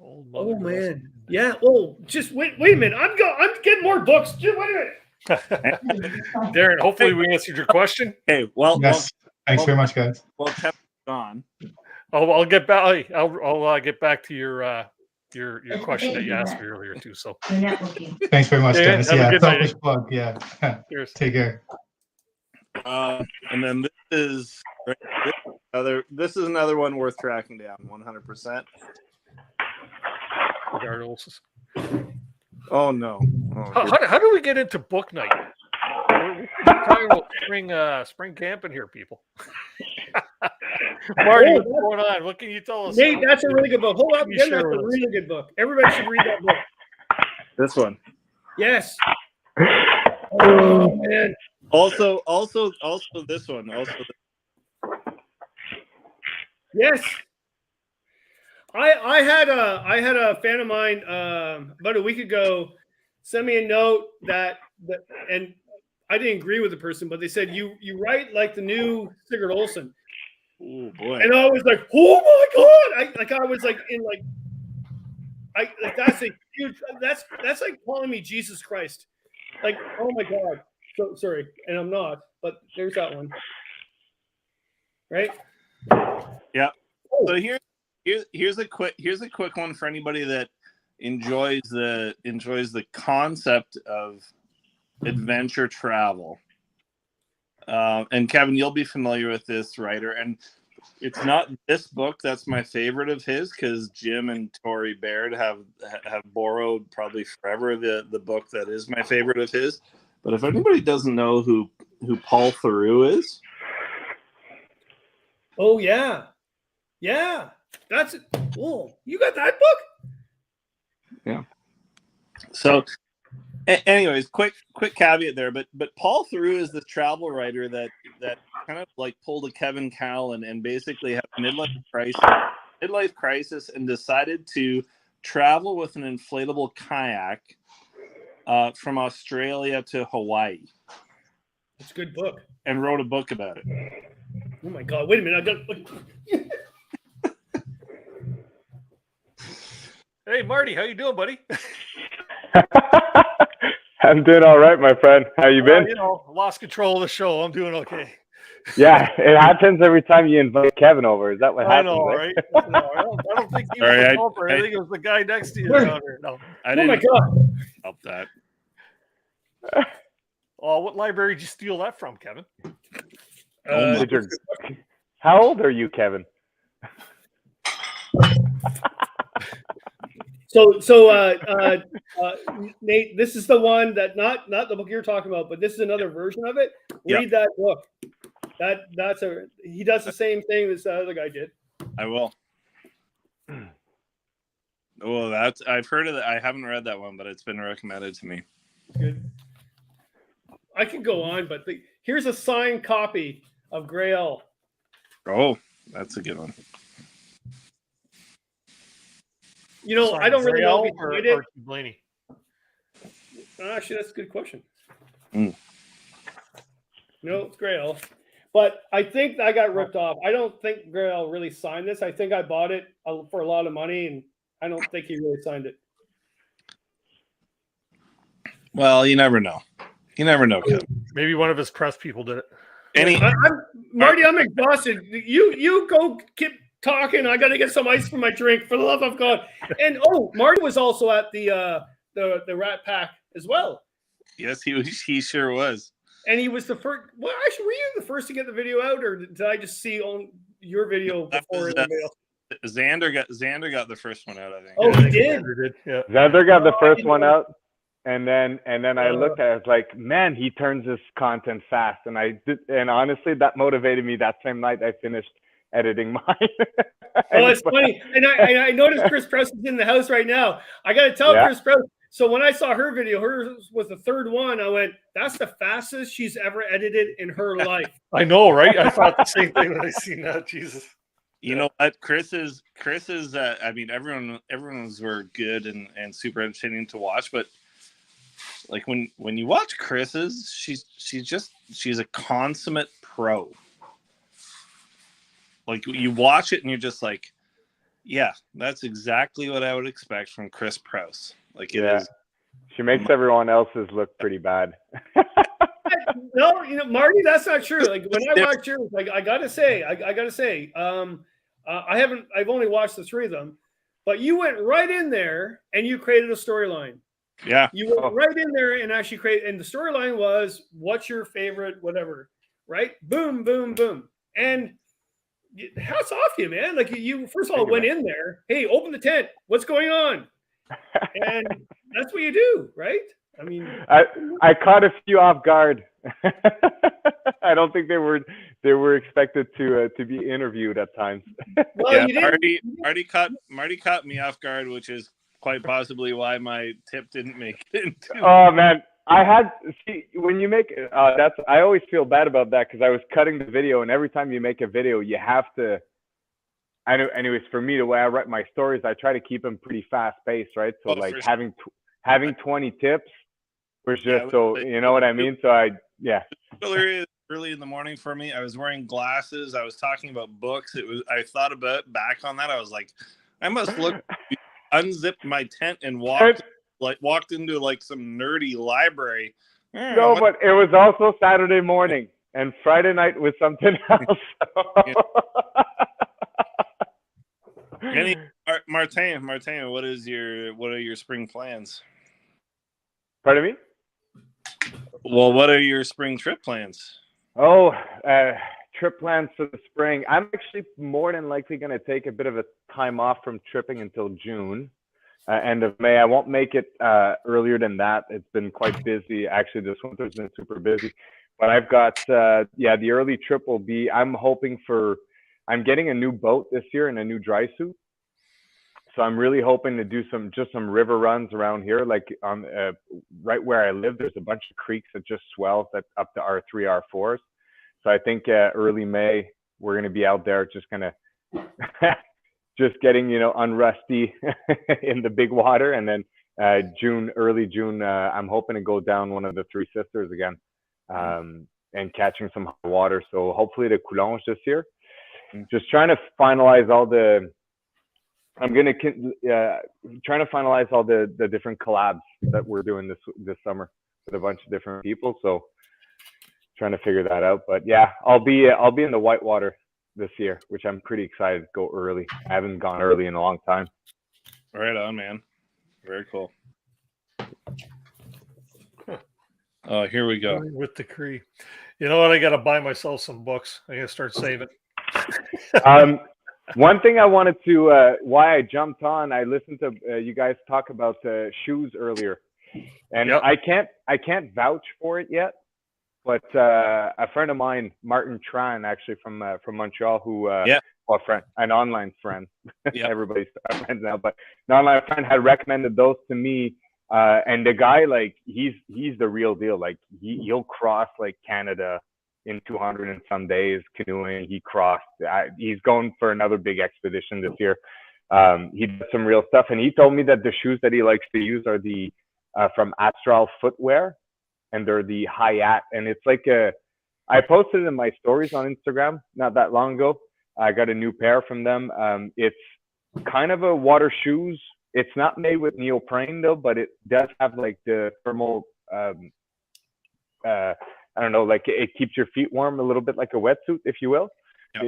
Oh man, yeah. Oh, just wait a minute. I'm getting more books. Just wait a minute. Darren, hopefully we answered your question. Hey, well, yes. Thanks very much, guys. Well, Kevin's gone. I'll get back. I'll get back to your question that you asked me earlier too. So thanks very much, Dennis. Yeah, selfish plug. Yeah. Take care. And then this is another one worth tracking down. 100%. Regardless. Oh no! How do we get into book night? We're talking about spring camping here, people. Marty, what's going on? What can you tell us? Nate, that's a really good book. Hold up, that's a really good book. Everybody should read that book. This one. Yes. Oh man, Also this one. Yes. I had a fan of mine about a week ago send me a note that and I didn't agree with the person, but they said you write like the new Sigurd Olsen. Oh boy! And I was like, oh my god! I was like in like that's a huge that's like calling me Jesus Christ. Like, oh my god. So sorry, and I'm not, but there's that one. Right? Yeah. So here's a quick one for anybody that enjoys the concept of adventure travel. And Kevin, you'll be familiar with this writer, and it's not this book that's my favorite of his, because Jim and Tori Baird have borrowed probably forever the book that is my favorite of his. But if anybody doesn't know who Paul Theroux is, oh yeah, that's it. Oh, you got that book? Yeah. So, anyways, quick caveat there, but Paul Theroux is the travel writer that kind of like pulled a Kevin Callan and basically had a midlife crisis and decided to travel with an inflatable kayak from Australia to Hawaii. It's a good book. And wrote a book about it. Oh my god! Wait a minute, I got. Hey, Marty, how you doing, buddy? I'm doing all right, my friend. How you been? Lost control of the show. I'm doing okay. Yeah, it happens every time you invite Kevin over. Is that what happens? I know, right? No, I don't think he was the culprit. I think it was the guy next to you down there. No, I didn't. Oh my god! Help that. Oh, what library did you steal that from, Kevin? How old are you, Kevin? So, Nate, this is the one that not the book you're talking about, but this is another version of it. Read that book. He does the same thing this other guy did. I will. Oh, I've heard of that. I haven't read that one, but it's been recommended to me. Good. I can go on, but here's a signed copy of Grail. Oh, that's a good one. You know, I don't really know if he did it. Blaney. Actually, that's a good question. Mm. No, it's Grail. But I think I got ripped off. I don't think Grail really signed this. I think I bought it for a lot of money, and I don't think he really signed it. Well, you never know. You never know, Kevin. Maybe one of his press people did it. Marty, I'm exhausted. You go keep talking. I got to get some ice for my drink, for the love of God. And Marty was also at the Rat Pack as well. Yes, he sure was. And he was the first. Well, actually, were you the first to get the video out, or did I just see on your video before the mail? Xander got the first one out, I think. Oh, he did. Yeah. Xander got the first one out, and then I looked at it, I was like, man, he turns his content fast, and honestly, that motivated me. That same night, I finished editing mine. It's funny, and I noticed Chris Press is in the house right now. I got to tell Chris Press. So when I saw her video, hers was the third one. I went, "That's the fastest she's ever edited in her life." I know, right? I thought the same thing when I seen that. Jesus. You know what? Chris is. I mean, everyone's were good and super entertaining to watch, but like when you watch Chris's, she's a consummate pro. Like you watch it and you're just like, yeah, that's exactly what I would expect from Chris Prouse. Like it is. She makes everyone else's look pretty bad. No, Marty, that's not true. Like when I watch yours, like I gotta say, I've only watched the three of them, but you went right in there and you created a storyline. Yeah. You went right in there and actually created, and the storyline was, what's your favorite, whatever, right? Boom, boom, boom. And hats off to you, man. Like you first of all went in there, hey, open the tent. What's going on? And that's what you do, right? I mean, I caught a few off guard. I don't think they were expected to be interviewed at times. Well, Marty caught me off guard, which is quite possibly why my tip didn't make it into. Oh man, I had when you make I always feel bad about that because I was cutting the video, and every time you make a video, you have to. I know. Anyways, for me, the way I write my stories, I try to keep them pretty fast paced, right? So having 20 tips was just you know what I mean. So early in the morning for me. I was wearing glasses. I was talking about books. I thought about back on that. I was like, I must look. Unzipped my tent and walked into like some nerdy library. No, but it was also Saturday morning, and Friday night was something else. Martin, what are your spring plans? Pardon me? Well, what are your spring trip plans? Oh, trip plans for the spring. I'm actually more than likely going to take a bit of a time off from tripping until June, end of May. I won't make it earlier than that. It's been quite busy. Actually, this winter's been super busy. But I've got, the early trip will be, I'm getting a new boat this year and a new dry suit. So I'm really hoping to do some river runs around here, like on right where I live. There's a bunch of creeks that just swell up to R3, R4s. So I think early May we're going to be out there, just kind of just getting unrusty in the big water, and then early June, I'm hoping to go down one of the Three Sisters again, and catching some hot water. So hopefully the Coulonge this year. Just trying to finalize all the. I'm gonna trying to finalize all the different collabs that we're doing this summer with a bunch of different people. So trying to figure that out. But yeah, I'll be in the whitewater this year, which I'm pretty excited to go early. I haven't gone early in a long time. Right on, man. Very cool. Oh, here we go. With the Cree. You know what? I got to buy myself some books. I got to start saving. One thing I wanted to, why I jumped on, I listened to you guys talk about shoes earlier, and I can't vouch for it yet, but a friend of mine, Martin Tran, actually from Montreal, who well, friend, an online friend, everybody's friends now, but an online friend had recommended those to me, and the guy, like, he's the real deal. Like he'll cross like Canada in 200 and some days canoeing. He crossed. He's going for another big expedition this year. He did some real stuff, and he told me that the shoes that he likes to use are the from Astral Footwear, and they're the Hayat. And it's like I posted in my stories on Instagram not that long ago. I got a new pair from them. It's kind of a water shoes. It's not made with neoprene though, but it does have like the thermal. I don't know, like it keeps your feet warm a little bit, like a wetsuit, if you will,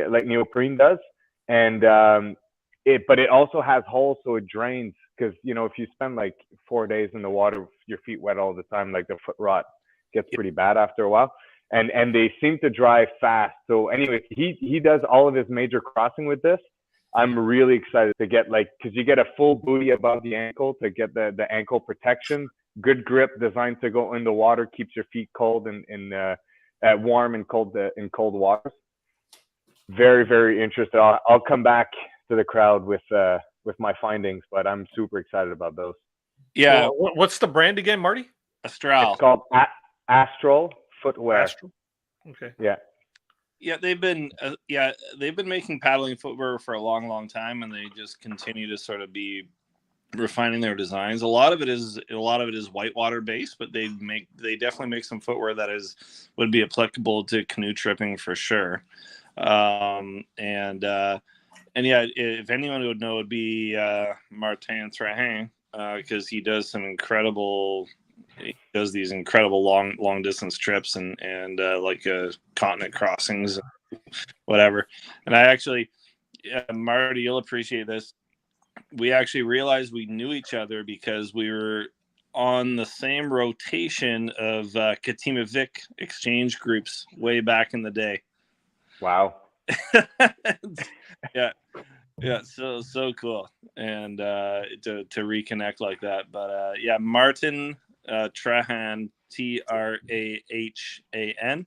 like neoprene does. And but it also has holes so it drains, because if you spend like 4 days in the water, your feet wet all the time, like the foot rot gets pretty bad after a while. And they seem to dry fast. So anyway, he does all of his major crossing with this. I'm really excited to get, like, because you get a full booty above the ankle to get the ankle protection. Good grip, designed to go in the water, keeps your feet cold and warm in cold waters. Very, very interested. I'll come back to the crowd with my findings, but I'm super excited about those. Yeah. What's the brand again, Marty? Astral. It's called Astral Footwear. Astral. Okay. Yeah. Yeah, they've been making paddling footwear for a long, long time, and they just continue to sort of be refining their designs. A lot of it is whitewater based, but they definitely make some footwear that would be applicable to canoe tripping for sure. And yeah, if anyone would know, it'd be Martin Trahan, because he does these incredible long distance trips and like continent crossings, whatever. And I actually, Marty, you'll appreciate this. We actually realized we knew each other because we were on the same rotation of Katima Vic exchange groups way back in the day. Wow. Yeah, so cool, and to reconnect like that. But yeah, Martin Trahan, Trahan.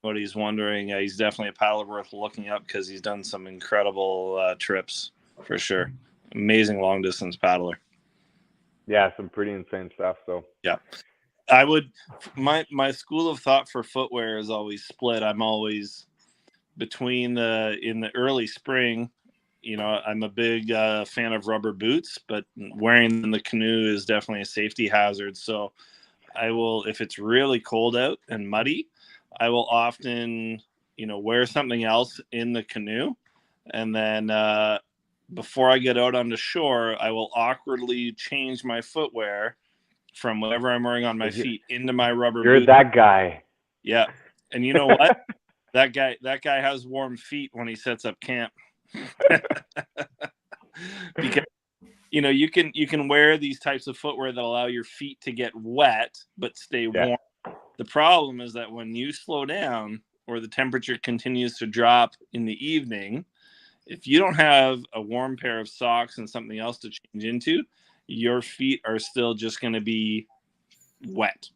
What he's wondering, he's definitely a paddler worth looking up because he's done some incredible trips for sure. Amazing long distance paddler. Yeah, some pretty insane stuff. So yeah. I would. My school of thought for footwear is always split. I'm always between in the early spring. You know, I'm a big fan of rubber boots, but wearing them in the canoe is definitely a safety hazard. So I will, if it's really cold out and muddy, I will often, wear something else in the canoe. And then before I get out on the shore, I will awkwardly change my footwear from whatever I'm wearing on my feet into my rubber You're boot. that guy. Yeah. And you know what? that guy has warm feet when he sets up camp. Because you can wear these types of footwear that allow your feet to get wet but stay warm. The problem is that when you slow down or the temperature continues to drop in the evening, if you don't have a warm pair of socks and something else to change into, your feet are still just going to be wet.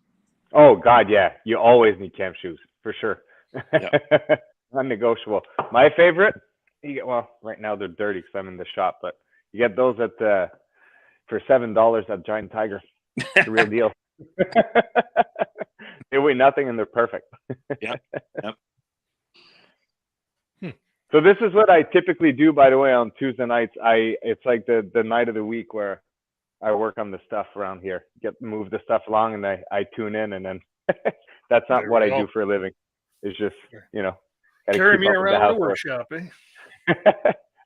Oh God, yeah. You always need camp shoes for sure. Yep. Non-negotiable. My favorite. Right now they're dirty because I'm in the shop, but you get those for $7 at Giant Tiger. It's the real deal. They weigh nothing and they're perfect. Yep. So this is what I typically do, by the way, on Tuesday nights. It's like the night of the week where I work on the stuff around here, move the stuff along, and I tune in, and then that's not what I do for a living. It's just carry me around the workshop.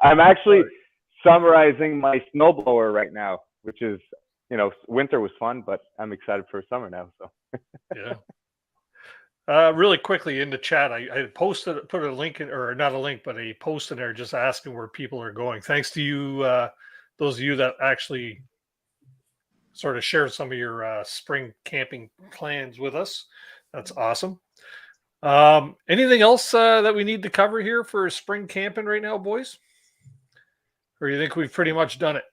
I'm actually summarizing my snowblower right now, which is winter was fun, but I'm excited for summer now. So yeah. Really quickly in the chat, I put a link in, or not a link, but a post in there just asking where people are going. Thanks to you, those of you that actually sort of shared some of your spring camping plans with us. That's awesome. Anything else that we need to cover here for spring camping right now, boys? Or you think we've pretty much done it?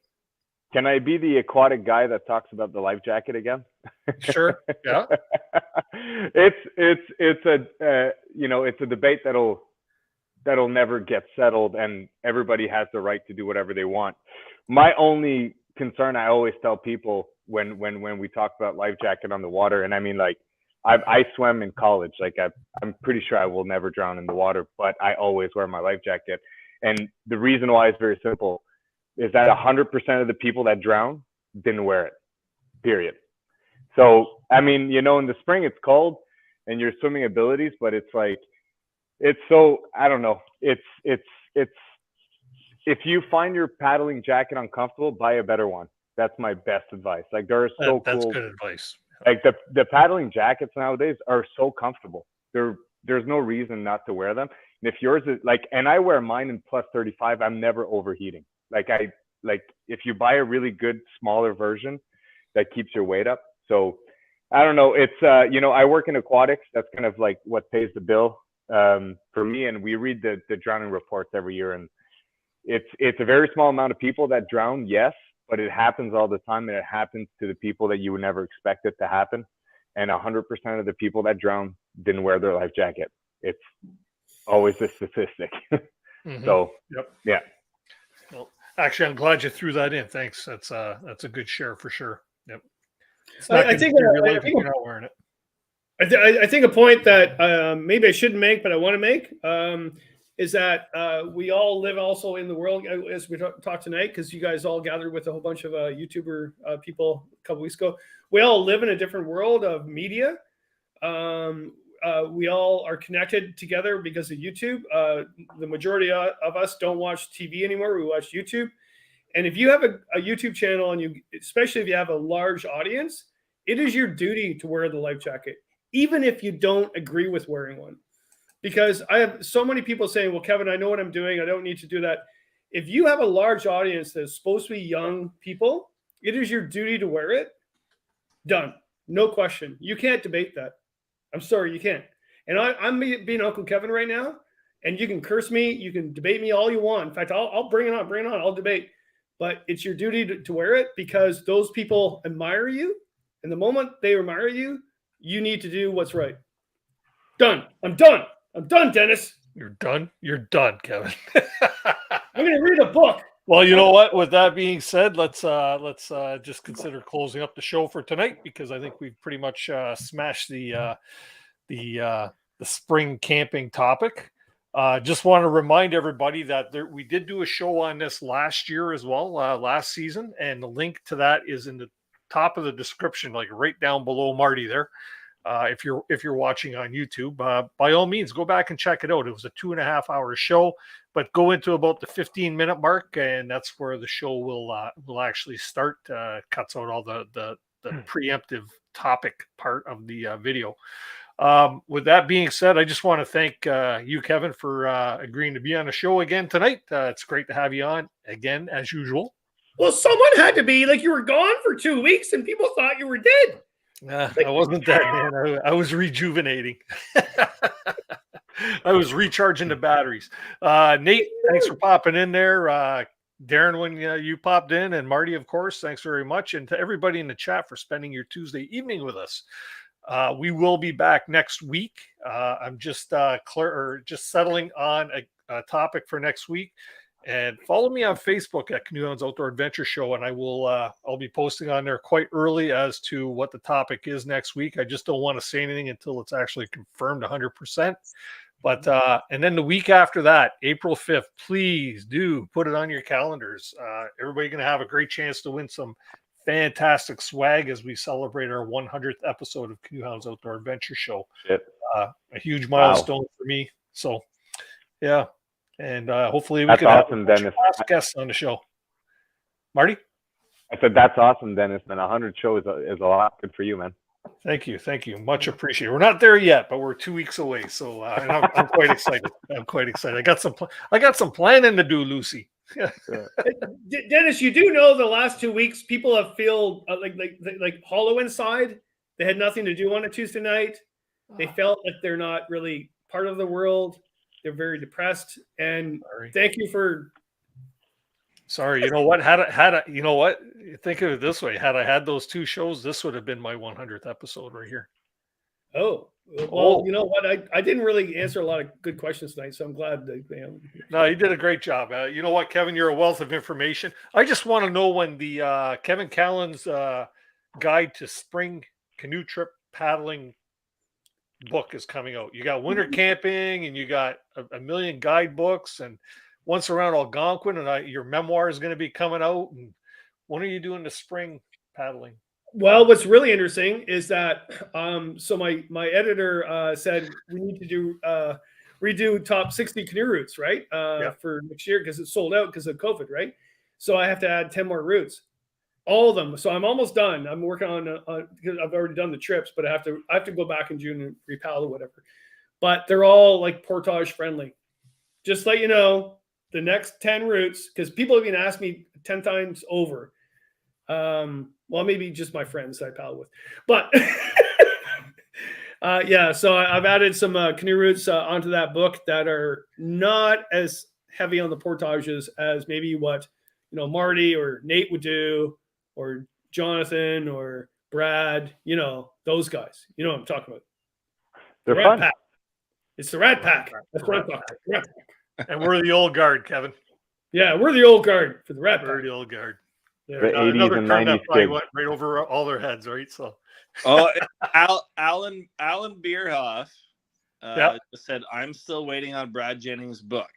Can I be the aquatic guy that talks about the life jacket again? Sure. Yeah. It's a debate that'll never get settled, and everybody has the right to do whatever they want. My only concern, I always tell people when we talk about life jacket on the water, and I mean, like, I swam in college. Like, I'm pretty sure I will never drown in the water, but I always wear my life jacket. And the reason why is very simple. Is that 100% of the people that drown didn't wear it, period. So, I mean, in the spring it's cold and your swimming abilities, but it's like, it's so, I don't know. It's if you find your paddling jacket uncomfortable, buy a better one. That's my best advice. Like, they're so cool. That's good advice. Like the paddling jackets nowadays are so comfortable. There's no reason not to wear them. And if yours is like, and I wear mine in plus 35, I'm never overheating. Like if you buy a really good smaller version that keeps your weight up. So I don't know. It's I work in aquatics. That's kind of like what pays the bill for me. And we read the drowning reports every year, and it's a very small amount of people that drown, yes, but it happens all the time, and it happens to the people that you would never expect it to happen. And 100% of the people that drown didn't wear their life jacket. It's always a statistic. Mm-hmm. So yeah. Well, actually, I'm glad you threw that in. Thanks. That's a good share for sure. Yep. I think you're not wearing it. I think a point that maybe I shouldn't make, but I want to make is that we all live also in the world, as we talk tonight, because you guys all gathered with a whole bunch of YouTuber people a couple weeks ago. We all live in a different world of media. We all are connected together because of YouTube. The majority of us don't watch TV anymore. We watch YouTube. And if you have a YouTube channel, and especially if you have a large audience, it is your duty to wear the life jacket, even if you don't agree with wearing one. Because I have so many people saying, well, Kevin, I know what I'm doing. I don't need to do that. If you have a large audience that's supposed to be young people, it is your duty to wear it. Done. No question. You can't debate that. I'm sorry, you can't. And I'm being Uncle Kevin right now, and you can curse me. You can debate me all you want. In fact, I'll bring it on. I'll debate. But it's your duty to wear it, because those people admire you. And the moment they admire you, you need to do what's right. Done. I'm done. I'm done, Dennis. You're done? You're done, Kevin. I'm going to read a book. Well, you know what? With that being said, let's just consider closing up the show for tonight, because I think we've pretty much smashed the spring camping topic. Just want to remind everybody that we did do a show on this last year as well, last season, and the link to that is in the top of the description, like right down below Marty there. If you're watching on YouTube, by all means, go back and check it out. It was a 2.5-hour show, but go into about the 15-minute mark, and that's where the show will actually start. Cuts out all the preemptive topic part of the video. With that being said, I just want to thank you, Kevin, for agreeing to be on the show again tonight. It's great to have you on again, as usual. Well, someone had to be. Like, you were gone for 2 weeks, and people thought you were dead. I wasn't dead, man. I was rejuvenating. I was recharging the batteries. Nate, thanks for popping in there. Darren, when you popped in, and Marty, of course, thanks very much. And to everybody in the chat for spending your Tuesday evening with us. We will be back next week. I'm just settling on a topic for next week. And follow me on Facebook at Canoehounds Outdoor Adventure Show, and I'll be posting on there quite early as to what the topic is next week. I just don't want to say anything until it's actually confirmed 100%. But and then the week after that, April 5th, please do put it on your calendars. Everybody's going to have a great chance to win some fantastic swag as we celebrate our 100th episode of Canoehounds Outdoor Adventure Show. A huge milestone for me. So, yeah. And hopefully we can awesome, have Dennis. guests on the show. Marty? I said, that's awesome, Dennis, man. 100 shows is a lot. Good for you, man. Thank you. Much appreciated. We're not there yet, but we're 2 weeks away. So and I'm quite excited. I got some planning to do, Lucy. Dennis, you do know the last 2 weeks people have felt like hollow inside. They had nothing to do on a Tuesday night. They felt that they're not really part of the world. They're very depressed. And thank you for. Sorry, you know what? You know what? Think of it this way: had I had those 2 shows, this would have been my 100th episode right here. Oh, well, you know what? I didn't really answer a lot of good questions tonight, so I'm glad that. No, you did a great job. You know what, Kevin? You're a wealth of information. I just want to know when the Kevin Callan's Guide to Spring Canoe Trip Paddling book is coming out. You got winter camping, and you got a million guidebooks, and Once Around Algonquin, and your memoir is going to be coming out. And when are you doing the spring paddling? Well, what's really interesting is that so my editor said we need to redo top 60 canoe routes, right? For next year, because it's sold out because of COVID, right? So I have to add 10 more routes, all of them. So I'm almost done. I'm working on because I've already done the trips, but I have to go back in June and repaddle or whatever. But they're all like portage friendly. Just let you know, the next 10 routes, because people have been asking me 10 times over. Well, maybe just my friends that I paddle with, but yeah. So I've added some canoe routes onto that book that are not as heavy on the portages as maybe what Marty or Nate would do, or Jonathan or Brad. Those guys. You know what I'm talking about. They're Rat fun. Pack. It's the Rat Pack. That's what I'm talking about. Rat Pack. And we're the old guard, Kevin. Yeah, we're the old guard for the Rat Pack. We're the old guard. The 80s and 90s went right over all their heads, right? So, Alan Bierhoff said, "I'm still waiting on Brad Jennings' book."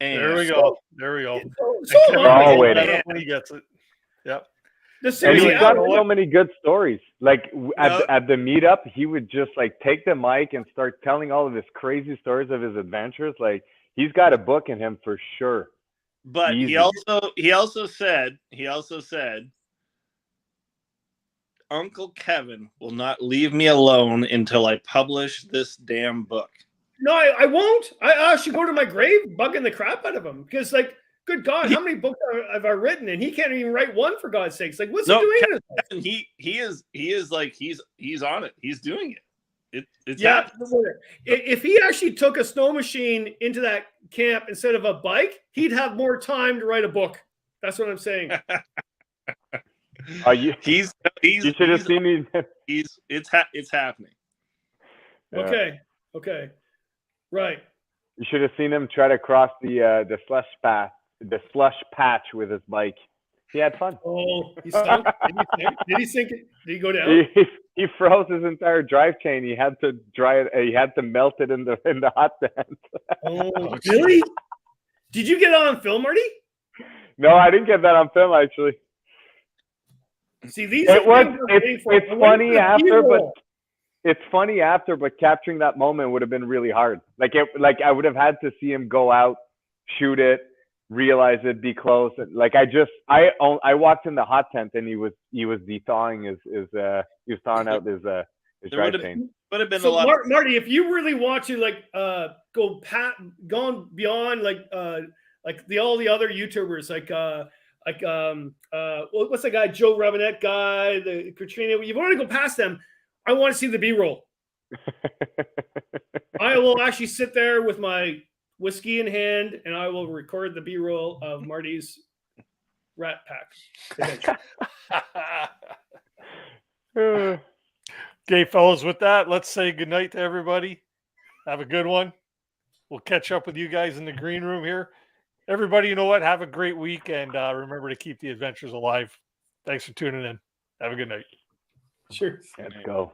And there we go. We're all waiting when he gets it. Yep. And he's got so many good stories. Like at the meetup, he would just like take the mic and start telling all of his crazy stories of his adventures. Like, he's got a book in him for sure. But Easy. he also said Uncle Kevin will not leave me alone until I publish this damn book. No, I won't. I should go to my grave bugging the crap out of him, because, like, good God, how many books have I written, and he can't even write one, for God's sakes. Like, what's he doing? Kevin, he is like he's on it. He's doing it. It's yeah. happening. If he actually took a snow machine into that camp instead of a bike, he'd have more time to write a book. That's what I'm saying. You should have seen me. It's happening. Yeah. Okay. Right. You should have seen him try to cross the slush path the slush patch with his bike. He had fun. Oh, he stunk? Did he sink it? Did he go down? He froze his entire drive chain. He had to dry it. He had to melt it in the hot tent. Oh, really? Did you get it on film, Marty? No, I didn't get that on film actually. See, these it's funny after, but it's funny after, but capturing that moment would have been really hard. Like I would have had to see him go out, shoot it, realize it'd be close. And like I walked in the hot tent and he was thawing his out his drive chain. Would have been so a lot. Marty, if you really want to going beyond all the other YouTubers what's the guy, Joe Robinette guy, the Katrina, you want to go past them, I want to see the B-roll. I will actually sit there with my whiskey in hand and I will record the B-roll of Marty's Rat Pack. Okay, fellas, with that, let's say goodnight to everybody. Have a good one. We'll catch up with you guys in the green room here. Everybody, you know what? Have a great week, and remember to keep the adventures alive. Thanks for tuning in. Have a good night. Sure. Let's go.